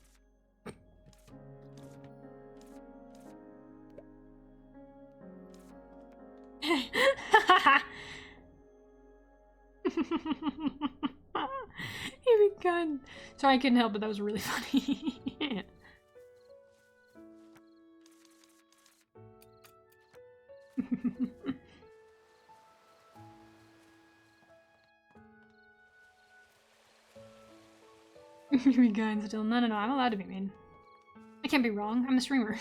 Oh my god. Sorry, I couldn't help it. That was really funny. You're be kind still. No, I'm allowed to be mean. I can't be wrong. I'm a streamer.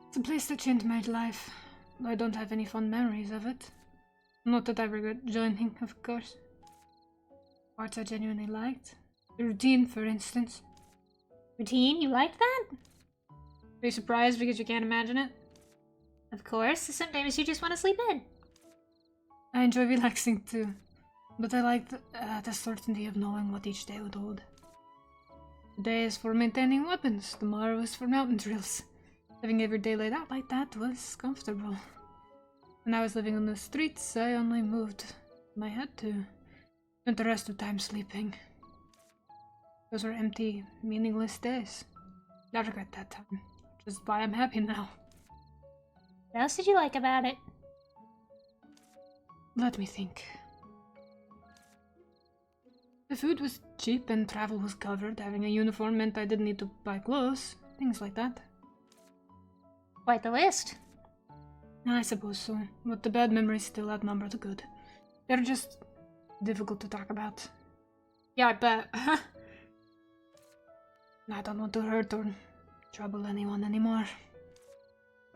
It's a place that changed my life, though I don't have any fond memories of it. Not that I regret joining, of course. Parts I genuinely liked. The routine, for instance. Routine? You liked that? Are you surprised because you can't imagine it? Of course. Sometimes you just want to sleep in. I enjoy relaxing too, but I like the certainty of knowing what each day would hold. Today is for maintaining weapons, tomorrow is for mountain drills. Having every day laid out like that was comfortable. When I was living on the streets, I only moved when I had to. Spent the rest of the time sleeping. Those were empty, meaningless days. I regret that time, which is why I'm happy now. What else did you like about it? Let me think. The food was cheap and travel was covered. Having a uniform meant I didn't need to buy clothes. Things like that. Quite the list. I suppose so, but the bad memories still outnumber the good. They're just difficult to talk about. Yeah, I bet. I don't want to hurt or trouble anyone anymore.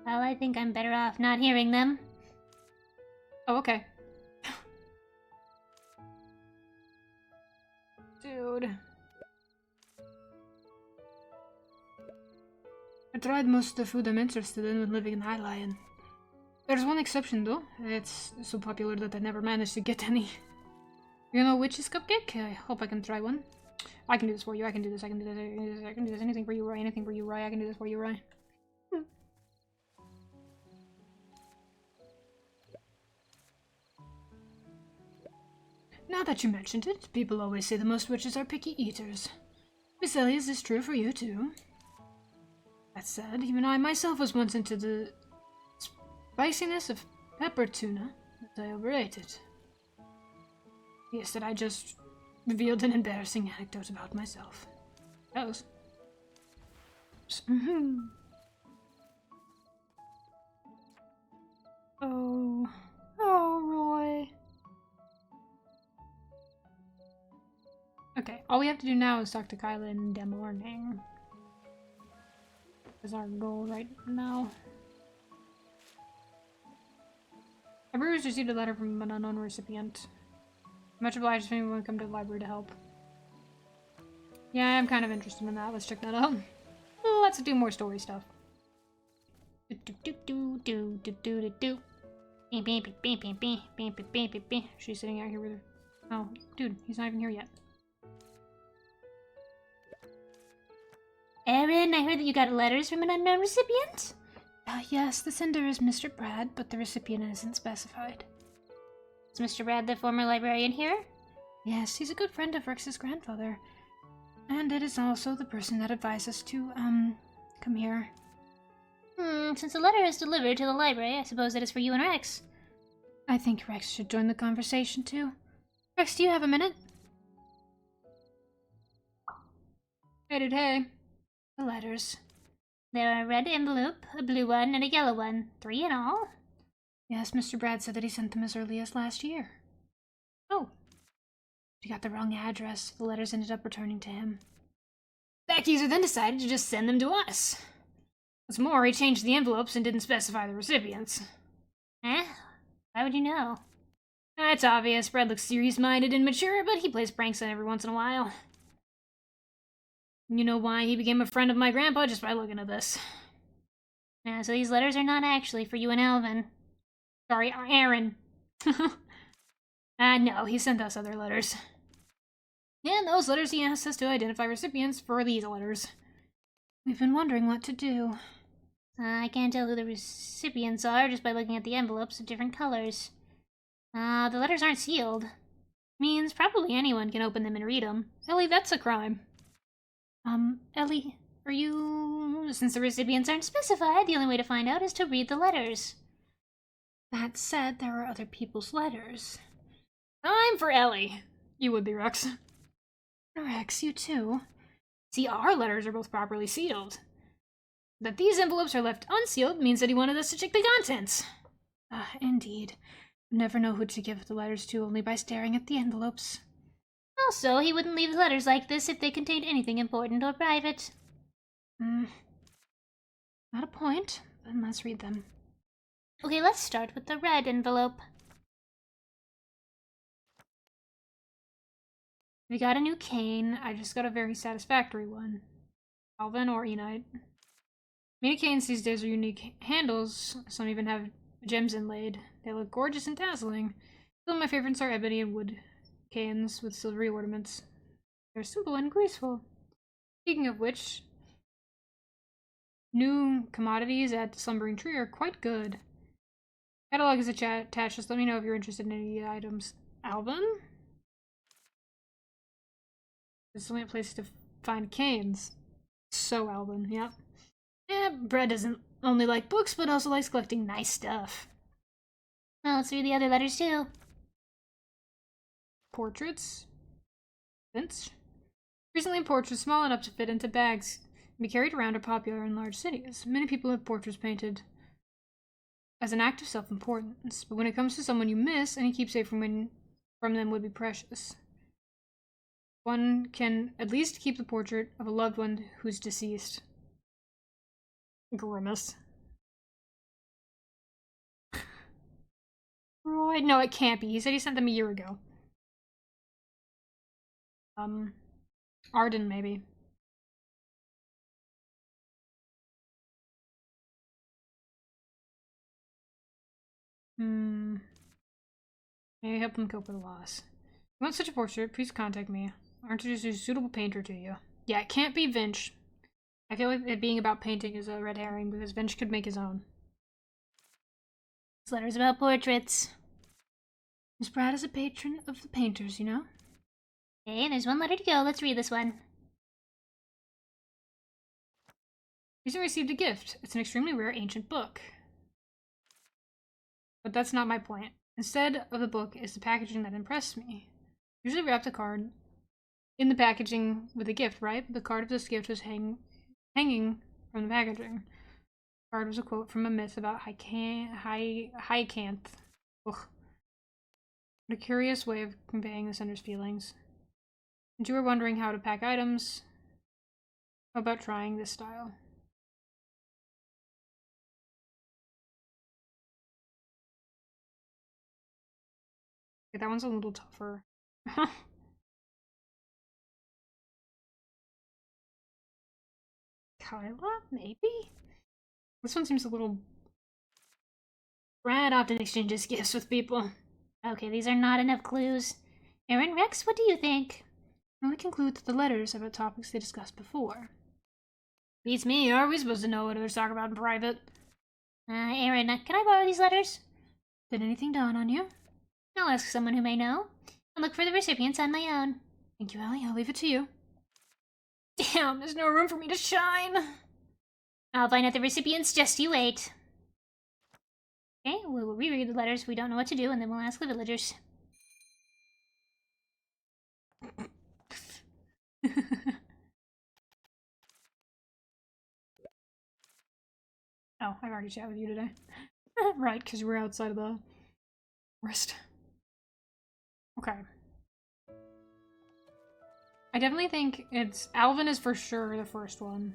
Well, I think I'm better off not hearing them. Oh, okay. Dude. I tried most of the food I'm interested in when living in High Lion. There's one exception though. It's so popular that I never managed to get any. You know Witch's Cupcake? I hope I can try one. I can do this for you. I can do this. I can do this. I can do this. I can do this. Anything for you, Roy. Anything for you, Roy. I can do this for you, Roy. Now that you mentioned it, people always say the most witches are picky eaters. Miss Ellie, is this true for you too? That said, even I myself was once into the spiciness of pepper tuna, but I overate it. Yes, that I just revealed an embarrassing anecdote about myself. That was. Oh. Oh, Roy. Okay, all we have to do now is talk to Kyla in the morning. Is our goal right now. A brewer's received a letter from an unknown recipient. Much obliged if anyone come to the library to help. Yeah, I'm kind of interested in that. Let's check that out. Let's do more story stuff. She's sitting out here with her. Oh, dude, he's not even here yet. Erin, I heard that you got letters from an unknown recipient? Yes, the sender is Mr. Brad, but the recipient isn't specified. Is Mr. Brad the former librarian here? Yes, he's a good friend of Rex's grandfather. And it is also the person that advised us to, come here. Since the letter is delivered to the library, I suppose it is for you and Rex. I think Rex should join the conversation too. Rex, do you have a minute? Hey, dude, hey. The letters. There are a red envelope, a blue one, and a yellow one. 3 in all. Yes, Mr. Brad said that he sent them as early as last year. Oh. He got the wrong address. The letters ended up returning to him. The accuser then decided to just send them to us. What's more, he changed the envelopes and didn't specify the recipients. Eh? Why would you know? It's obvious. Brad looks serious-minded and mature, but he plays pranks on every once in a while. You know why he became a friend of my grandpa just by looking at this. So these letters are not actually for you and Alvin. Sorry, Aaron. No, he sent us other letters. And those letters he asked us to identify recipients for these letters. We've been wondering what to do. I can't tell who the recipients are just by looking at the envelopes of different colors. The letters aren't sealed. Means probably anyone can open them and read them. Ellie, that's a crime. Ellie, are you... Since the recipients aren't specified, the only way to find out is to read the letters. That said, there are other people's letters. I'm for Ellie. You would be, Rex. Rex, you too. See, our letters are both properly sealed. That these envelopes are left unsealed means that he wanted us to check the contents. Indeed. Never know who to give the letters to only by staring at the envelopes. Also, he wouldn't leave letters like this if they contained anything important or private. Not a point, but let's read them. Okay, let's start with the red envelope. We got a new cane. I just got a very satisfactory one. Alvin or Enite. Many canes these days are unique handles. Some even have gems inlaid. They look gorgeous and dazzling. Some of my favorites are ebony and wood canes with silvery ornaments. They're simple and graceful. Speaking of which, new commodities at Slumbering Tree are quite good. Catalog is attached. Just let me know if you're interested in any items. Alvin? There's only a place to find canes. So Alvin, yep. Yeah, Brad doesn't only like books, but also likes collecting nice stuff. Well, let's read the other letters too. Portraits. Vince. Recently, portraits small enough to fit into bags and be carried around are popular in large cities. Many people have portraits painted as an act of self-importance, but when it comes to someone you miss, any keepsake from them would be precious. One can at least keep the portrait of a loved one who's deceased. Grimace. Roy, no, it can't be. He said he sent them a year ago. Arden, maybe. Maybe help him cope with the loss. If you want such a portrait, please contact me. I'll introduce a suitable painter to you. Yeah, it can't be Vinch. I feel like it being about painting is a red herring because Vinch could make his own. This letter's about portraits. Miss Brad is a patron of the painters, you know? Okay, there's one letter to go. Let's read this one. Recently received a gift. It's an extremely rare ancient book. But that's not my point. Instead of the book is the packaging that impressed me. Usually wrap the card in the packaging with a gift, right? The card of this gift was hanging from the packaging. The card was a quote from a myth about Hyacinth. Ugh. What a curious way of conveying the sender's feelings. And you were wondering how to pack items. How about trying this style? Okay, that one's a little tougher. Kyla, maybe? This one seems a little... Brad often exchanges gifts with people. Okay, these are not enough clues. Aaron, Rex, what do you think? I only conclude that the letters are about topics they discussed before. Beats me, are we supposed to know what others talk about in private? Aaron, can I borrow these letters? Did anything dawn on you? I'll ask someone who may know. I'll look for the recipients on my own. Thank you, Ellie. I'll leave it to you. Damn, there's no room for me to shine. I'll find out the recipients, just you wait. Okay, we'll reread the letters if we don't know what to do, and then we'll ask the villagers. Oh, I've already chatted with you today. Right, because you were outside of the forest. Okay. I definitely think it's... Alvin is for sure the first one.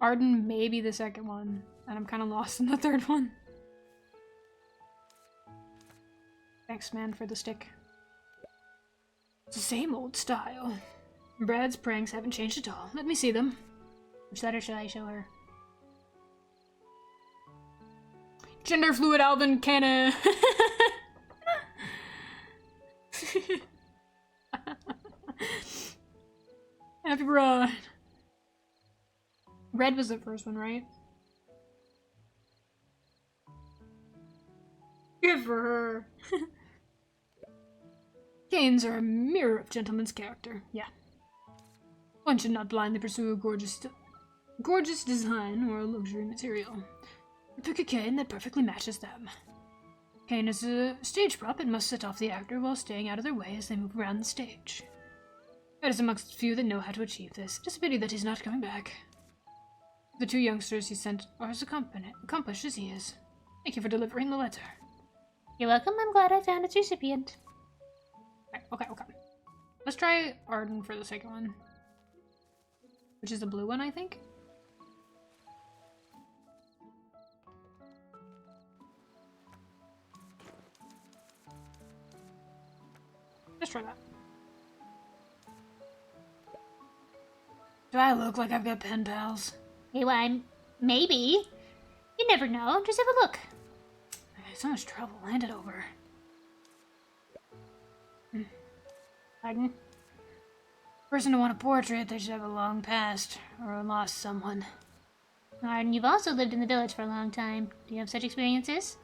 Arden may be the second one. And I'm kind of lost in the third one. Thanks, man, for the stick. It's the same old style. Brad's pranks haven't changed at all. Let me see them. Which letter should I show her? Gender fluid Alvin Cannon. Happy Bride. Red was the first one, right? Good for her. Canes are a mirror of gentleman's character. Yeah. One should not blindly pursue a gorgeous design or a luxury material. Pick a cane that perfectly matches them. Cane is a stage prop. It must set off the actor while staying out of their way as they move around the stage. Ed is amongst the few that know how to achieve this. It is a pity that he's not coming back. The two youngsters he sent are as accomplished as he is. Thank you for delivering the letter. You're welcome. I'm glad I found its recipient. Okay. Let's try Arden for the second one. Which is the blue one, I think? Let's try that. Do I look like I've got pen pals? Hey, well, maybe. You never know. Just have a look. So much trouble. Hand it over. Pardon? Person to want a portrait, they should have a long past, or lost someone. Arden, you've also lived in the village for a long time. Do you have such experiences?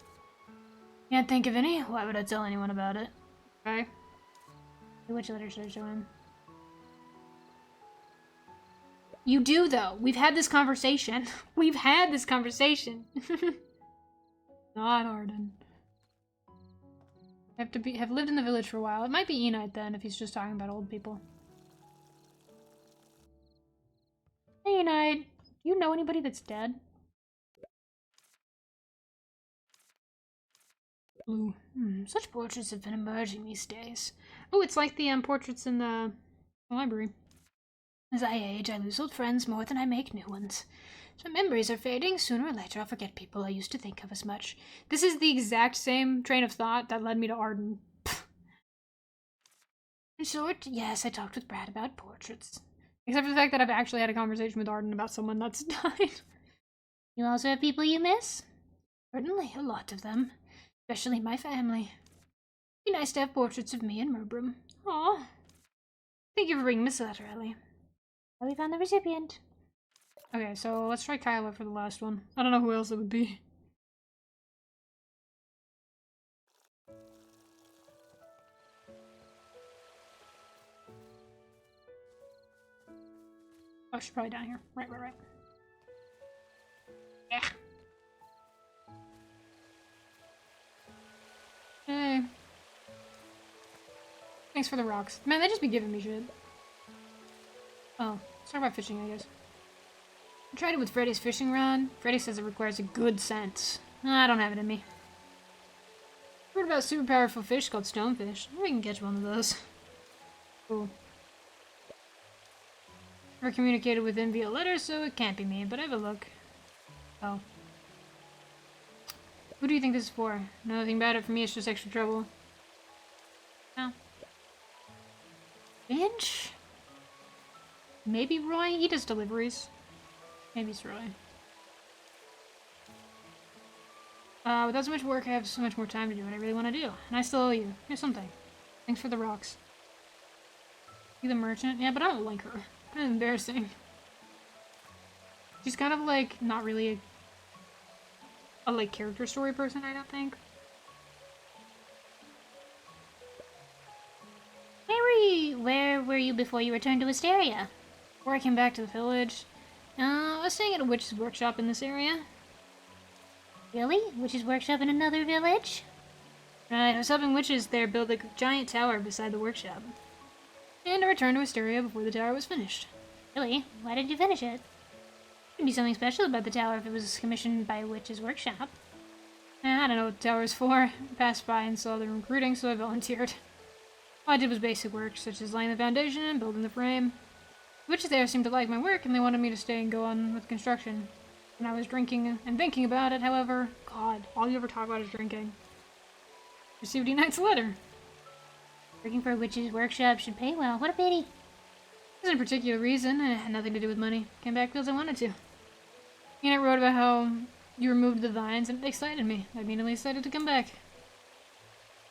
Can't think of any. Why would I tell anyone about it? Okay. Which letter should I show him? You do, though. We've had this conversation. We've had this conversation. Not Arden. Have lived in the village for a while. It might be Enite then, if he's just talking about old people. Hey, Enite. Do you know anybody that's dead? Blue. Such portraits have been emerging these days. Oh, it's like the portraits in the library. As I age, I lose old friends more than I make new ones. So memories are fading. Sooner or later, I'll forget people I used to think of as much. This is the exact same train of thought that led me to Arden. In short, yes, I talked with Brad about portraits. Except for the fact that I've actually had a conversation with Arden about someone that's died. You also have people you miss? Certainly, a lot of them. Especially my family. Be nice to have portraits of me and Merbrum. Aw. Thank you for bringing this letter, Ellie. Well, we found the recipient. Okay, so let's try Kyla for the last one. I don't know who else it would be. Oh, she's probably down here. Right. Yeah. Hey. Thanks for the rocks. Man, they just be giving me shit. Oh, let's talk about fishing, I guess. I tried it with Freddy's fishing rod. Freddy says it requires a good sense. I don't have it in me. Heard about a super powerful fish called stonefish. Maybe we can catch one of those. Cool. Never communicated with him via letter, so it can't be me, but I have a look. Oh. Who do you think this is for? Nothing about it for me, it's just extra trouble. No. Finch? Maybe Roy? He does deliveries. Maybe it's Roy. Without so much work, I have so much more time to do what I really want to do. And I still owe you. Here's something. Thanks for the rocks. You the merchant? Yeah, but I don't like her. Kind of embarrassing. She's kind of like, not really a like character story person, I don't think. Where were you before you returned to Wisteria? Before I came back to the village, I was staying at a witch's workshop in this area. Really? Witch's workshop in another village? Right, I was helping witches there build a giant tower beside the workshop. And I returned to Wisteria before the tower was finished. Really? Why did you finish it? There'd be something special about the tower if it was commissioned by a witch's workshop. I don't know what the tower is for. I passed by and saw them recruiting, so I volunteered. All I did was basic work, such as laying the foundation and building the frame. The witches there seemed to like my work, and they wanted me to stay and go on with construction. When I was drinking and thinking about it, however, God, all you ever talk about is drinking. Received Enite's letter. Working for a witch's workshop should pay well. What a pity. There's no particular reason. It had nothing to do with money. Came back because I wanted to. Enite wrote about how you removed the vines, and it excited me. I immediately decided to come back.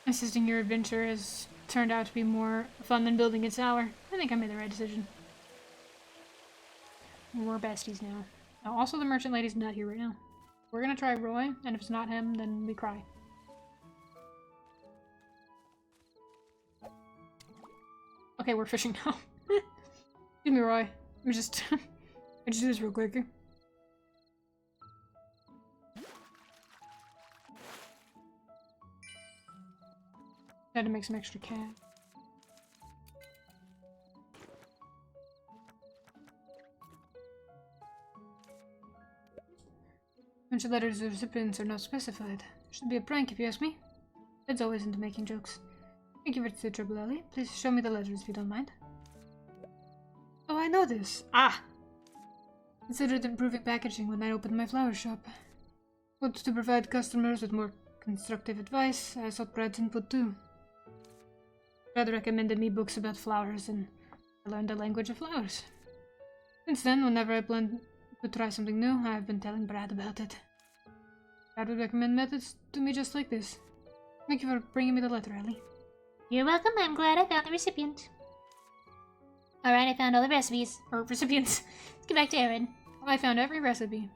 Assisting your adventure has turned out to be more fun than building a tower. I think I made the right decision. We're besties now. Oh, also, the merchant lady's not here right now. We're gonna try Roy, and if it's not him, then we cry. Okay, we're fishing now. Excuse me, Roy. Let me just do this real quick. Had to make some extra cash. Bunch of letters of recipients are not specified. Should be a prank if you ask me. Ed's always into making jokes. Thank you for the trouble, Ellie. Please show me the letters if you don't mind. Oh, I know this. Ah! Considered improving packaging when I opened my flower shop. But to provide customers with more constructive advice, I sought Brad's input too. Brad recommended me books about flowers, and I learned the language of flowers. Since then, whenever I plan to try something new, I've been telling Brad about it. Brad would recommend methods to me just like this. Thank you for bringing me the letter, Ellie. You're welcome. I'm glad I found the recipient. Alright, I found all the recipes. Or recipients. Let's get back to Aaron. I found every recipe.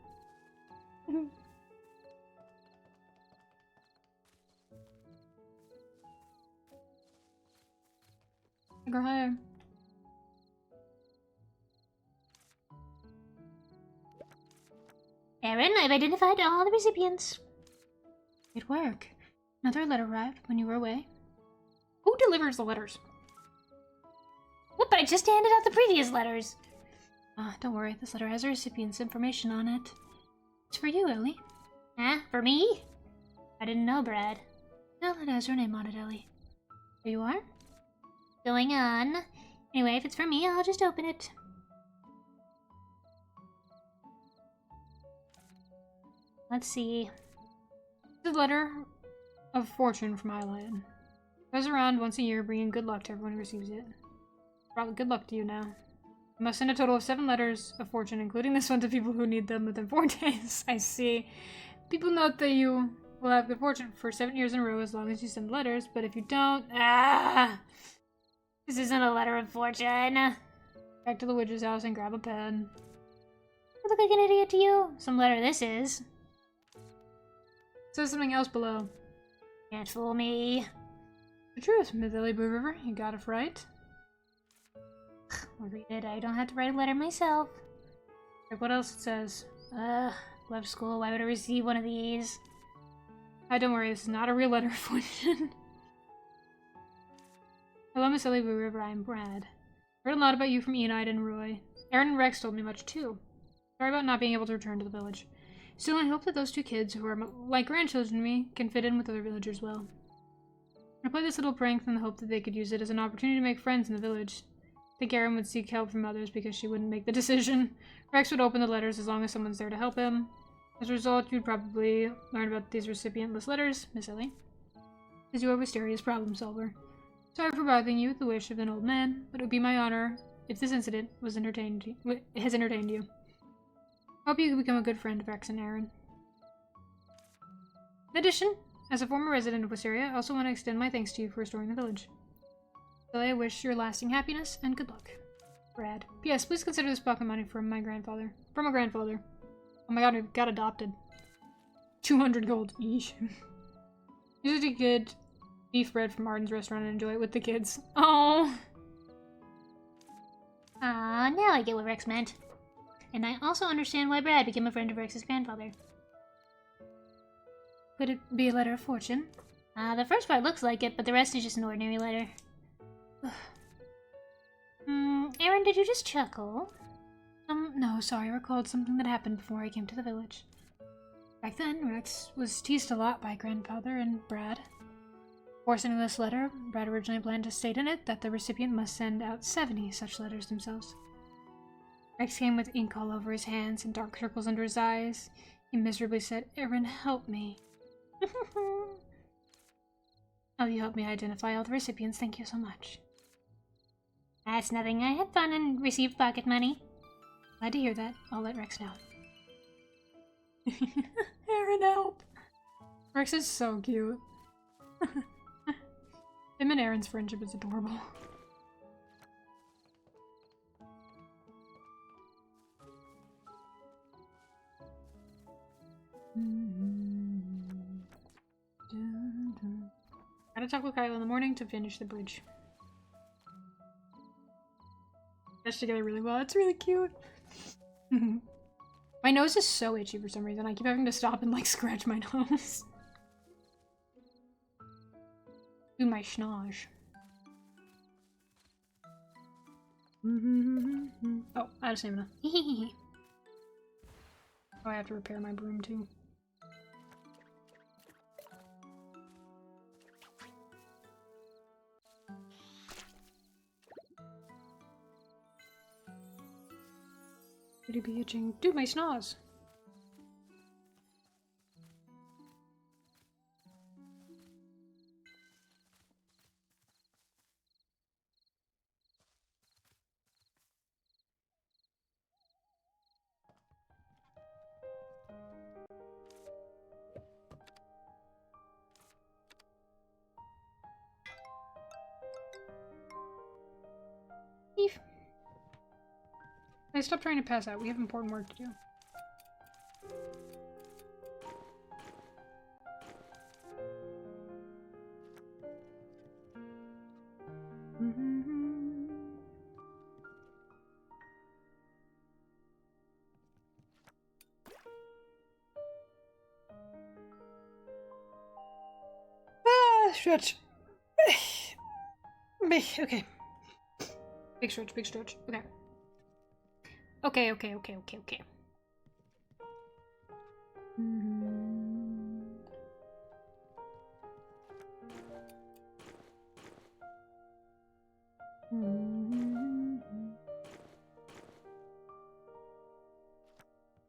Go higher. Aaron, I've identified all the recipients. Great work. Another letter arrived when you were away. Who delivers the letters? Whoop, I just handed out the previous letters. Don't worry. This letter has the recipient's information on it. It's for you, Ellie. Huh? For me? I didn't know, Brad. No, it has your name on it, Ellie. Here you are. Going on. Anyway, if it's for me, I'll just open it. Let's see. The letter of fortune from Eyelid. Goes around once a year, bringing good luck to everyone who receives it. Probably good luck to you now. You must send a total of 7 letters of fortune, including this one, to people who need them within 4 days. I see. People note that you will have good fortune for 7 years in a row as long as you send letters, but if you don't, This isn't a letter of fortune. back to the witch's house and grab a pen. I look like an idiot to you. Some letter this is. It says something else below. Can't fool me. The truth, Miss Ellie Blue River. You got it right. I'll read it. I don't have to write a letter myself. Like what else it says? Left school. Why would I receive one of these? Don't worry, this is not a real letter of fortune. Hello, Miss Ellie Blue River. I'm Brad. Heard a lot about you from Enide and Roy. Aaron and Rex told me much too. Sorry about not being able to return to the village. Still, I hope that those 2 kids, who are like grandchildren to me, can fit in with other villagers well. I played this little prank in the hope that they could use it as an opportunity to make friends in the village. I think Aaron would seek help from others because she wouldn't make the decision. Rex would open the letters as long as someone's there to help him. As a result, you'd probably learn about these recipientless letters, Miss Ellie, as you are Wisteria's problem solver. Sorry for bothering you with the wish of an old man, but it would be my honor if this incident has entertained you. Hope you can become a good friend of Rex and Aaron. In addition, as a former resident of Wisteria, I also want to extend my thanks to you for restoring the village. So I wish your lasting happiness and good luck. Brad. P.S. Please consider this pocket money from my grandfather. From a grandfather. Oh my god, we got adopted. 200 gold. Eesh. Use it to get beef bread from Arden's restaurant and enjoy it with the kids. Oh. Ah, now I get what Rex meant. And I also understand why Brad became a friend of Rex's grandfather. Could it be a letter of fortune? The first part looks like it, but the rest is just an ordinary letter. Aaron, did you just chuckle? No, sorry, I recalled something that happened before I came to the village. Back then, Rex was teased a lot by grandfather and Brad. Before sending this letter, Brad originally planned to state in it that the recipient must send out 70 such letters themselves. Rex came with ink all over his hands and dark circles under his eyes. He miserably said, "Aaron, help me." Oh, you helped me identify all the recipients. Thank you so much. That's nothing. I had fun and received pocket money. Glad to hear that. I'll let Rex know. Aaron, help! Rex is so cute. Him and Aaron's friendship is adorable. Gotta talk with Kyle in the morning to finish the bridge. Meshed together really well. It's really cute. My nose is so itchy for some reason. I keep having to stop and like scratch my nose. Do my schnoz. Oh, I have stamina. Oh, I have to repair my broom too. Would he be itching? Dude, my snaz! Beef. Hey, stop trying to pass out. We have important work to do. Stretch. Okay. Big stretch, big stretch. Okay. Okay.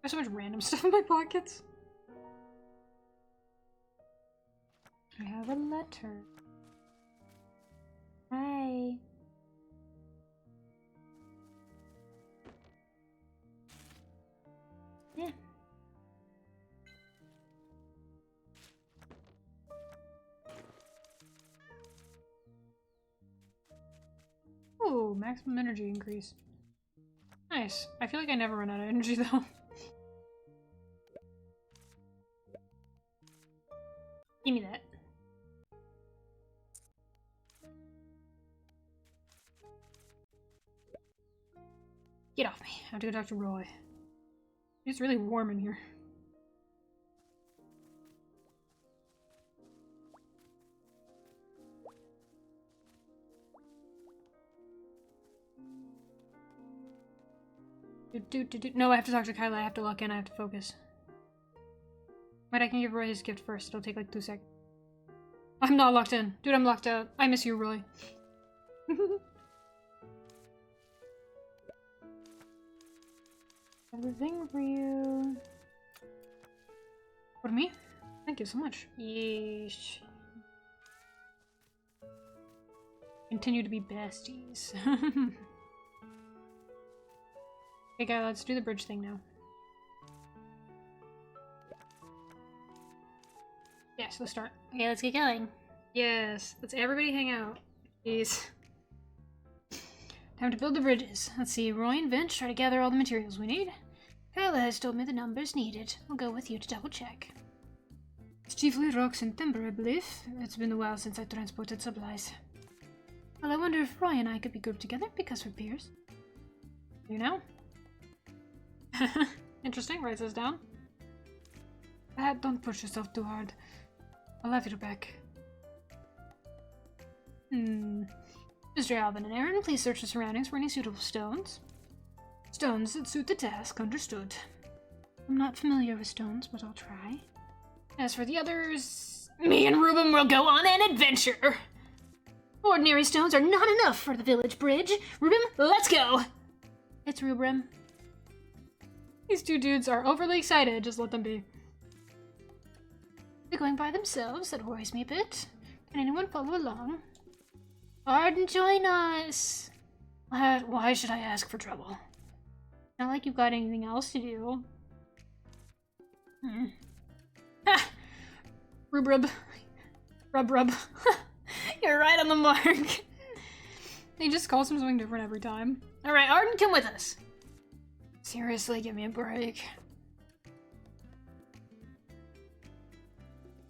There's so much random stuff in my pockets. I have a letter. Hi. Yeah. Ooh, maximum energy increase. Nice. I feel like I never run out of energy though. Give me that. Get off me. I have to go talk to Roy. It's really warm in here. No, I have to talk to Kyla. I have to lock in. I have to focus. Wait, I can give Roy his gift first. It'll take like 2 seconds. I'm not locked in. Dude, I'm locked out. I miss you, Roy. Everything for you. What, me? Thank you so much. Yeesh. Continue to be besties. Okay, guys, let's do the bridge thing now. Yes, let's start. Okay, let's get going. Yes, let's everybody hang out. Please. Time to build the bridges. Let's see, Roy and Vince try to gather all the materials we need. Kyla has told me the numbers needed. I'll go with you to double check. It's chiefly rocks and timber, I believe. It's been a while since I transported supplies. Well, I wonder if Roy and I could be grouped together because we're peers. You know? Interesting, writes us down. Don't push yourself too hard. I'll have your back. Mr. Alvin and Aaron, please search the surroundings for any suitable stones. Stones that suit the task, understood. I'm not familiar with stones, but I'll try. As for the others, me and Reuben will go on an adventure! Ordinary stones are not enough for the village bridge. Reuben, let's go! It's Reuben. These two dudes are overly excited, just let them be. They're going by themselves, that worries me a bit. Can anyone follow along? Arden, join us! Why should I ask for trouble? Not like you've got anything else to do. Ha! Rub. You're right on the mark. He just calls him something different every time. Alright, Arden, come with us. Seriously, give me a break.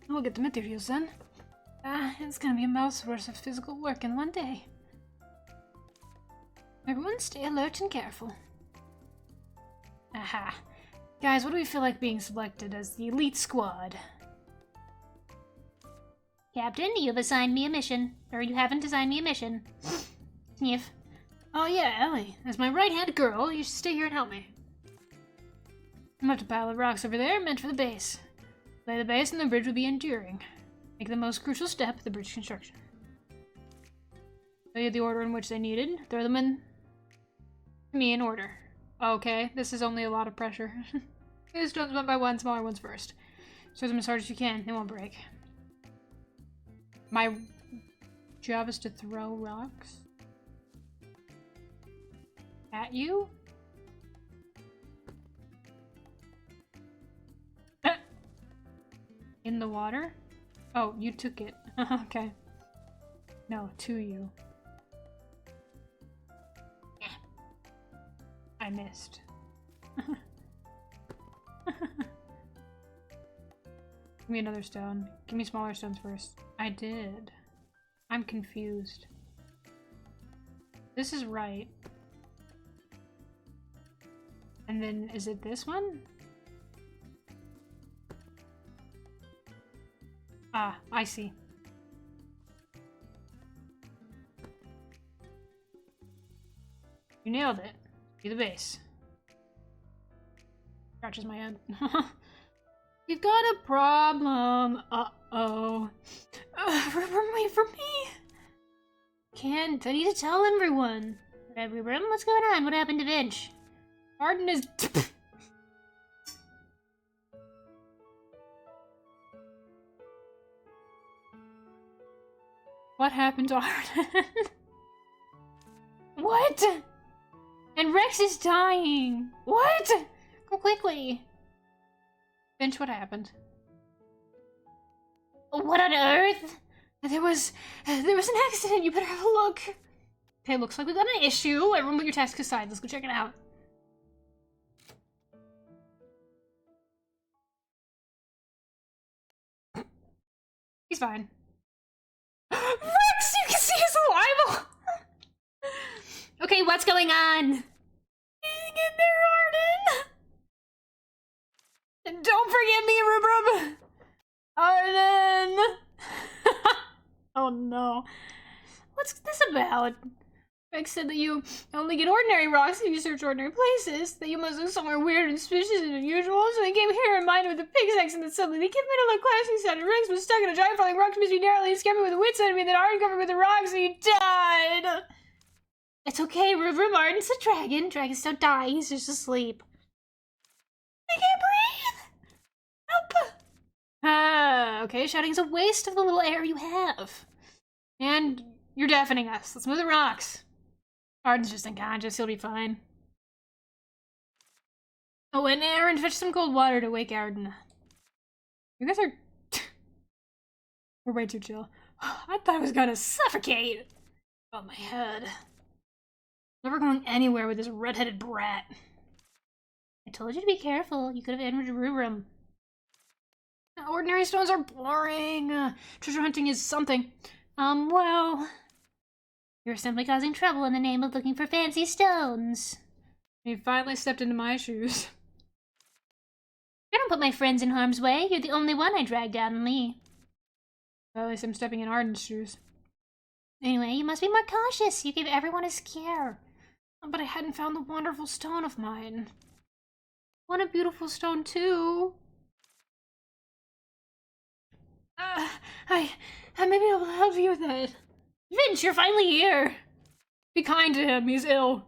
We'll get the materials then. It's gonna be a month's worth of physical work in one day. Everyone stay alert and careful. Aha. Guys, what do we feel like being selected as the elite squad? Captain, you've assigned me a mission. Or you haven't assigned me a mission. Sniff. Oh yeah, Ellie. As my right-hand girl, you should stay here and help me. I'm up to a pile of rocks over there, meant for the base. Lay the base and the bridge will be enduring. Make the most crucial step, the bridge construction. Show you the order in which they needed. Throw them in to me in order. Okay, this is only a lot of pressure. Big stones one by one, smaller ones first. Throw them as hard as you can, they won't break. My job is to throw rocks at you? In the water? Oh, you took it. Okay. No, to you. I missed. Give me another stone. Give me smaller stones first. I did. I'm confused. This is right. And then, is it this one? Ah, I see. You nailed it. Be the base. Scratches my head. You've got a problem. Uh-oh. Wait for me. Can't. I need to tell everyone. Everyone, what's going on? What happened to Vince? Arden is... What happened to Arden? What? And Rex is dying. What? Go quickly. Finch, what happened? What on earth? There was an accident. You better have a look. Okay, looks like we've got an issue. Everyone put your task aside. Let's go check it out. He's fine. Rex, you can see his alive. Okay, what's going on? Getting in there, Arden. And don't forget me, Rubrum. Arden. Oh no. What's this about? Rex said that you only get ordinary rocks if you search ordinary places, that you must look somewhere weird and suspicious and unusual, so they came here in mind with the pickaxe and suddenly they came in to look classy, sounded. Rex was stuck in a giant falling rock to me narrowly and scared me with a wit's enemy, and then Arden covered with the rocks and he died! It's okay, River Martin's a dragon. Dragons don't die, he's just asleep. I can't breathe! Help! Okay, shouting's a waste of the little air you have. And you're deafening us. Let's move the rocks. Arden's just unconscious, he'll be fine. Oh, and Aaron, fetch some cold water to wake Arden. You guys are... We're way too chill. I thought I was gonna suffocate! Oh, my head. Never going anywhere with this red-headed brat. I told you to be careful. You could have entered a room. Ordinary stones are boring. Treasure hunting is something. Well... You're simply causing trouble in the name of looking for fancy stones. You finally stepped into my shoes. I don't put my friends in harm's way. You're the only one I dragged down on me. Well, at least I'm stepping in Arden's shoes. Anyway, you must be more cautious. You gave everyone a scare. But I hadn't found the wonderful stone of mine. Want a beautiful stone too? I may be able to help you with that. Vince, you're finally here! Be kind to him, he's ill.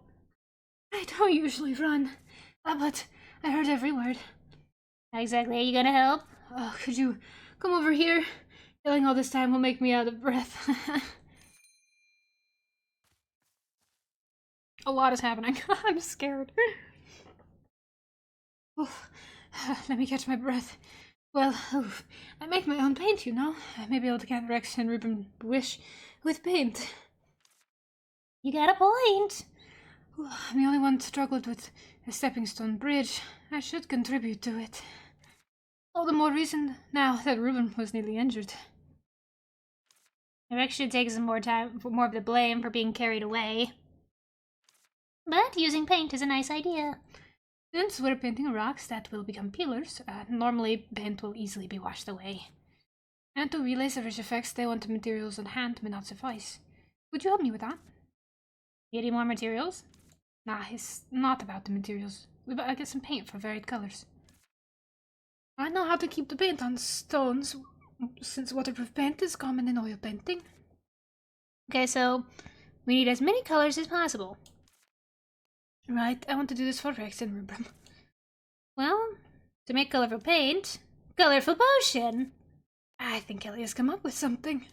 I don't usually run, but I heard every word. How exactly are you gonna help? Could you come over here? Yelling all this time will make me out of breath. A lot is happening. I'm scared. Let me catch my breath. Well, I make my own paint, you know. I may be able to get Rex and Ruben wish with paint. You got a point. I'm the only one struggled with a stepping stone bridge. I should contribute to it. All the more reason now that Ruben was nearly injured. Rex should take some more time, for more of the blame for being carried away. But using paint is a nice idea. Since we're painting rocks that will become pillars, normally paint will easily be washed away. And to realize the rich effects, they want the materials on hand may not suffice. Would you help me with that? You need more materials? Nah, it's not about the materials. We better get some paint for varied colors. I know how to keep the paint on stones, since waterproof paint is common in oil painting. Okay, so we need as many colors as possible. Right, I want to do this for Rex and Rubrum. Well, to make colorful paint, colorful potion. I think Ellie has come up with something.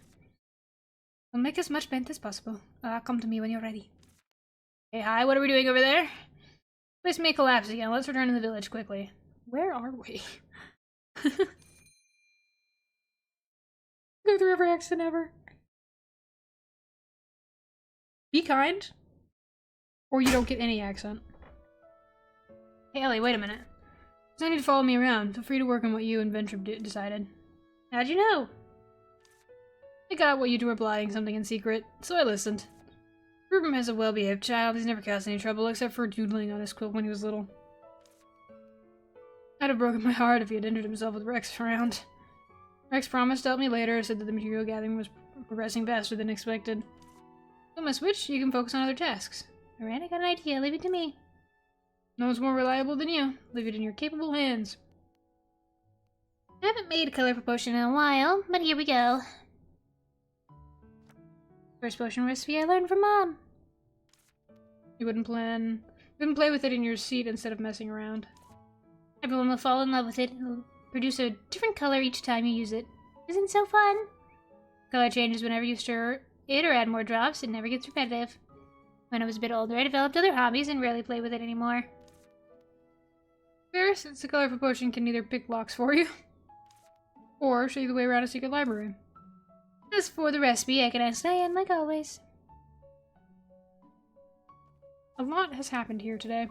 We'll make as much paint as possible. Come to me when you're ready. Hey, hi, what are we doing over there? Place may collapse again. Let's return to the village quickly. Where are we? Go through every accent ever. Be kind. Or you don't get any accent. Hey, Ellie, wait a minute. There's no need to follow me around. Feel free to work on what you and Venture decided. How'd you know? I got what you two were plotting something in secret, so I listened. Rubrum is a well-behaved child. He's never caused any trouble except for doodling on his quilt when he was little. I'd have broken my heart if he had injured himself with Rex around. Rex promised to help me later, said that the material gathering was progressing faster than expected. With my switch, you can focus on other tasks. Alright, I got an idea. Leave it to me. No one's more reliable than you. Leave it in your capable hands. I haven't made a colorful potion in a while, but here we go. First potion recipe I learned from Mom. You wouldn't play with it in your seat instead of messing around. Everyone will fall in love with it. It'll produce a different color each time you use it. Isn't it so fun? Color changes whenever you stir it or add more drops. It never gets repetitive. When I was a bit older, I developed other hobbies and rarely play with it anymore. Fair, since the colorful potion can either pick locks for you, or show you the way around a secret library. As for the recipe, I can ask Diane like always. A lot has happened here today.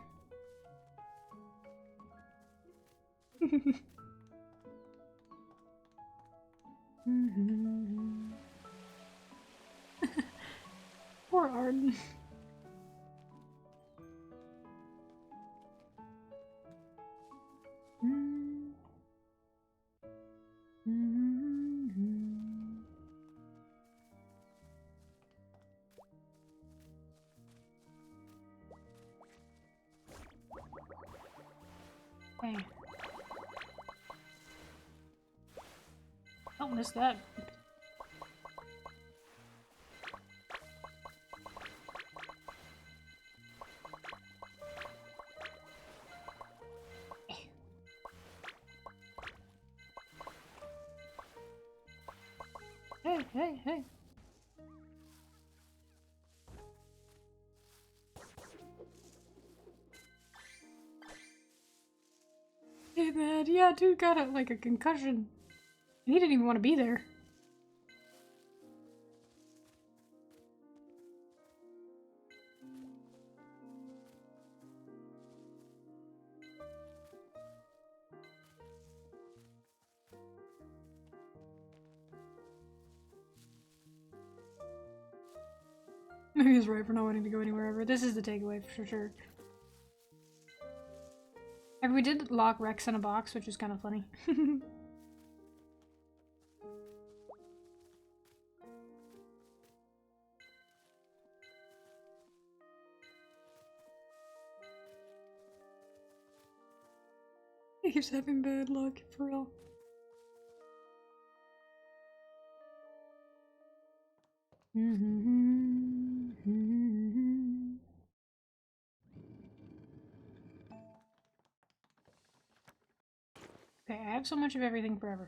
Poor Arden. Okay. Don't miss that. Hey. Hey, man. Yeah, dude got like a concussion. And he didn't even want to be there. Maybe he's right for not wanting to go anywhere ever. This is the takeaway for sure. And we did lock Rex in a box, which is kind of funny. He keeps having bad luck, for real. Okay, I have so much of everything forever.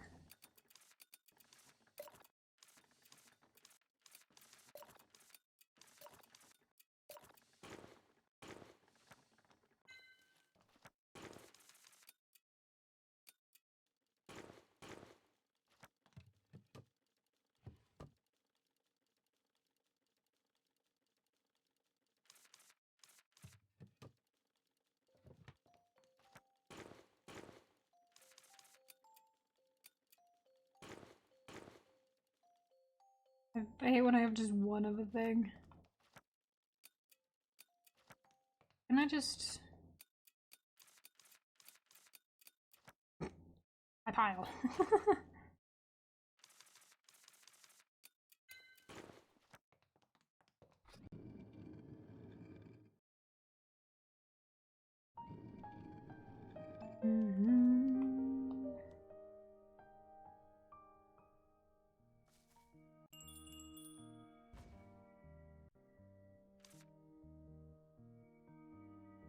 I hate when I have just one of a thing. Can I just... I pile.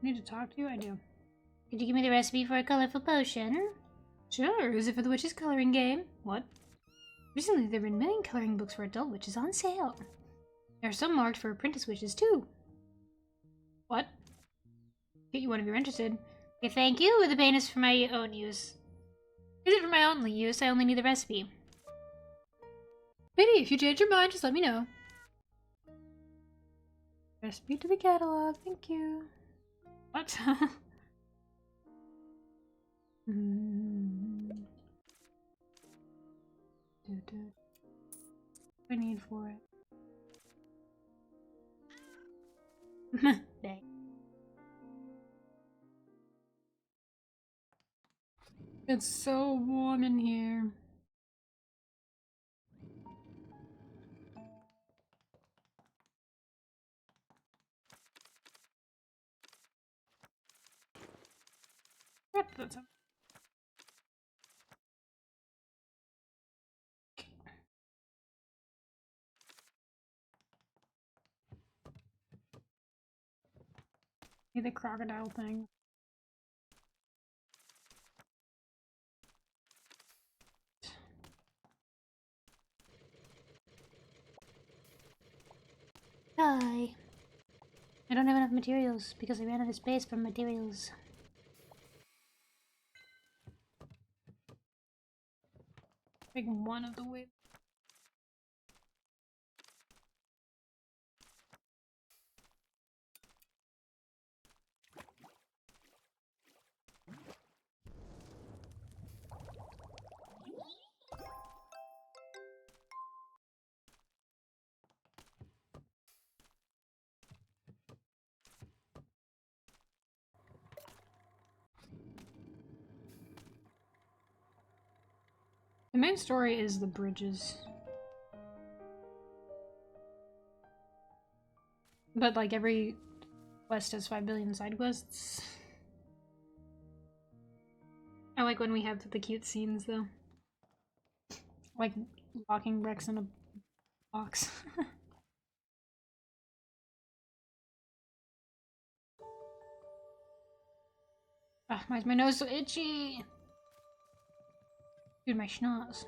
need to talk to you? I do. Could you give me the recipe for a colorful potion? Sure, is it for the witch's coloring game? What? Recently, there have been many coloring books for adult witches on sale. There are some marked for apprentice witches, too. What? Get you one if you're interested. Okay, thank you. The paint is for my own use. Is it for my only use? I only need the recipe. Maybe if you change your mind, just let me know. Recipe to the catalog, thank you. What? What do I need for it? Dang. It's so warm in here. What? That's the crocodile thing. Hi. I don't have enough materials because I ran out of space for materials. Like one of the waves. The main story is the bridges. But like every quest has 5 billion side quests. I like when we have the cute scenes though. Like locking Rex in a box. Ah, why is my nose so itchy? Dude, my schnoz.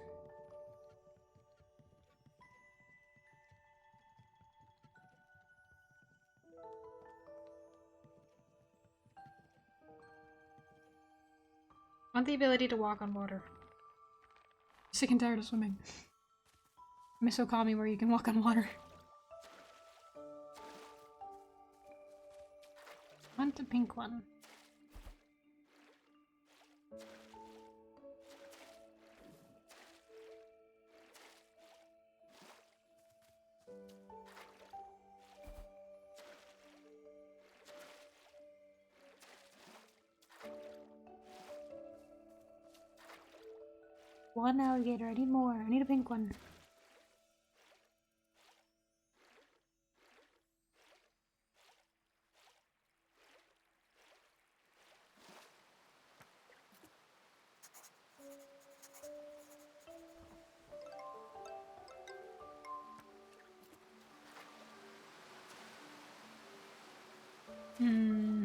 I want the ability to walk on water. Sick and tired of swimming. I miss Okami where you can walk on water. I want the pink one. One alligator. I need more. I need a pink one. Hmm.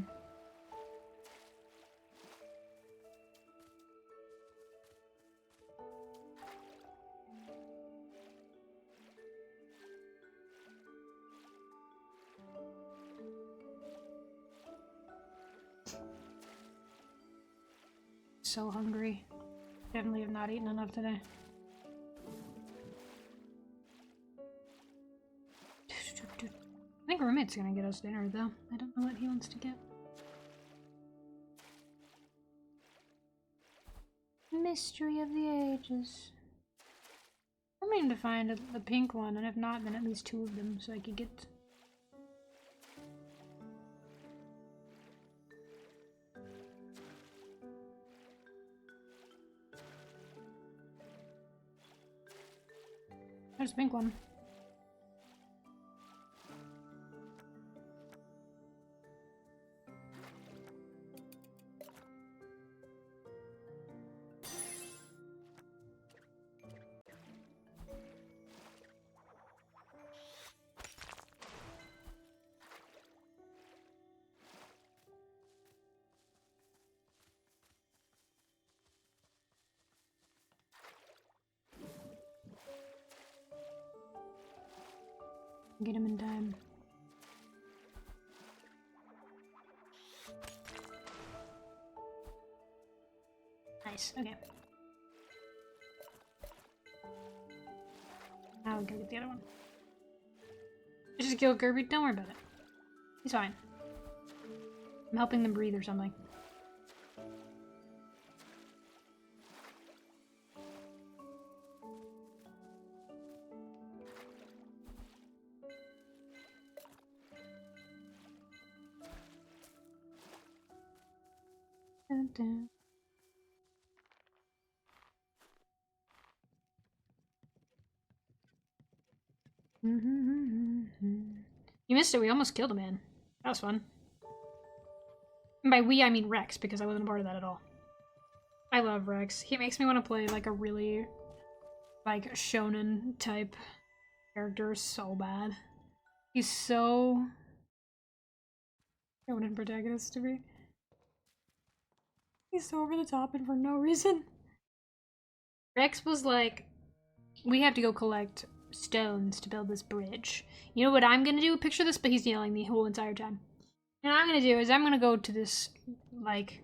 So hungry. Definitely have not eaten enough today. I think roommate's gonna get us dinner though. I don't know what he wants to get. Mystery of the ages. I'm meaning to find the pink one, and if not, then at least 2 of them so I could get. There's the pink one. Get him in time. Nice, okay. Now we gotta get the other one. Just kill Kirby, don't worry about it. He's fine. I'm helping them breathe or something. Dun, dun. You missed it, we almost killed a man. That was fun. And by we, I mean Rex, because I wasn't a part of that at all. I love Rex. He makes me want to play like a really, like, shonen type character so bad. He's so shonen protagonist to me. He's so over the top and for no reason. Rex was like, we have to go collect stones to build this bridge. You know what I'm gonna do? Picture this, but he's yelling the whole entire time. And what I'm gonna do is I'm gonna go to this, like,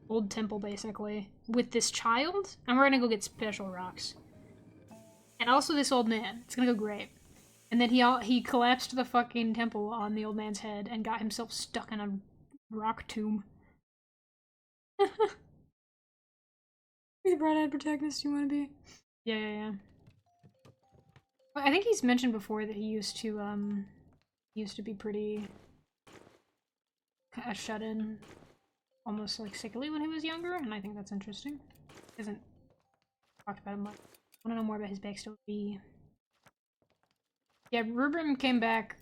old temple, basically, with this child, and we're gonna go get special rocks. And also this old man. It's gonna go great. And then he collapsed the fucking temple on the old man's head and got himself stuck in a rock tomb. Be the bright-eyed protagonist you want to be. Yeah. Well, I think he's mentioned before that he used to be pretty shut in, almost like sickly when he was younger, and I think that's interesting. He hasn't talked about it much. I want to know more about his backstory. Yeah, Rubrum came back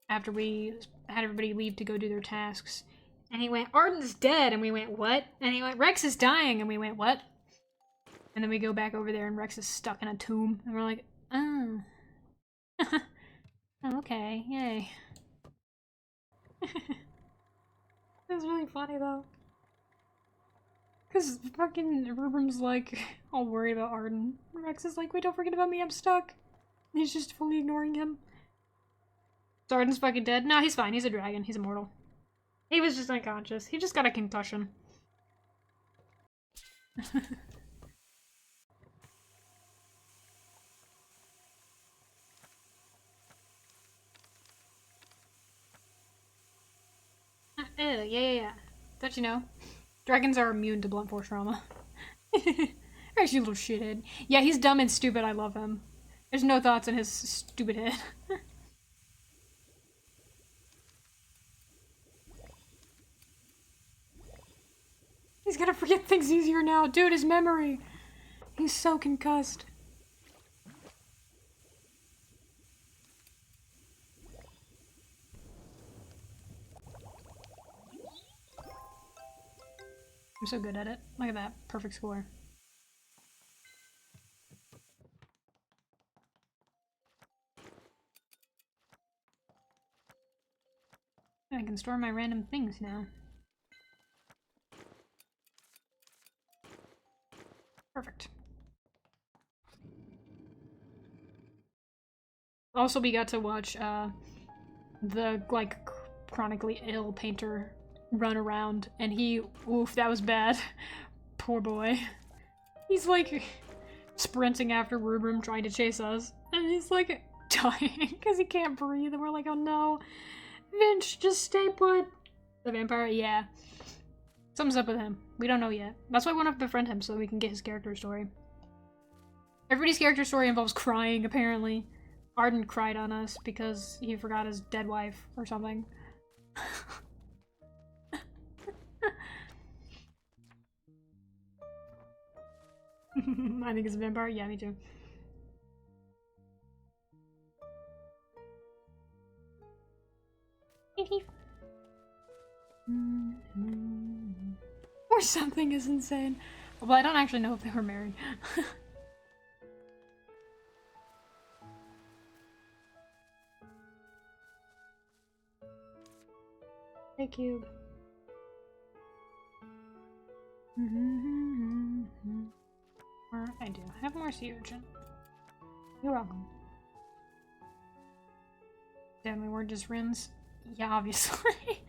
after we had everybody leave to go do their tasks, and he went, "Arden's dead," and we went, "What?" And he went, "Rex is dying," and we went, "What?" And then we go back over there, and Rex is stuck in a tomb, and we're like, "Oh." Oh, okay, yay. It was really funny though. Cause fucking Rubrum's like all worried about Arden. Rex is like, "Wait, don't forget about me, I'm stuck." And he's just fully ignoring him. So Arden's fucking dead? No, he's fine, he's a dragon, he's immortal. He was just unconscious. He just got a concussion. Yeah. Don't you know? Dragons are immune to blunt force trauma. There's you little shithead. Yeah, he's dumb and stupid, I love him. There's no thoughts in his stupid head. He's gonna forget things easier now. Dude, his memory. He's so concussed. I'm so good at it. Look at that. Perfect score. I can store my random things now. Perfect. Also, we got to watch the, like, chronically ill painter run around, and he, oof, that was bad. Poor boy. He's like sprinting after Rubrum trying to chase us, and he's like dying because he can't breathe, and we're like, oh no. Vince, just stay put. The vampire? Yeah. Something's up with him. We don't know yet. That's why I want to befriend him so we can get his character story. Everybody's character story involves crying, apparently. Arden cried on us because he forgot his dead wife or something. I think it's a vampire. Yeah, me too. Or something is insane. Well, I don't actually know if they were married. Hey, Cube. Or I do. Have more sea urchin. You're welcome. Damn, they weren't just rims. Yeah, obviously.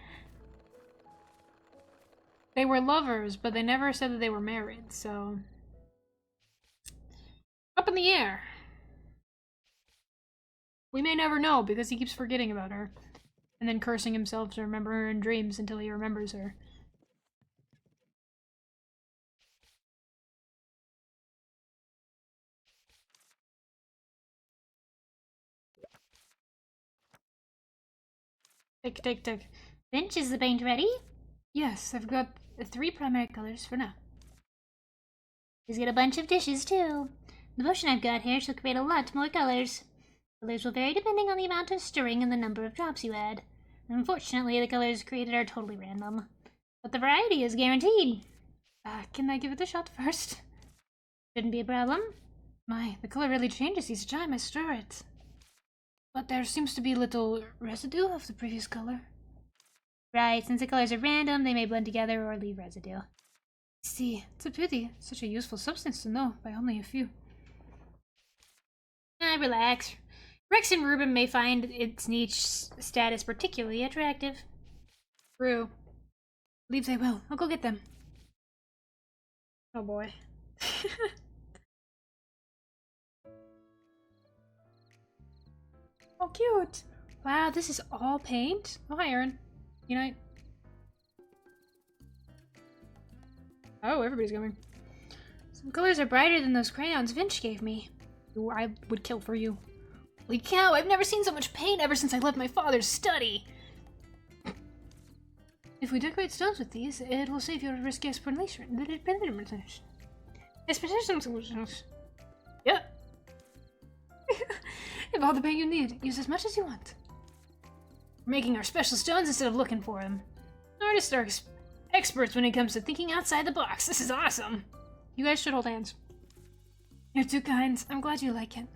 They were lovers, but they never said that they were married, so... Up in the air. We may never know, because he keeps forgetting about her. And then cursing himself to remember her in dreams until he remembers her. Take. Finch, is the paint ready? Yes, I've got 3 primary colors for now. He's got a bunch of dishes, too. The potion I've got here shall create a lot more colors. Colors will vary depending on the amount of stirring and the number of drops you add. Unfortunately, the colors created are totally random. But the variety is guaranteed. Can I give it a shot first? Shouldn't be a problem. My, the color really changes each time I stir it. But there seems to be little residue of the previous color. Right, since the colors are random, they may blend together or leave residue. See, it's a pity. Such a useful substance to know by only a few. Relax. Rex and Ruben may find its niche status particularly attractive. True. Believe they will. I'll go get them. Oh boy. Oh, cute! Wow, this is all paint? Oh, hi, Aaron. Unite. Oh, everybody's going. Some colors are brighter than those crayons Vince gave me. Ooh, I would kill for you. Holy cow, I've never seen so much paint ever since I left my father's study! If we decorate stones with these, it will save your risky explanation. Yeah. Have all the paint you need. Use as much as you want. We're making our special stones instead of looking for them. Artists are experts when it comes to thinking outside the box. This is awesome. You guys should hold hands. You're too kind. I'm glad you like it.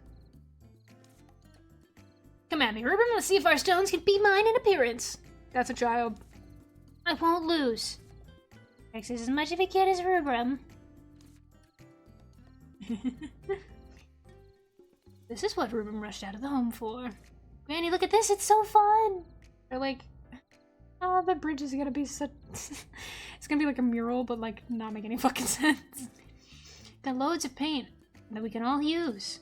Come at me, Ruben. Let's see if our stones can beat mine in appearance. That's a child. I won't lose. Rex is as much of a kid as Rubrum. This is what Ruben rushed out of the home for. Granny, look at this. It's so fun. They're like, oh, the bridge is gonna be such... It's gonna be like a mural, but like not make any fucking sense. Got loads of paint that we can all use.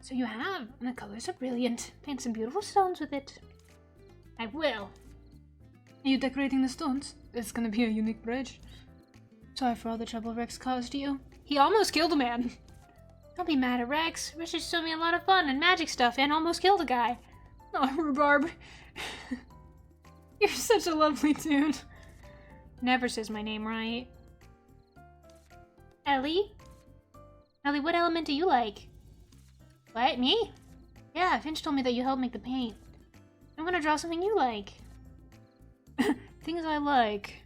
So you have, and the colors are brilliant. Paint some beautiful stones with it. I will. Are you decorating the stones? It's gonna be a unique bridge. Sorry for all the trouble Rex caused you. He almost killed a man. Don't be mad at Rex. Rex just showed me a lot of fun and magic stuff and almost killed a guy. Oh, Rhubarb. You're such a lovely dude. Never says my name right. Ellie? Ellie, what element do you like? What, me? Yeah, Finch told me that you helped make the paint. I'm gonna draw something you like. Things I like.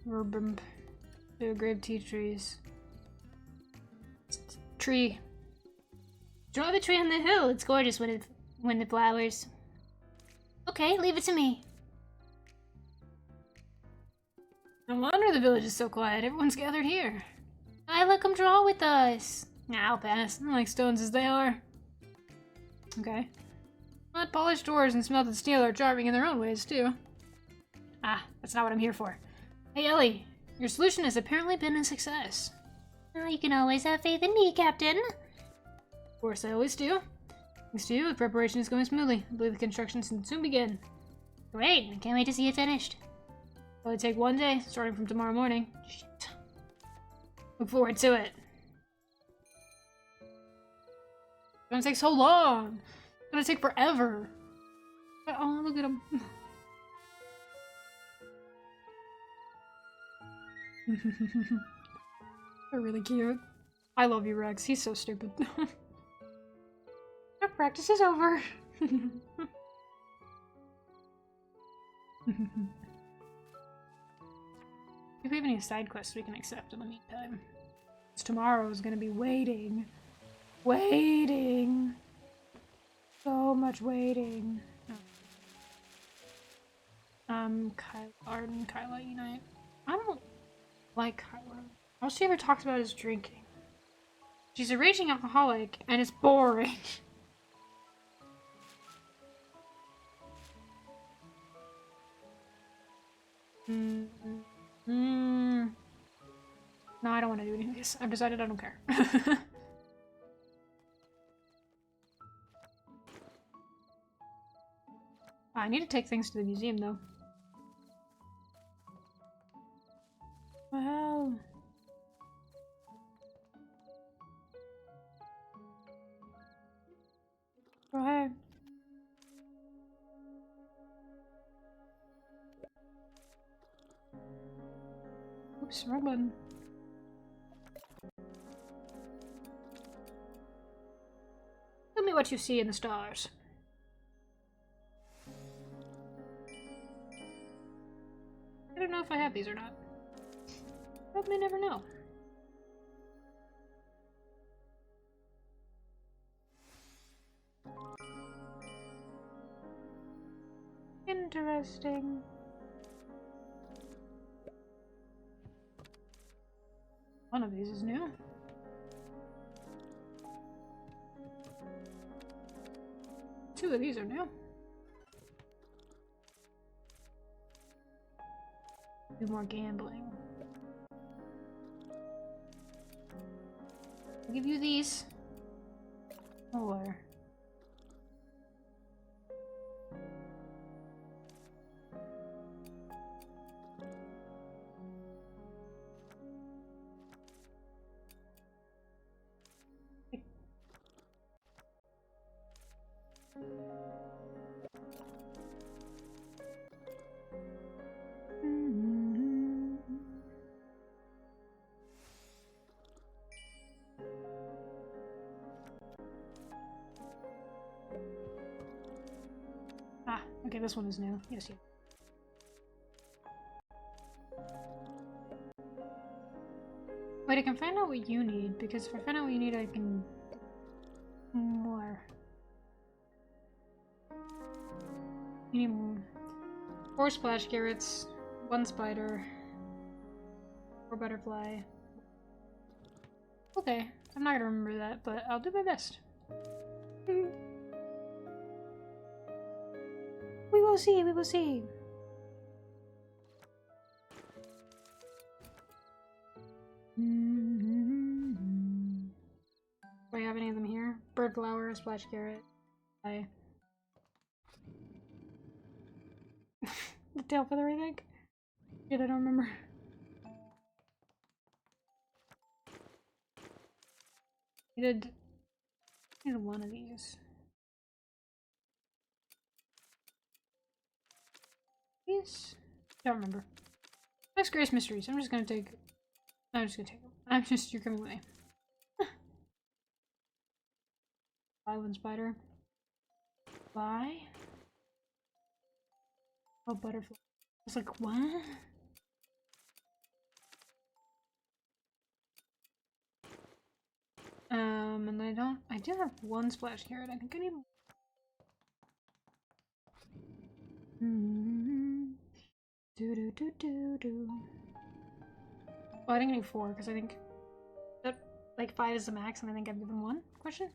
Rhubarb. Two grave tea trees. Tree. Draw the tree on the hill. It's gorgeous when it flowers. Okay, leave it to me. No wonder the village is so quiet. Everyone's gathered here. Let come draw with us. I'll pass. I like stones as they are. Okay. But polished doors and smelted steel are charming in their own ways, too. Ah, that's not what I'm here for. Hey, Ellie. Your solution has apparently been a success. You can always have faith in me, Captain. Of course, I always do. Thanks to you, the preparation is going smoothly. I believe the construction can soon begin. Great, I can't wait to see it finished. It'll take one day, starting from tomorrow morning. Shit. Look forward to it. It's gonna take so long. It's gonna take forever. Oh, look at him. They're really cute. I love you, Rex. He's so stupid. Our practice is over. If we have any side quests we can accept in the meantime. Because tomorrow is gonna be waiting. Waiting. So much waiting. Arden, Kyla, Unite. I don't like Kyla. All she ever talks about is drinking. She's a raging alcoholic, and it's boring. do any of these. I've decided I don't care. I need to take things to the museum, though. Well... Go ahead. Oops, wrong button. Tell me what you see in the stars. I don't know if I have these or not. Probably never know. Interesting. One of these is new. Two of these are new. Do more gambling. I'll give you these. Or... Ah, okay, this one is new. Yes, you. Wait, I can find out what you need, because if I find out what you need, I can... more. You need more. 4 splash carrots, 1 spider, 4 butterfly. Okay, I'm not gonna remember that, but I'll do my best. We will see, we will see. Do I have any of them here? Bird flower, splash carrot. I. The tail feather, I think? Shit, I don't remember. I did one of these. These? Don't remember. Next Grace Mysteries. I'm just gonna take them. You're coming with me. Fly one spider. Fly? Oh, butterfly. I was like, what? And I do have 1 splash carrot. I think I need... Oh, I think I need 4, because I think that, like, 5 is the max, and I think I've given 1? Question?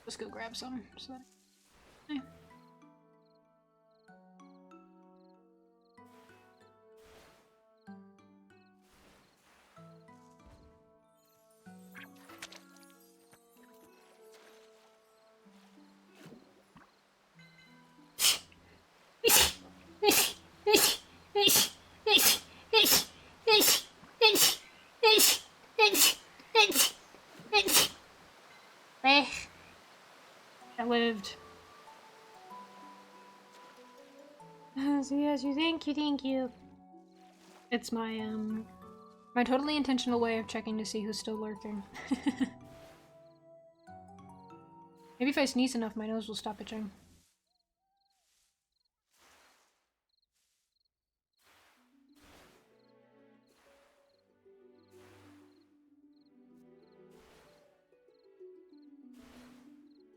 Let's go grab some, so that... I lived. So yes, you think you. It's my my totally intentional way of checking to see who's still lurking. Maybe if I sneeze enough, my nose will stop itching.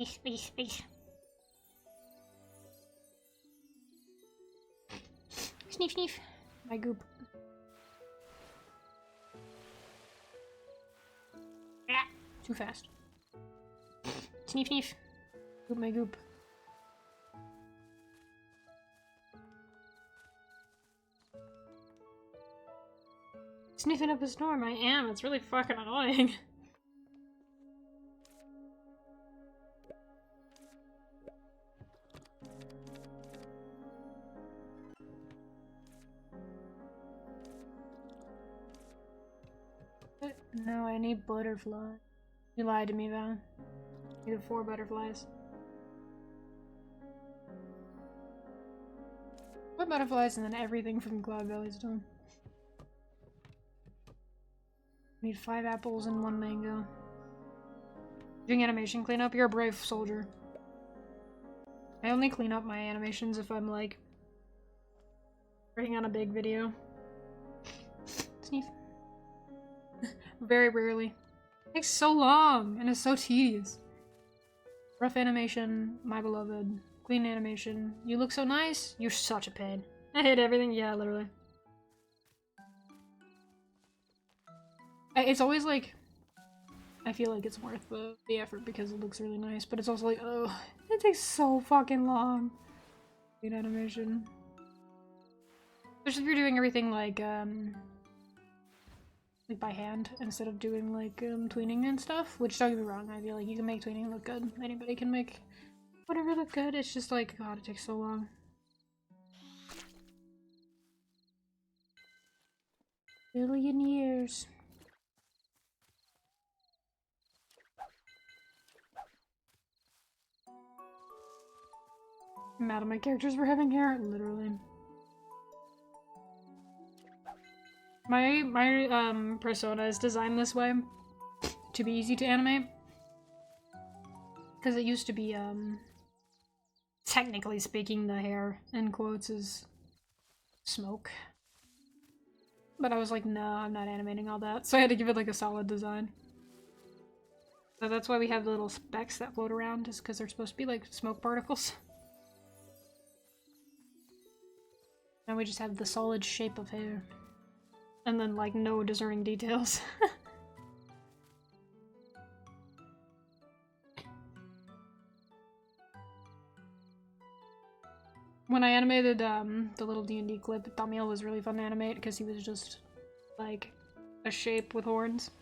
Space. Sniff. My goop. Too fast. Sniff. Goop my goop. sniffing up a storm. I am. It's really fucking annoying. No, I need butterfly. You lied to me, Val. I need 4 butterflies. What butterflies and then everything from Cloud Valley's done. Need 5 apples and 1 mango. Doing animation cleanup? You're a brave soldier. I only clean up my animations if I'm like working on a big video. Sneeze. Very rarely. It takes so long and it's so tedious. Rough animation, my beloved. Clean animation. You look so nice. You're such a pain. I hate everything. Yeah, literally. It's always like, I feel like it's worth the effort because it looks really nice, but it's also like, oh, it takes so fucking long. Clean animation. Especially if you're doing everything like by hand instead of doing like tweening and stuff, which don't get me wrong, I feel like you can make tweening look good. Anybody can make whatever look good. It's just like, god, it takes so long. Billion years. I'm mad at my characters for having hair, literally. My persona is designed this way to be easy to animate. Because it used to be, technically speaking, the hair, in quotes, is smoke. But I was like, no, I'm not animating all that. So I had to give it like a solid design. So that's why we have the little specks that float around, is because they're supposed to be like smoke particles. Now we just have the solid shape of hair. And then like no discerning details. When I animated the little D&D clip, Damiel was really fun to animate because he was just like a shape with horns.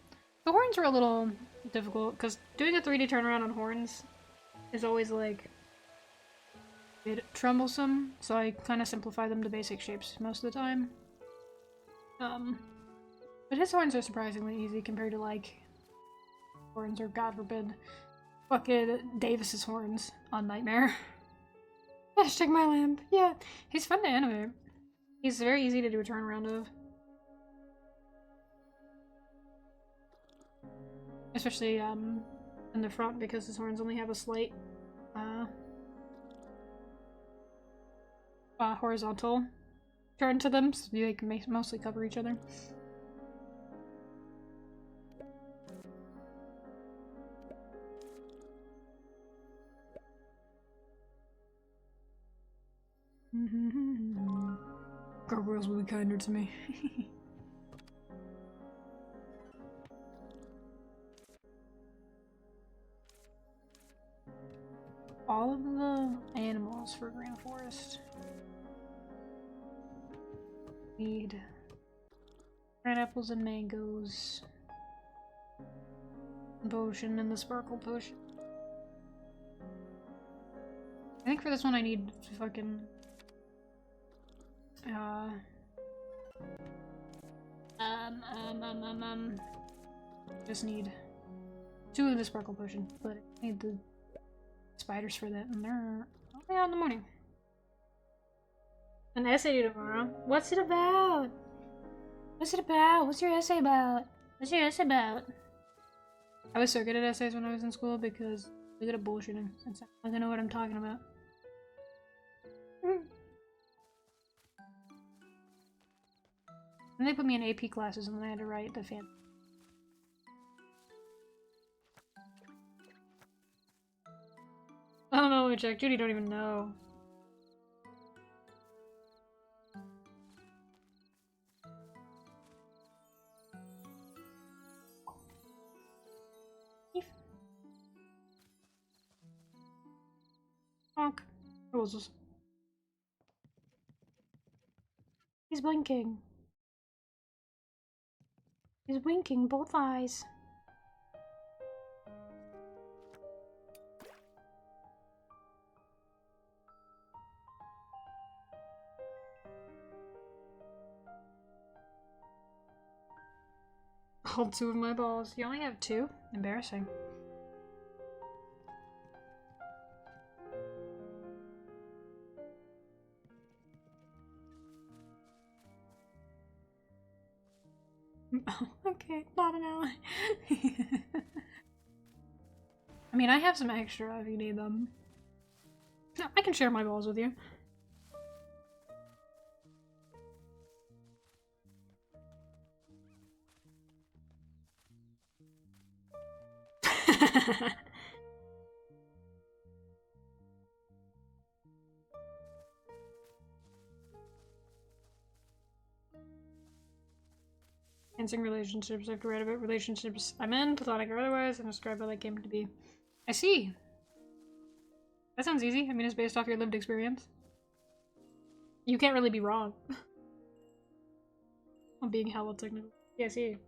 The horns were a little difficult because doing a 3D turnaround on horns is always like a bit troublesome, so I kind of simplify them to basic shapes most of the time. But his horns are surprisingly easy compared to like horns or, god forbid, fucking Davis's horns on Nightmare. Hashtag my lamp. Yeah, he's fun to animate. He's very easy to do a turnaround of. Especially in the front because his horns only have a slight horizontal turn to them, so they can mostly cover each other. Gargoyles will be kinder to me. All of the animals for Green Forest need pineapples and mangoes, potion, and the sparkle potion. I think for this one I need fucking just need 2 of the sparkle potion, but I need the spiders for that, and they're only out in the morning. An essay due tomorrow? What's it about? What's it about? What's your essay about? What's your essay about? I was so good at essays when I was in school because I was good at bullshitting. I don't know what I'm talking about. And they put me in AP classes and then I had to write the fan. I don't know, Jack. Judy don't even know. Honk. What was this? He's blinking. He's winking both eyes. All 2 of my balls. You only have 2? Embarrassing. Oh, okay, not an ally. I mean, I have some extra if you need them. No, I can share my balls with you. Enhancing relationships. I have to write about relationships I'm in, platonic or otherwise, and describe how they came to be. I see. That sounds easy. I mean, it's based off your lived experience. You can't really be wrong. I'm being hella technical. Yeah, I see.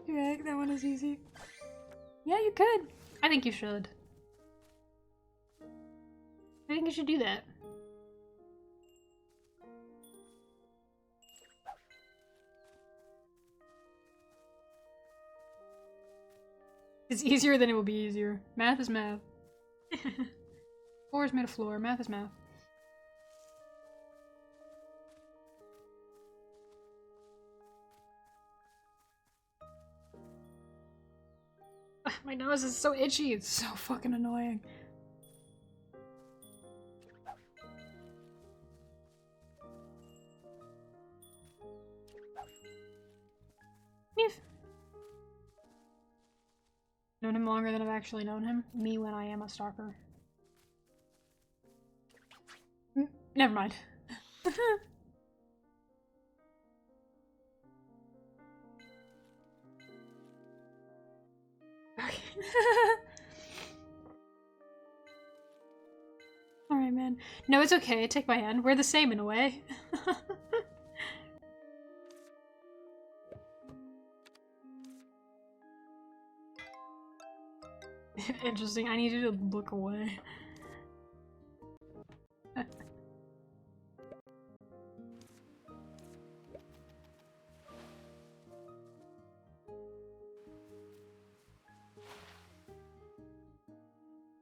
Yeah, that one is easy. Yeah, you could. I think you should. I think you should do that. It's easier than it will be easier. Math is math. Floor is made of floor. Math is math. My nose is so itchy. It's so fucking annoying. If known him longer than I've actually known him. Me when I am a stalker. Never mind. Okay. Alright, man. No, it's okay. Take my hand. We're the same in a way. Interesting. I need you to look away.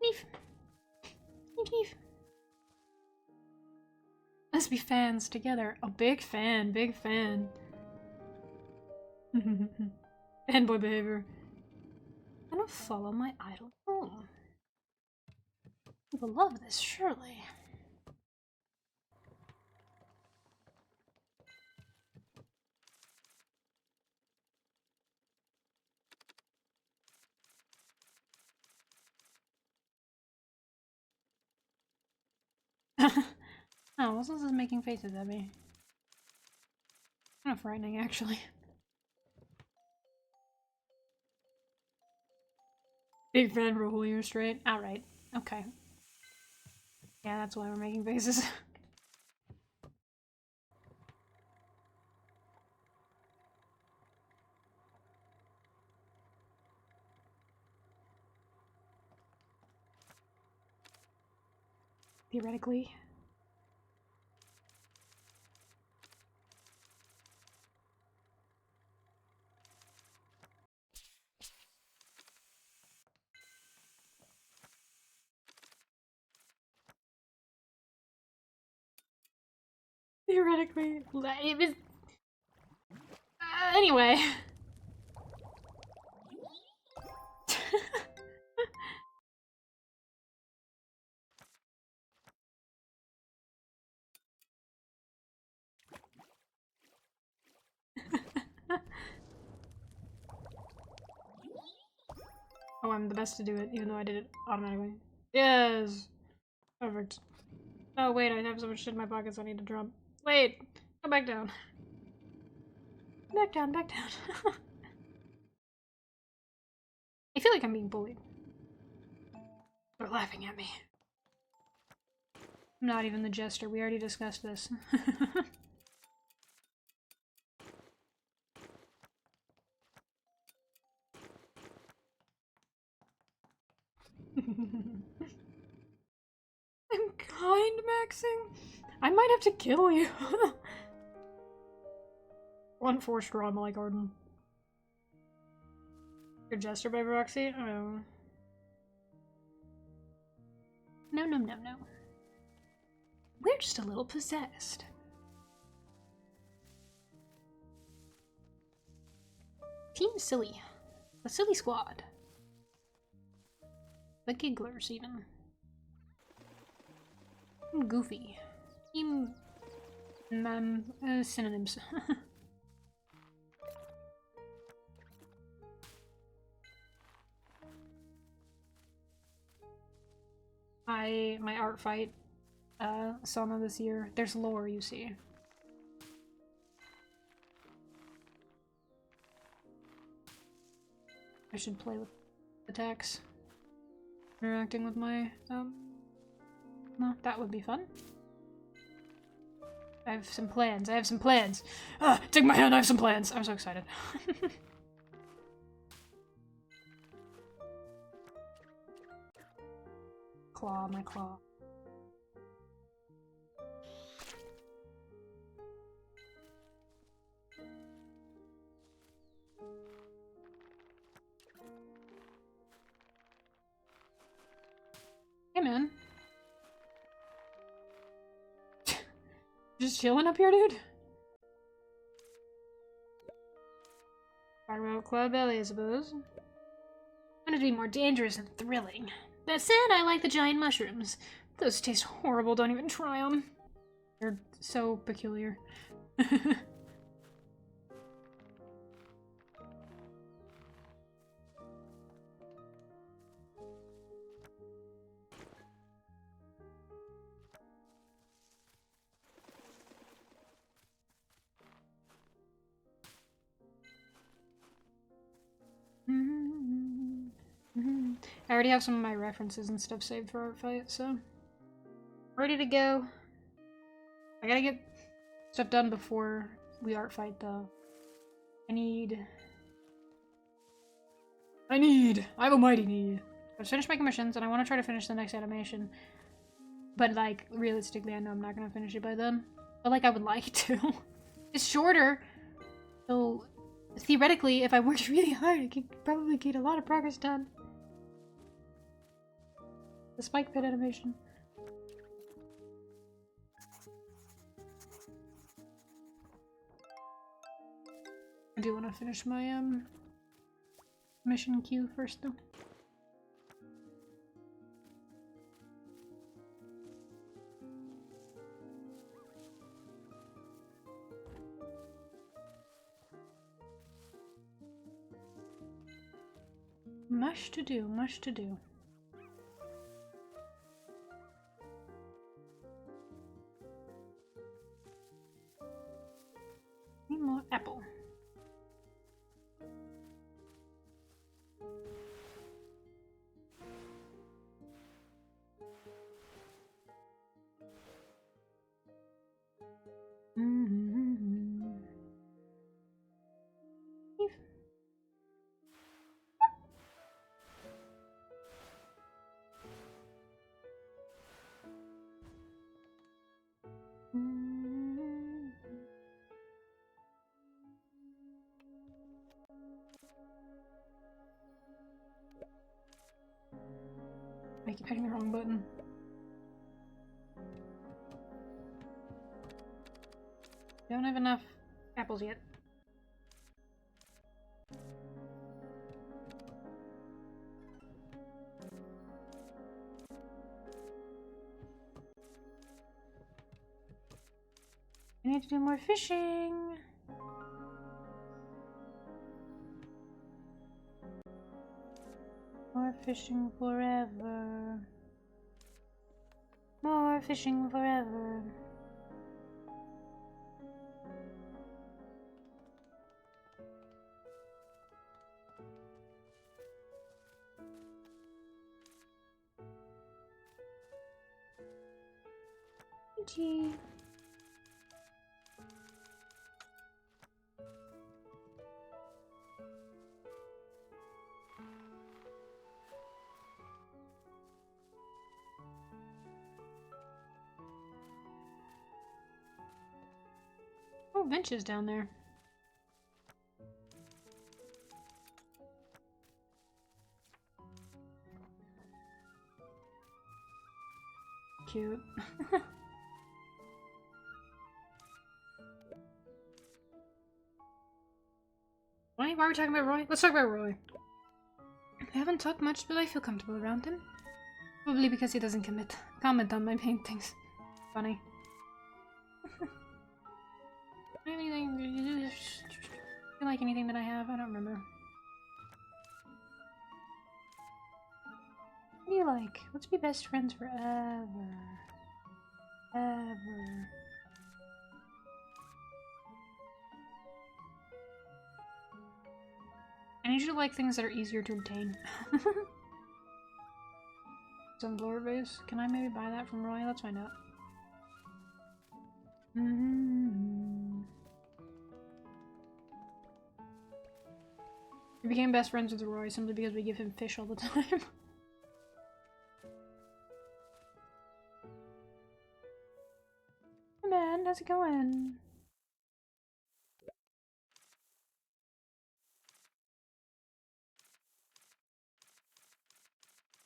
Neef. Neef. Let's be fans together. A big fan, big fan. Fanboy behavior. I'm gonna follow my idol home. You will love this, surely. Oh, what's this making faces at me? Kind of frightening, actually. Big fan for a whole year straight. Alright. Okay. Yeah, that's why we're making faces. Theoretically. Theoretically. It was... anyway. Oh, I'm the best to do it, even though I did it automatically. Yes! Perfect. Oh, wait, I have so much shit in my pockets I need to drop. Wait! Go back down. Back down, back down. I feel like I'm being bullied. They're laughing at me. I'm not even the jester. We already discussed this. I'm kind maxing. I might have to kill you. One forced drama like Arden. Your jester by Roxy? Oh. No, no, no, no. We're just a little possessed. Team Silly. The Silly Squad. The Gigglers, even. Team Goofy. Team... synonyms. My art fight sauna this year. There's lore, you see. I should play with attacks. Interacting with my no, that would be fun. I have some plans. I have some plans. Ah, take my hand, I have some plans. I'm so excited. Claw, my claw. Hey, man. Just chilling up here, dude? Talk about Club Belly, I suppose. I wanted to be more dangerous and thrilling. That said, I like the giant mushrooms. Those taste horrible, don't even try them. They're so peculiar. I already have some of my references and stuff saved for art fight, so ready to go. I gotta get stuff done before we art fight, though. I have a mighty need. I've finished my commissions, and I want to try to finish the next animation. But, like, realistically, I know I'm not gonna finish it by then. But, like, I would like to. It's shorter, so theoretically, if I worked really hard, I could probably get a lot of progress done. The spike pit animation. I do want to finish my mission queue first, though. Much to do, much to do. Need more apple. I keep hitting the wrong button. Don't have enough apples yet. I need to do more fishing. More fishing forever. More fishing forever. GG. Oh, benches down there. Cute. Why are we talking about Roy? Let's talk about Roy. I haven't talked much, but I feel comfortable around him. Probably because he doesn't comment on my paintings. Funny. Anything? Do you like anything that I have? I don't remember. What do you like? Let's be best friends forever. Ever. I need you to like things that are easier to obtain. Sunflower vase. Can I maybe buy that from Roy? Let's find out. We became best friends with Roy simply because we give him fish all the time. Hey man, how's it going?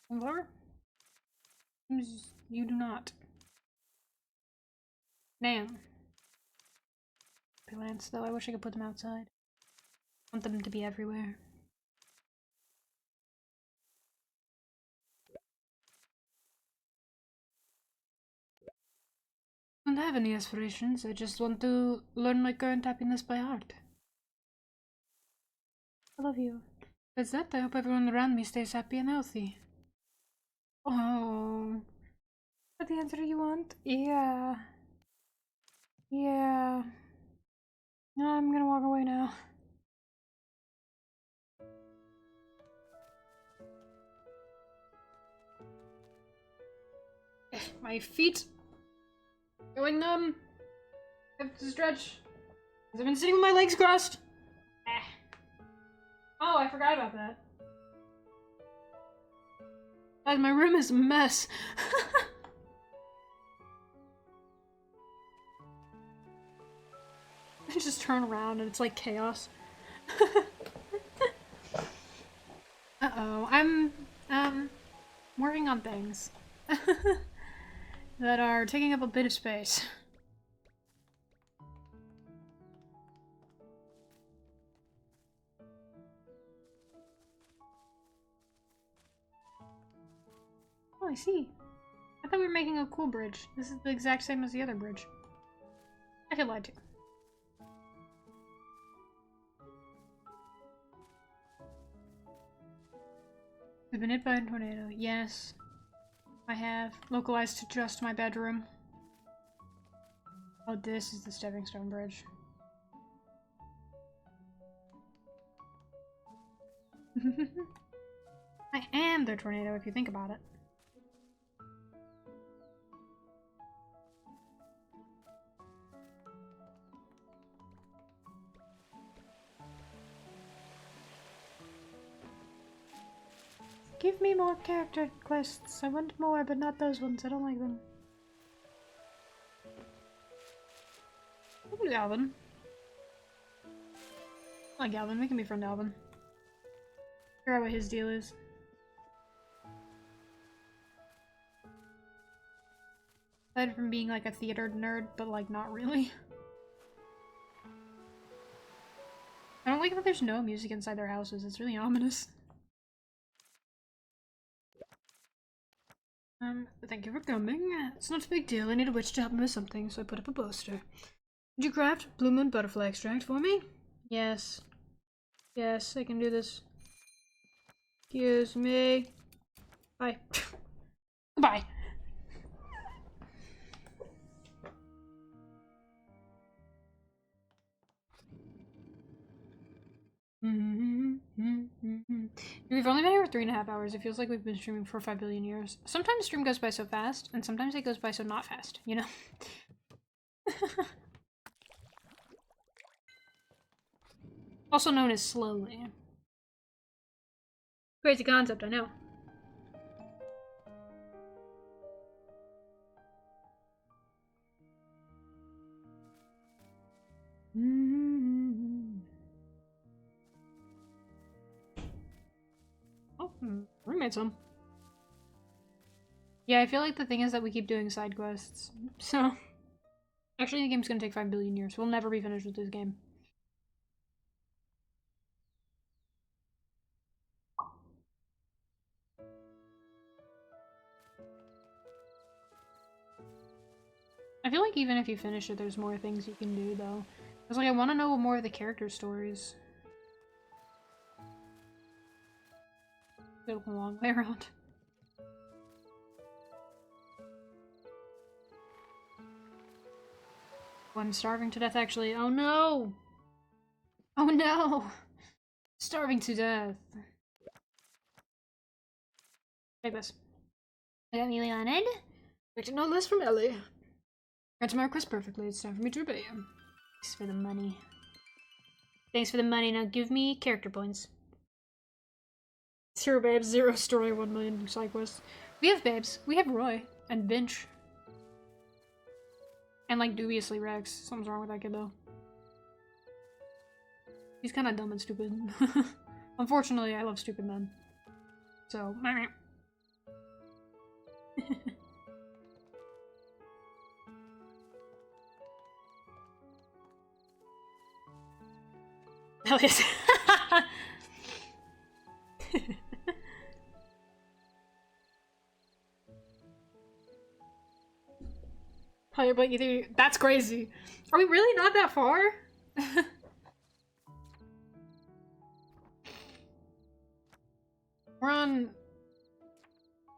Sunflower? You do not. Damn. Plants, though, I wish I could put them outside. I want them to be everywhere. I don't have any aspirations, I just want to learn my current happiness by heart. I love you. That's that, I hope everyone around me stays happy and healthy. Oh. Is that the answer you want? Yeah. Yeah. I'm gonna walk away now. My feet going numb. I have to stretch. Because I've been sitting with my legs crossed. Oh, I forgot about that. Guys, my room is a mess. I just turn around and it's like chaos. Uh-oh. I'm working on things that are taking up a bit of space. Oh, I see. I thought we were making a cool bridge. This is the exact same as the other bridge. I feel lied to. I've been hit by a tornado. Yes. I have. Localized to just my bedroom. Oh, this is the stepping stone bridge. I am the tornado if you think about it. Give me more character quests. I want more, but not those ones. I don't like them. Look at Alvin. I like Alvin. We can be friend Alvin. Figure out what his deal is. Aside from being like a theater nerd, but like not really. I don't like that there's no music inside their houses. It's really ominous. Thank you for coming. It's not a big deal. I need a witch to help me with something, so I put up a poster. Would you craft Blue Moon Butterfly Extract for me? Yes. Yes, I can do this. Excuse me. Bye. Goodbye. We've only been here for 3.5 hours. It feels like we've been streaming for 5 billion years. Sometimes stream goes by so fast, and sometimes it goes by so not fast, you know? Also known as slowly. Crazy concept, I know. Oh, we made some. Yeah, I feel like the thing is that we keep doing side quests. So, actually the game's gonna take 5 billion years. We'll never be finished with this game. I feel like even if you finish it, there's more things you can do, though. Because, like, I want to know more of the character stories. Took a long way around. Oh, I'm starving to death, actually. Oh, no! Oh, no! Starving to death. Take this. I got me wanted. Expected no less from Ellie. Answer my request perfectly. It's time for me to obey you. Thanks for the money. Thanks for the money. Now give me character points. 0 babes, 0 story, 1 million side quests. We have babes. We have Roy. And Binch. And, like, dubiously Rex. Something's wrong with that kid, though. He's kind of dumb and stupid. Unfortunately, I love stupid men. So, hell yes. Probably like either. That's crazy. Are we really not that far? We're on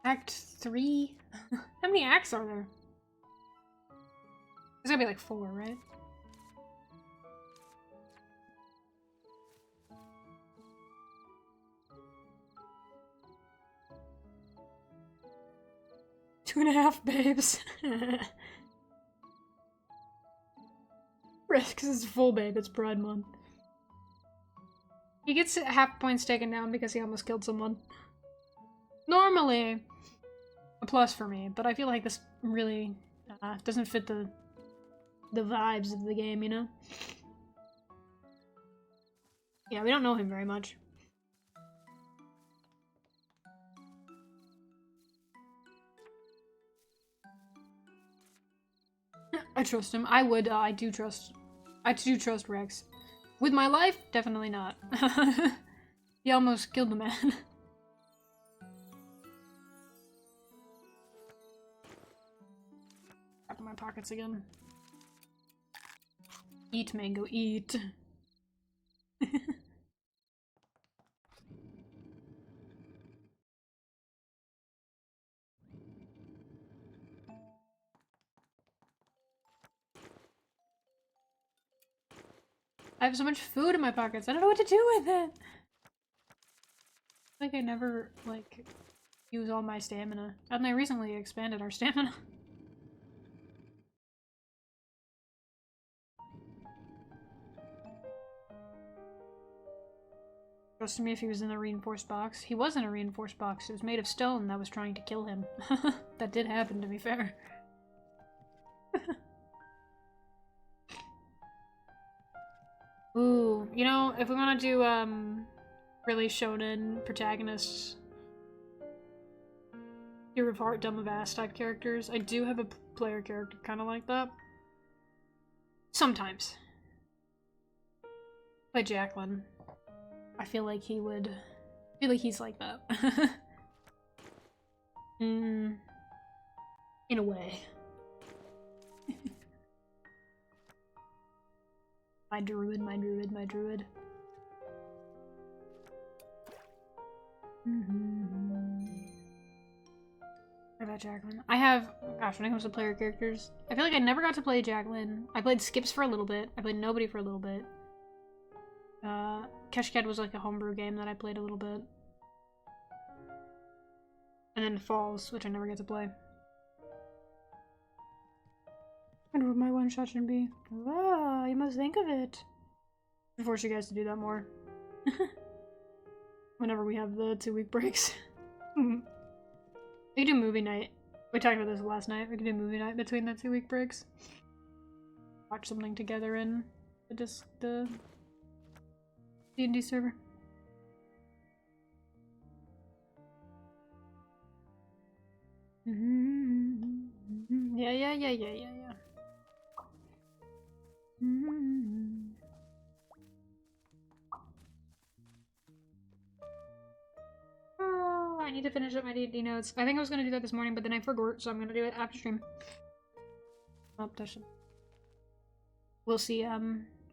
Act 3. How many acts are there? There's gotta be like 4, right? Two and a half babes. Because it's full babe, it's Pride Month. He gets half points taken down because he almost killed someone. Normally, a plus for me, but I feel like this really doesn't fit the vibes of the game, you know? Yeah, we don't know him very much. I trust him. I would, I do trust Rex. With my life? Definitely not. He almost killed the man. Crap in my pockets again. Eat, mango, eat. I have so much food in my pockets. I don't know what to do with it. Like I never like use all my stamina. And they recently expanded our stamina. Trust me if he was in the reinforced box. He was in a reinforced box. It was made of stone that was trying to kill him. That did happen, to be fair. Ooh, you know, if we want to do, really shonen protagonists, Hero of Heart, Dumb of Ass type characters, I do have a player character kind of like that. Sometimes. By Jacqueline. I feel like he would... I feel like he's like that. In a way. My druid, my druid, my druid. What about Jacqueline? I have... Gosh, when it comes to player characters, I feel like I never got to play Jacqueline. I played Skips for a little bit. I played Nobody for a little bit. Keshked was like a homebrew game that I played a little bit. And then Falls, which I never get to play. I wonder what my one shot should be. Ah, you must think of it. I force you guys to do that more. Whenever we have the 2-week breaks. We could do movie night. We talked about this last night. We could do movie night between the 2-week breaks. Watch something together in the D&D server. Yeah. Oh, I need to finish up my D&D notes. I think I was gonna do that this morning, but then I forgot, so I'm gonna do it after stream. Oh, that should... We'll see,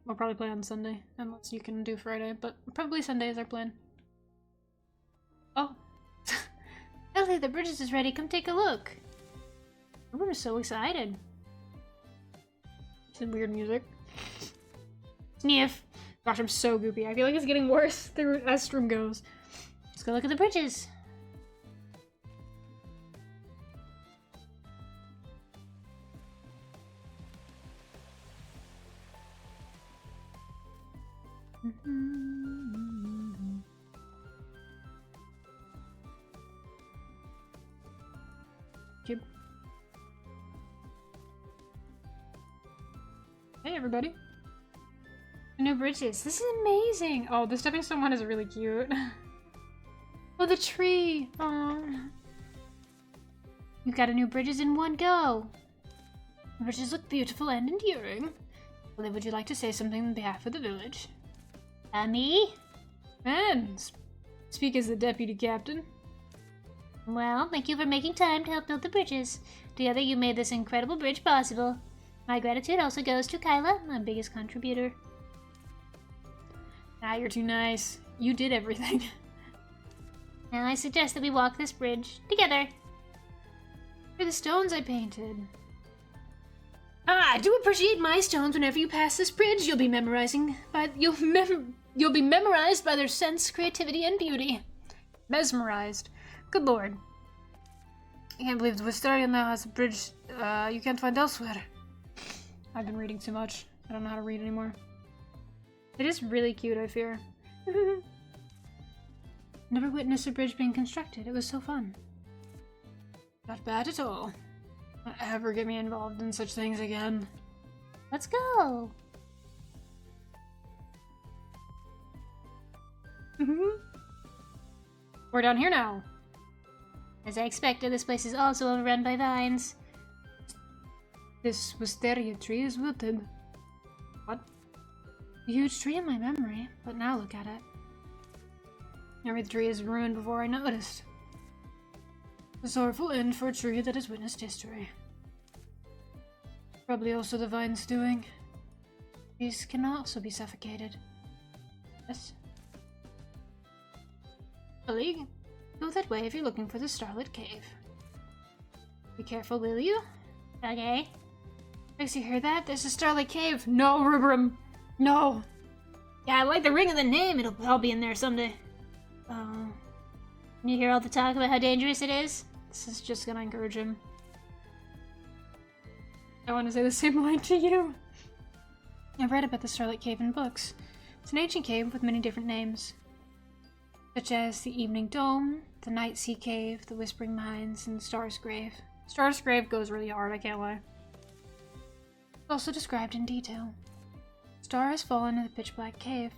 we'll probably play on Sunday, unless you can do Friday, but probably Sunday is our plan. Oh. Ellie, the bridges is ready. Come take a look. I'm so excited. Some weird music. Sniff. Gosh, I'm so goopy. I feel like it's getting worse as stream goes. Let's go look at the bridges. Cube. Hey everybody. New bridges. This is amazing. Oh, the stepping stone one is really cute. Oh, the tree. Aww. We've got a new bridges in one go. The bridges look beautiful and enduring. Well, would you like to say something on behalf of the village? Me? And speak as the deputy captain. Well, thank you for making time to help build the bridges. Together you made this incredible bridge possible. My gratitude also goes to Kyla, my biggest contributor. Ah, you're too nice. You did everything. Now I suggest that we walk this bridge together. For the stones I painted. Ah, do appreciate my stones. Whenever you pass this bridge, you'll be you'll be memorized by their sense, creativity, and beauty. Mesmerized. Good lord. I can't believe the Wisteria now has a bridge you can't find elsewhere. I've been reading too much. I don't know how to read anymore. It is really cute, I fear. Never witnessed a bridge being constructed. It was so fun. Not bad at all. Don't ever get me involved in such things again. Let's go. We're down here now. As I expected, this place is also overrun by vines. This wisteria tree is wilted. What? A huge tree in my memory, but now look at it. Every tree is ruined before I noticed. A sorrowful end for a tree that has witnessed history. Probably also the vine's doing. These can also be suffocated. Yes. Ellie, go that way if you're looking for the Starlit Cave. Be careful, will you? Okay. Rex, you hear that? There's a Starlit Cave! No, Rubrum! No! Yeah, I like the ring of the name. I'll be in there someday. Oh. You hear all the talk about how dangerous it is? This is just gonna encourage him. I want to say the same line to you. I've read about the Starlit Cave in books. It's an ancient cave with many different names, such as the Evening Dome, the Night Sea Cave, the Whispering Mines, and Star's Grave. Star's Grave goes really hard, I can't lie. It's also described in detail. Star has fallen in the pitch-black cave,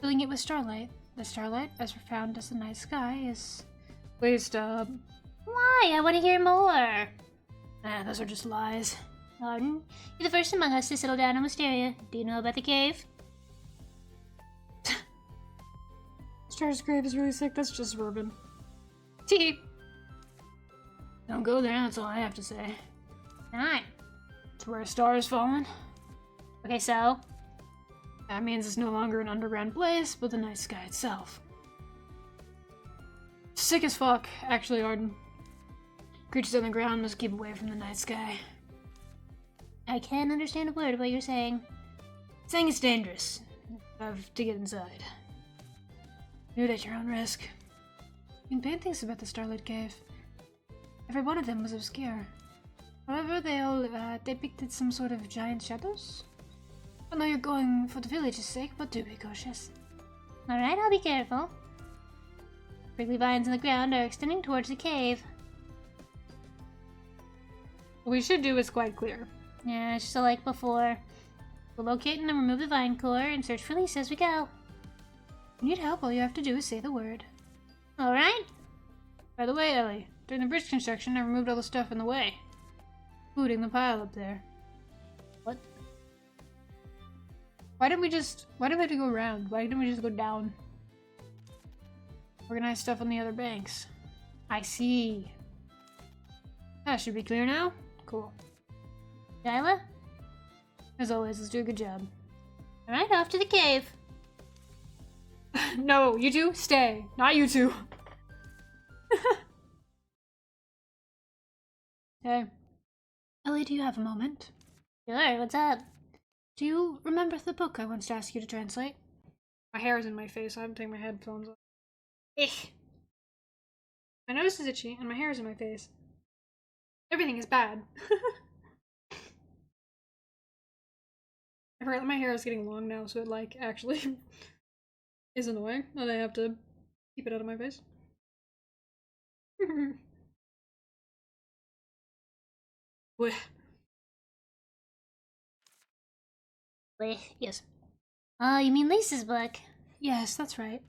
filling it with starlight. The starlight, as profound as the night sky, is... Please stop. Why? I want to hear more. Those are just lies. Arden, you're the first among us to settle down in Wisteria. Do you know about the cave? Star's Grave is really sick, that's just suburban. Tee! Don't go there, that's all I have to say. Not. It's where a star has fallen. Okay, so? That means it's no longer an underground place, but the night sky itself. Sick as fuck, actually, Arden. Creatures on the ground must keep away from the night sky. I can't understand a word of what you're saying. Saying it's dangerous. You have to get inside. Do it at your own risk. You can paint things about the Starlit Cave. Every one of them was obscure. However, they all depicted some sort of giant shadows. I know you're going for the village's sake, but do be cautious. Alright, I'll be careful. Prickly vines in the ground are extending towards the cave. What we should do is quite clear. Yeah, just like before. We'll locate and then remove the vine core and search for Lisa as we go. If you need help, all you have to do is say the word. Alright? By the way, Ellie, during the bridge construction, I removed all the stuff in the way. Including the pile up there. What? Why did we have to go around? Why didn't we just go down? Organize stuff on the other banks. I see. That should be clear now. Cool. Shyla? As always, let's do a good job. Alright, off to the cave. No, you two, stay. Not you two. Okay. Ellie, do you have a moment? Sure, what's up? Do you remember the book I once asked you to translate? My hair is in my face. I haven't taken my headphones off. Ich. My nose is itchy, and my hair is in my face. Everything is bad. I forgot that my hair is getting long now, so it, like, actually is annoying, and I have to keep it out of my face. Blech. Yes. Oh, you mean Lisa's book? Yes, that's right.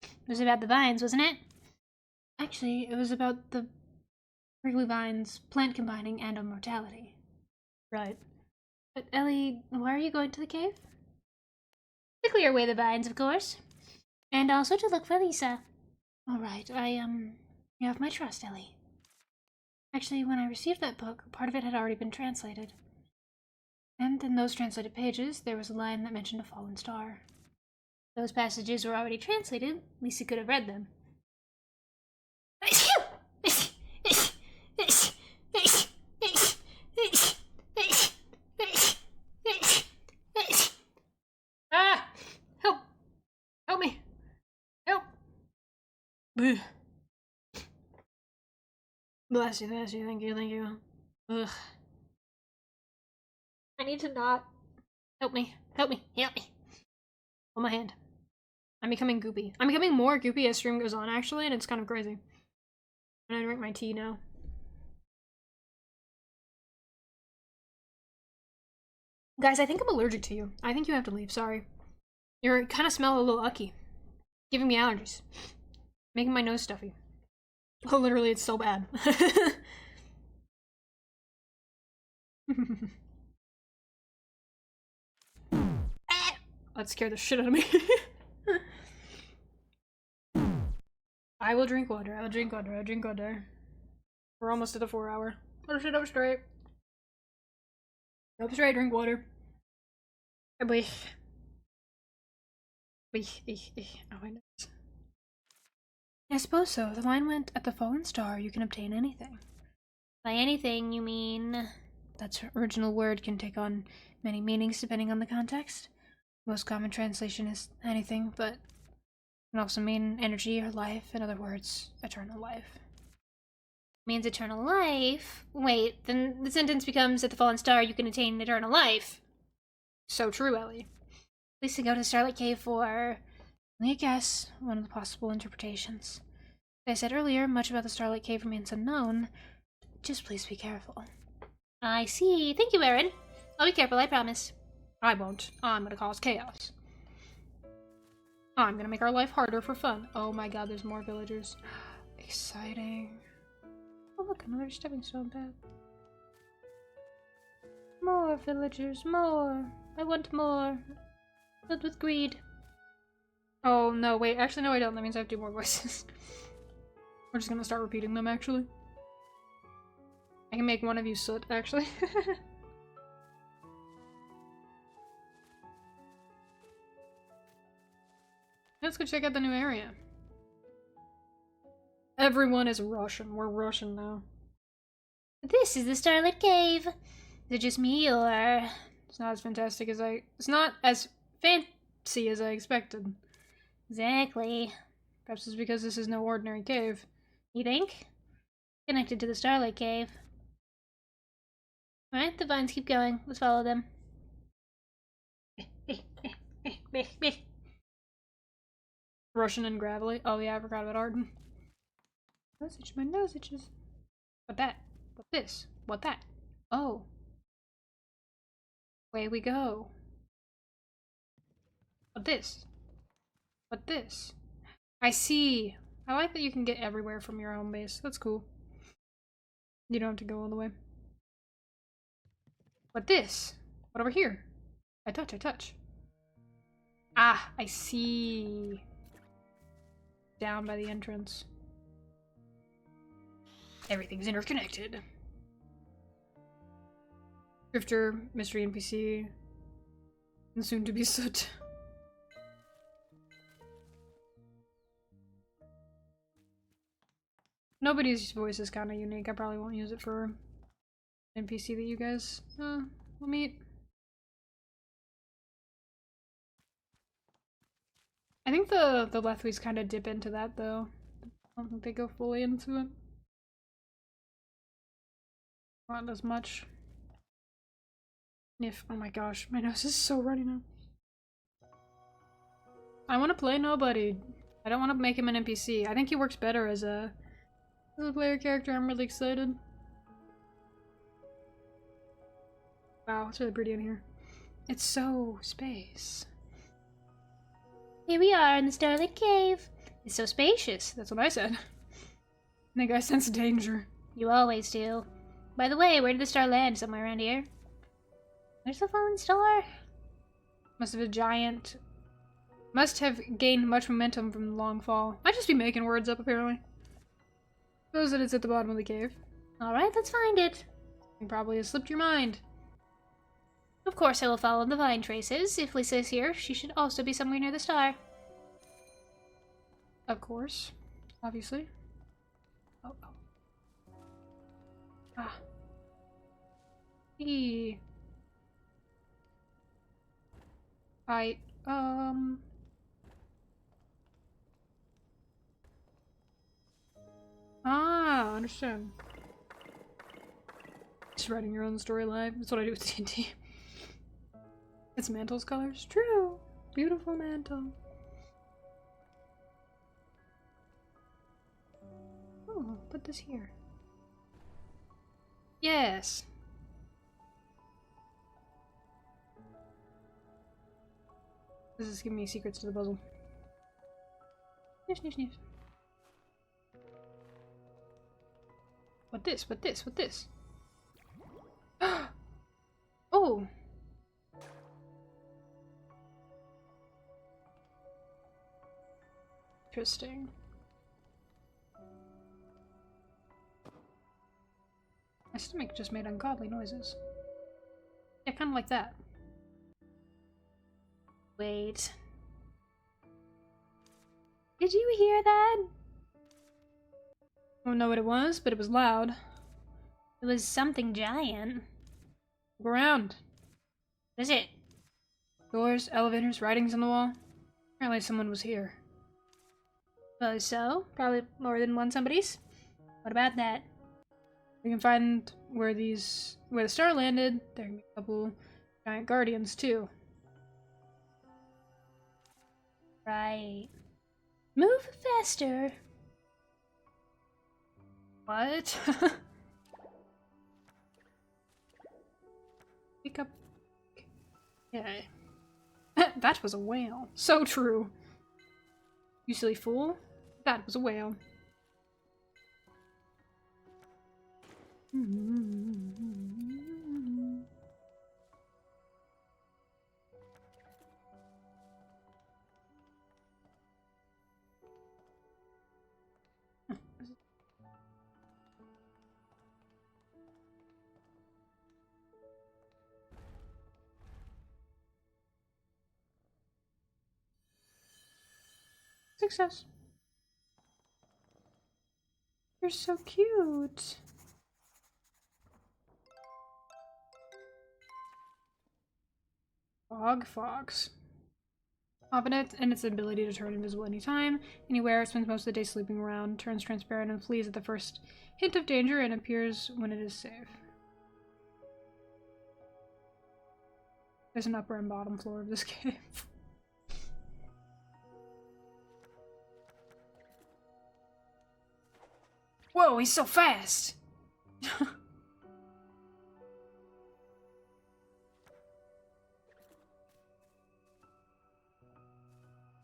It was about the vines, wasn't it? Actually, it was about the prickly vines, plant combining, and immortality. Right. But Ellie, why are you going to the cave? To clear away the vines, of course. And also to look for Lisa. Alright, you have my trust, Ellie. Actually, when I received that book, part of it had already been translated. And in those translated pages, there was a line that mentioned a fallen star. Those passages were already translated. Lisa could have read them. Ah! Help! Help me! Help! Blech. Bless you, thank you. Ugh. I need to not. Help me. Hold my hand. I'm becoming goopy. I'm becoming more goopy as stream goes on, actually, and it's kind of crazy. And I drink my tea now. Guys, I think I'm allergic to you. I think you have to leave, sorry. You kind of smell a little ucky. Giving me allergies. Making my nose stuffy. Oh, literally, it's so bad. That scared the shit out of me. I will drink water. We're almost at the 4 hour. Oh shit, up straight. Up straight, drink water. Oh my nose. I suppose so. The line went, at the fallen star, you can obtain anything. By anything, you mean... That original word can take on many meanings depending on the context. Most common translation is anything, but can also mean energy or life. In other words, eternal life. Means eternal life? Wait, then the sentence becomes, at the fallen star, you can attain eternal life. So true, Ellie. Lisa go to Starlight Cave for... Only a guess, one of the possible interpretations. As I said earlier, much about the Starlight Cave remains unknown. Just please be careful. I see. Thank you, Erin. I'll be careful, I promise. I won't. I'm gonna cause chaos. I'm gonna make our life harder for fun. Oh my god, there's more villagers. Exciting. Oh look, another stepping stone path. More villagers, more. I want more. Filled with greed. Oh no, wait, actually no I don't. That means I have to do more voices. We're just gonna start repeating them, actually. I can make one of you soot, actually. Let's go check out the new area. Everyone is Russian. We're Russian now. This is the Starlit Cave. Is it just me, or... It's not as fantastic as It's not as fancy as I expected. Exactly. Perhaps it's because this is no ordinary cave. You think? Connected to the Starlight Cave. Alright, the vines keep going. Let's follow them. Russian and gravelly. Oh yeah, I forgot about Arden. Nose itch, my nose itches. What that? What this? What that? Oh. Away we go. What this? What this? I see. I like that you can get everywhere from your home base. That's cool. You don't have to go all the way. What this? What over here? I touch, I touch. Ah, I see. Down by the entrance. Everything's interconnected. Drifter, mystery NPC, and soon to be Soot. Nobody's voice is kind of unique. I probably won't use it for NPC that you guys will meet. I think the Lethwis kind of dip into that though. I don't think they go fully into it. Not as much. If oh my gosh, my nose is so runny now. I want to play nobody. I don't want to make him an NPC. I think he works better as a player character. I'm really excited. Wow, it's really pretty in here. It's so space. Here we are in the Starlight Cave. It's so spacious. That's what I said. I think I sense danger. You always do. By the way, where did the star land? Somewhere around here? There's the fallen star. Must have gained much momentum from the long fall. Might just be making words up, apparently. Suppose that it's at the bottom of the cave. Alright, let's find it. It probably has slipped your mind. Of course I will follow the vine traces. If Lisa is here, she should also be somewhere near the star. Of course. Obviously. Oh. Ah. E. Ah, understand. Just writing your own story live. That's what I do with D&D. It's Mantle's colors. True. Beautiful mantle. Oh, put this here. Yes. This is giving me secrets to the puzzle. Sniff, sniff, sniff. What this? What this? What this? Oh! Interesting. My stomach just made ungodly noises. Yeah, kind of like that. Wait. Did you hear that? I don't know what it was, but it was loud. It was something giant. Look around. What is it? Doors, elevators, writings on the wall. Apparently someone was here. Suppose so. Probably more than one somebody's. What about that? We can find where the star landed. There can be a couple giant guardians too. Right. Move faster. What? Pick up. Okay. That was a whale. So true. You silly fool. That was a whale. Success. You're so cute. Fog fox. Competent in its ability to turn invisible anytime, anywhere, spends most of the day sleeping around, turns transparent and flees at the first hint of danger, and appears when it is safe. There's an upper and bottom floor of this cave. Whoa, he's so fast!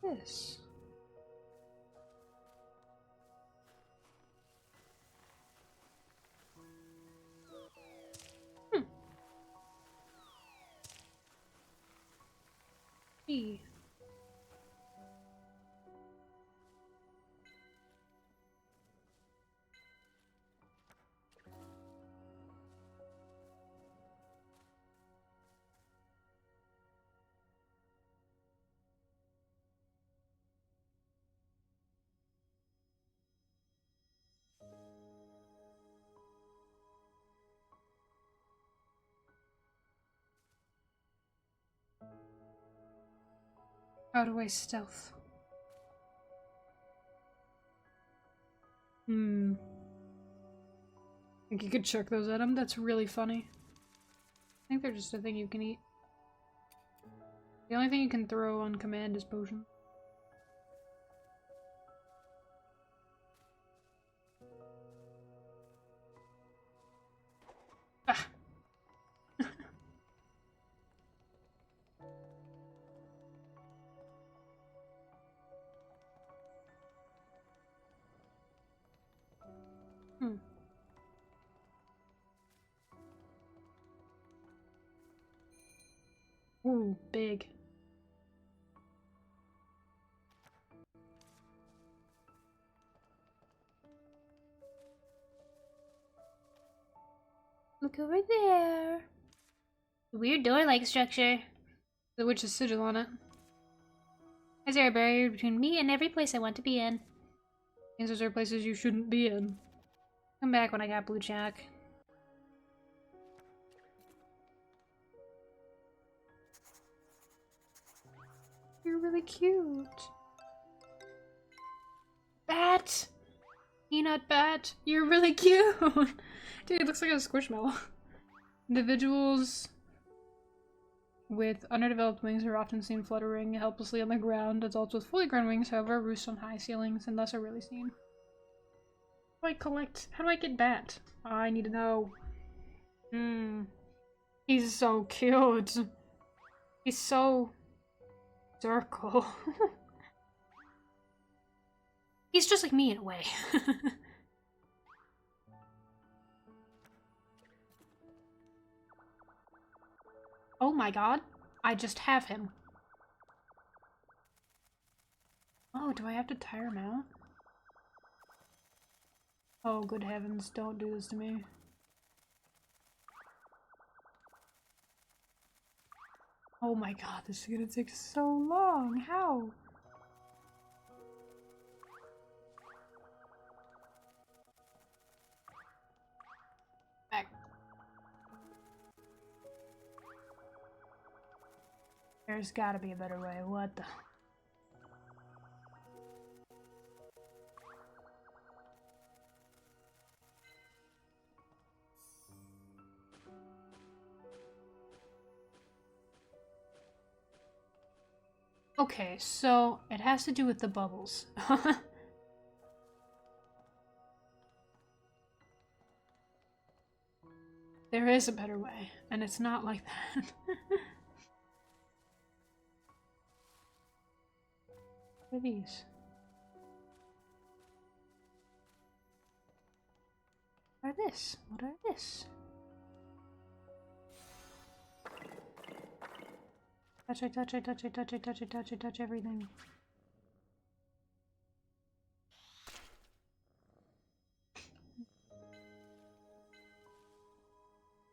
This. E. How to waste stealth. Think you could chuck those at him? That's really funny. I think they're just a thing you can eat. The only thing you can throw on command is potion. Ah! Ooh, big. Look over there. Weird door-like structure. The witch's sigil on it. Is there a barrier between me and every place I want to be in? Means those are places you shouldn't be in. Come back when I got blue jack. You're really cute. Bat! Peanut bat. You're really cute. Dude, it looks like a squishmallow. Individuals with underdeveloped wings are often seen fluttering helplessly on the ground. Adults with fully grown wings, however, roost on high ceilings and thus are rarely seen. How do I collect? How do I get bat? I need to know. He's so cute. He's so circle. He's just like me in a way. Oh my god. I just have him. Oh, do I have to tire him out? Oh, good heavens, don't do this to me. Oh my god, this is gonna take so long. How? Back. There's gotta be a better way. What the? Okay, so it has to do with the bubbles. There is a better way, and it's not like that. What are these? What are this? What are this? Touch, I touch, I touch, I touch, I touch, I touch, I touch everything.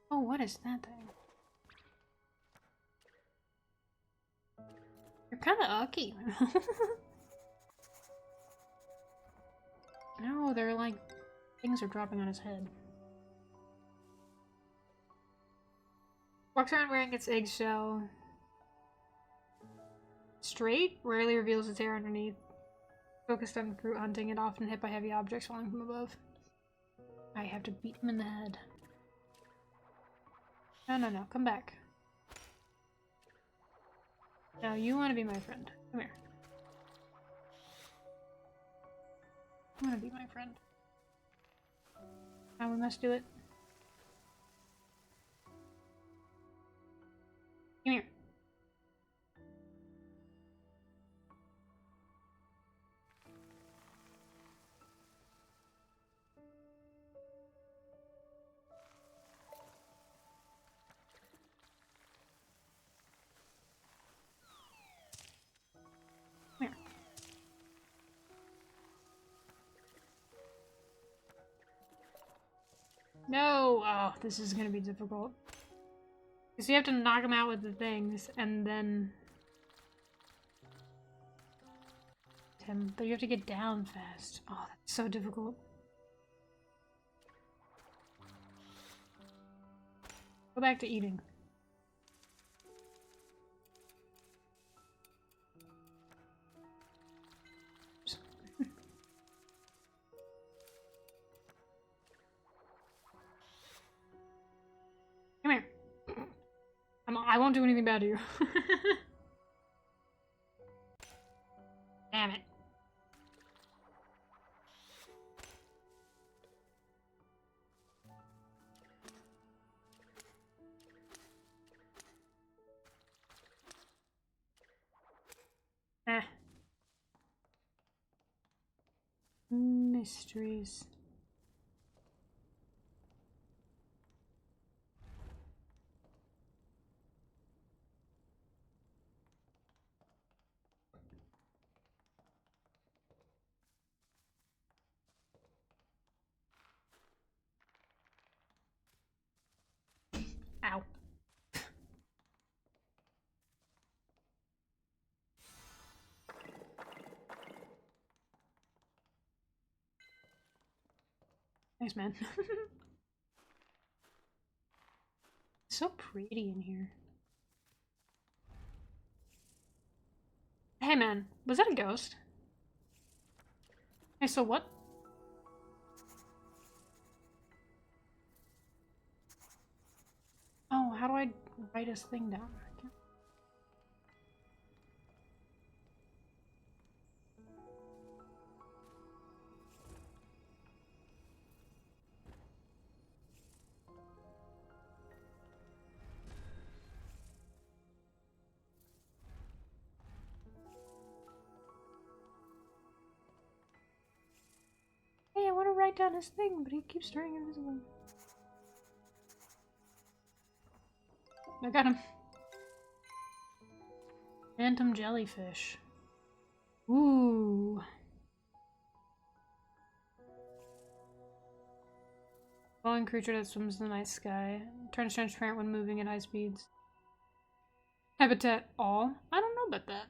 Oh, what is that thing? You're kind of ucky. No, they're like things are dropping on his head. Walks around wearing its eggshell. Straight, rarely reveals its hair underneath. Focused on fruit hunting and often hit by heavy objects falling from above. I have to beat him in the head. No, come back. Now you want to be my friend. Come here. You want to be my friend. Now we must do it. Come here. Come here. No! Oh, this is gonna be difficult. Because you have to knock him out with the things, and then... But you have to get down fast. Oh, that's so difficult. Go back to eating. Come here. I won't do anything bad to you. Damn it. Eh. Mysteries. Ow. Thanks, man. It's so pretty in here. Hey, man. Was that a ghost? Hey, so what? Oh, how do I write his thing down? I can't... Hey, I want to write down his thing, but he keeps turning invisible. I got him. Phantom jellyfish. Ooh. Falling creature that swims in the night sky. Turns transparent when moving at high speeds. Habitat all? I don't know about that.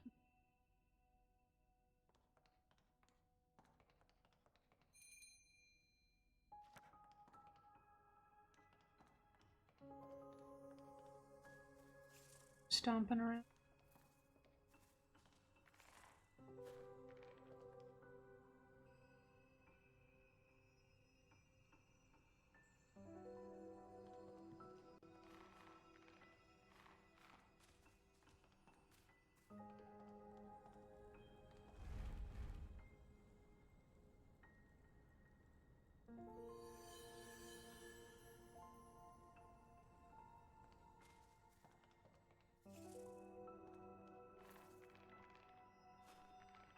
Stomping around.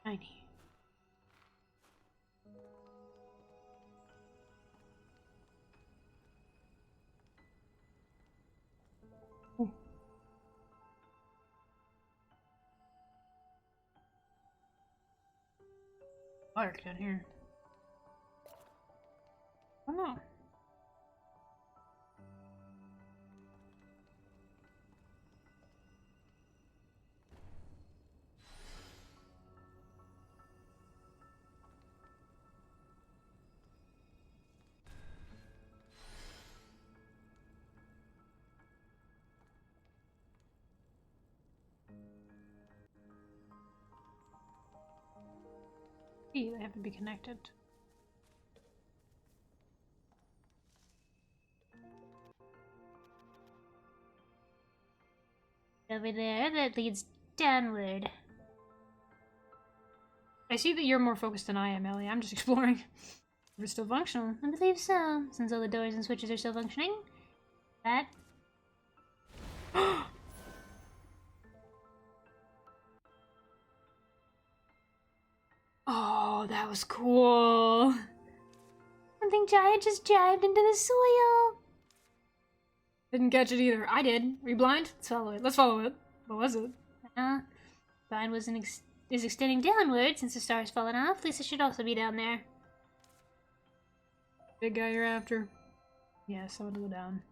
Tiny. Ooh. Dark down here. Oh no. See, they have to be connected. Over there, that leads downward. I see that you're more focused than I am, Ellie. I'm just exploring. We're still functional. I believe so, since all the doors and switches are still functioning. That. Oh, that was cool. Something giant just jived into the soil. Didn't catch it either. I did. Are you blind? Let's follow it. Let's follow it. What was it? Vine is extending downward since the star's fallen off. Lisa should also be down there. Big guy you're after? Yes, I want to go down.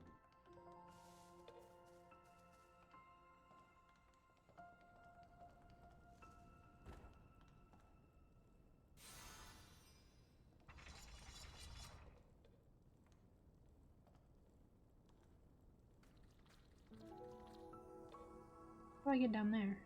How do I get down there?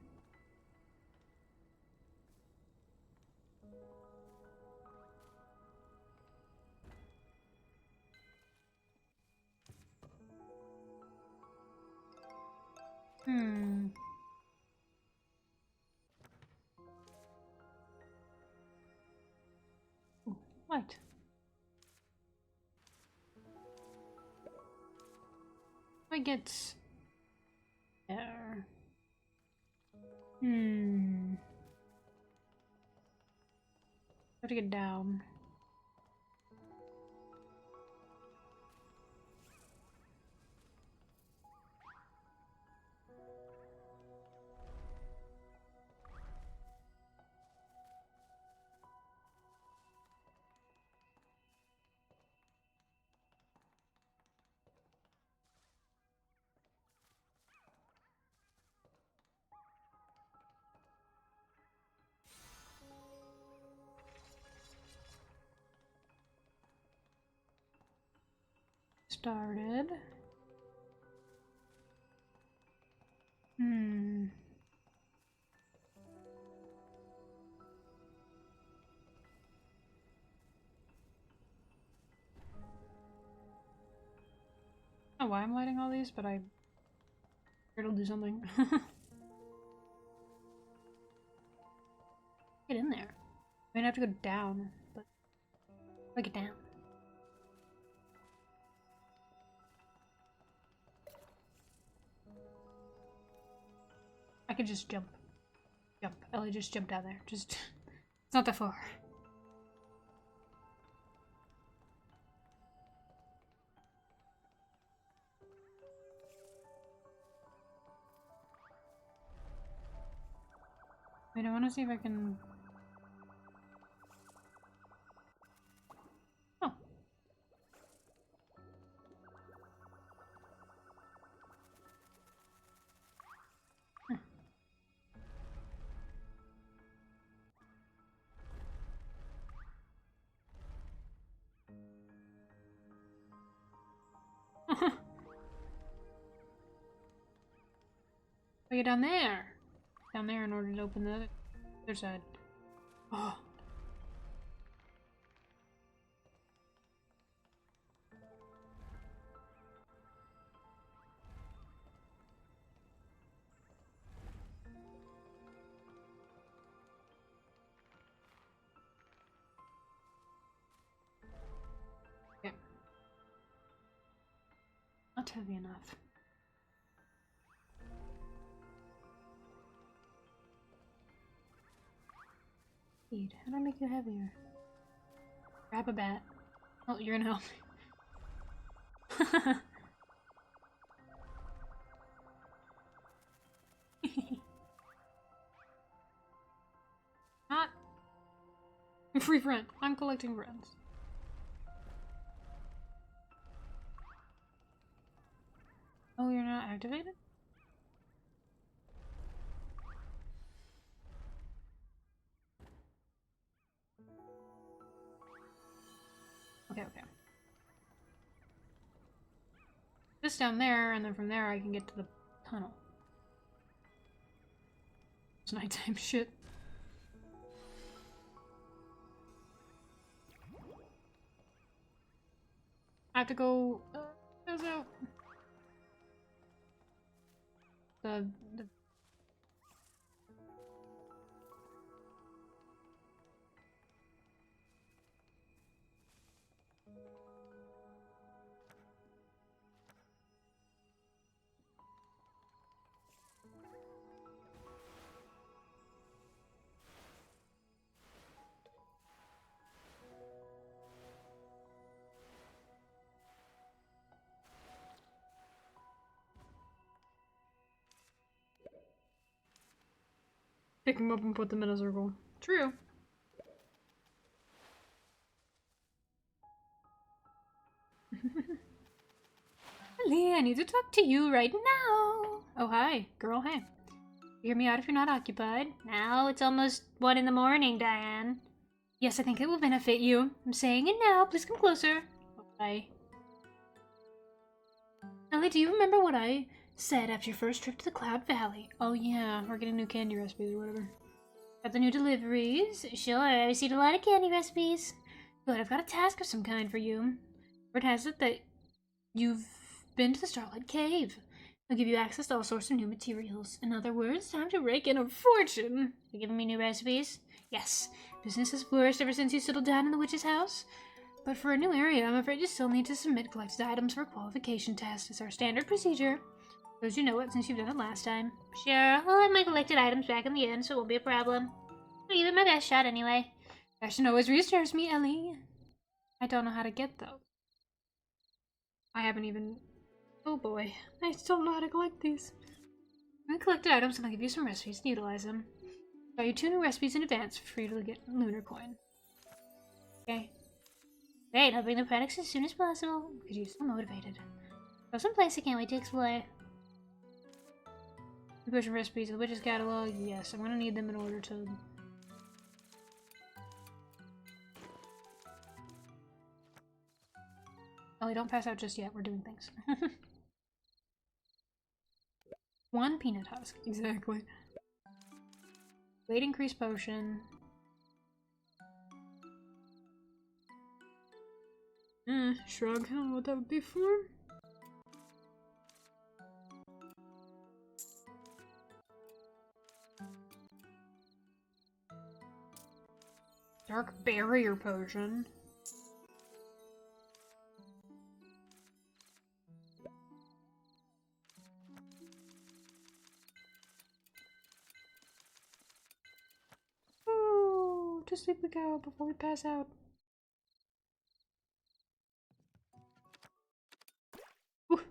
Ooh, light. I get there. Have to get down. Started. I don't know why I'm lighting all these, but it'll do something. Get in there. I might have to go down, but I get down. I could just jump. Jump. Ellie just jumped down there. Just it's not that far. Wait, I want to see if I can... Oh. I get down there. Down there in order to open the other side. Oh. Yeah. Not heavy enough. How do I make you heavier? Grab a bat. Oh, you're gonna help me. Not free friend. I'm collecting friends. Oh, you're not activated? Okay, okay. This down there, and then from there I can get to the tunnel. It's nighttime shit. have to go. Goes out. The pick them up and put them in a circle. True. Lee, I need to talk to you right now. Oh, hi. Girl, hey. Hear me out if you're not occupied. Now it's almost 1 in the morning, Diane. Yes, I think it will benefit you. I'm saying it now. Please come closer. Bye. Ellie, do you remember what I said after your first trip to the Cloud Valley? Oh yeah, we're getting new candy recipes or whatever. Got the new deliveries? Sure, I received a lot of candy recipes. Good, I've got a task of some kind for you. Word has it that you've been to the Starlight Cave. I'll give you access to all sorts of new materials. In other words, time to rake in a fortune. You giving me new recipes? Yes. Business has flourished ever since you settled down in the witch's house. But for a new area, I'm afraid you still need to submit collected items for a qualification test. It's our standard procedure. Suppose you know it since you've done it last time. Sure, I'll have my collected items back in the end, so it won't be a problem. I'll give it my best shot anyway. Fashion always reassures me, Ellie. I don't know how to get those. I haven't even... Oh boy, I still don't know how to collect these. I'm gonna collect items and I'll give you some recipes to utilize them. Buy you 2 new recipes in advance for you to get lunar coin. Okay. Great, I'll bring the products as soon as possible. Because you're so motivated. Go someplace I can't wait to explore. Potion recipes, the witch's catalog. Yes, I'm gonna need them in order to... Ellie, don't pass out just yet. We're doing things. 1 peanut husk. Exactly. Weight increase potion. Shrug. I don't know what that would be for. Dark barrier potion. Oh, to sleep we go before we pass out. Ooh.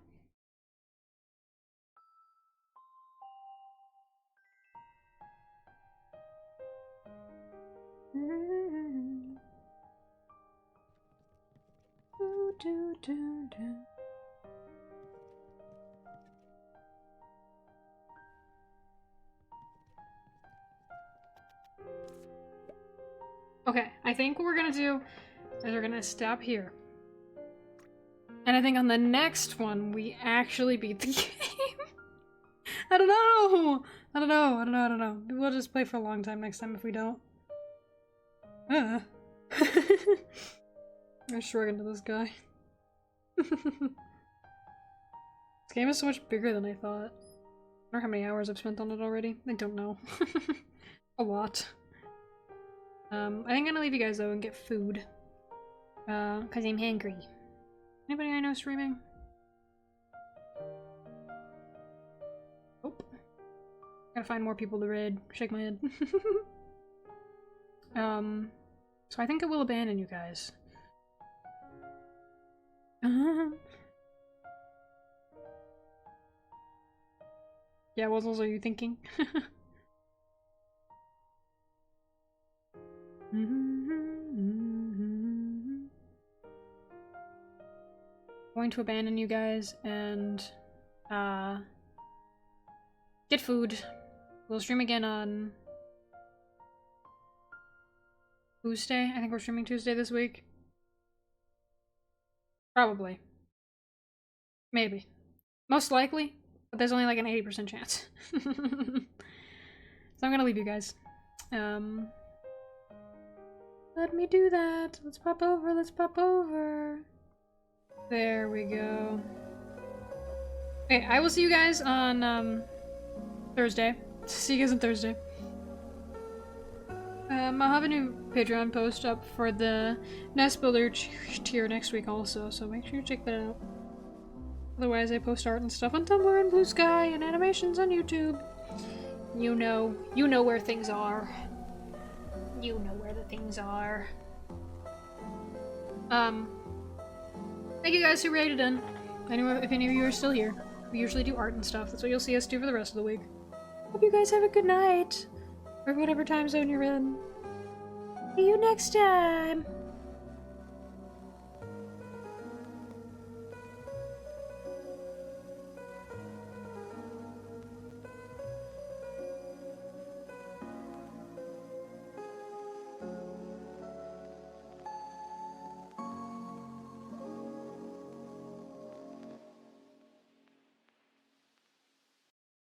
Okay, I think what we're gonna do is we're gonna stop here. And I think on the next one, we actually beat the game. I don't know! I don't know. We'll just play for a long time next time if we don't. I'm shrugging to this guy. This game is so much bigger than I thought. I wonder how many hours I've spent on it already. I don't know. A lot. I think I'm gonna leave you guys though and get food. Cause I'm hungry. Anybody I know streaming? Nope. Gotta find more people to raid. Shake my head. So I think I will abandon you guys. Yeah, what else are you thinking? Going to abandon you guys and get food. We'll stream again on Tuesday. I think we're streaming Tuesday this week. Probably. Maybe. Most likely, but there's only like an 80% chance. So I'm gonna leave you guys. Let me do that. Let's pop over. There we go. Okay, I will see you guys on Thursday. See you guys on Thursday. I'll have a new Patreon post up for the Nest Builder tier next week also, so make sure you check that out. Otherwise, I post art and stuff on Tumblr and Blue Sky and animations on YouTube. You know where things are. You know where the things are. Thank you guys who rated in. If any of you are still here. We usually do art and stuff. That's what you'll see us do for the rest of the week. Hope you guys have a good night. Or whatever time zone you're in. See you next time.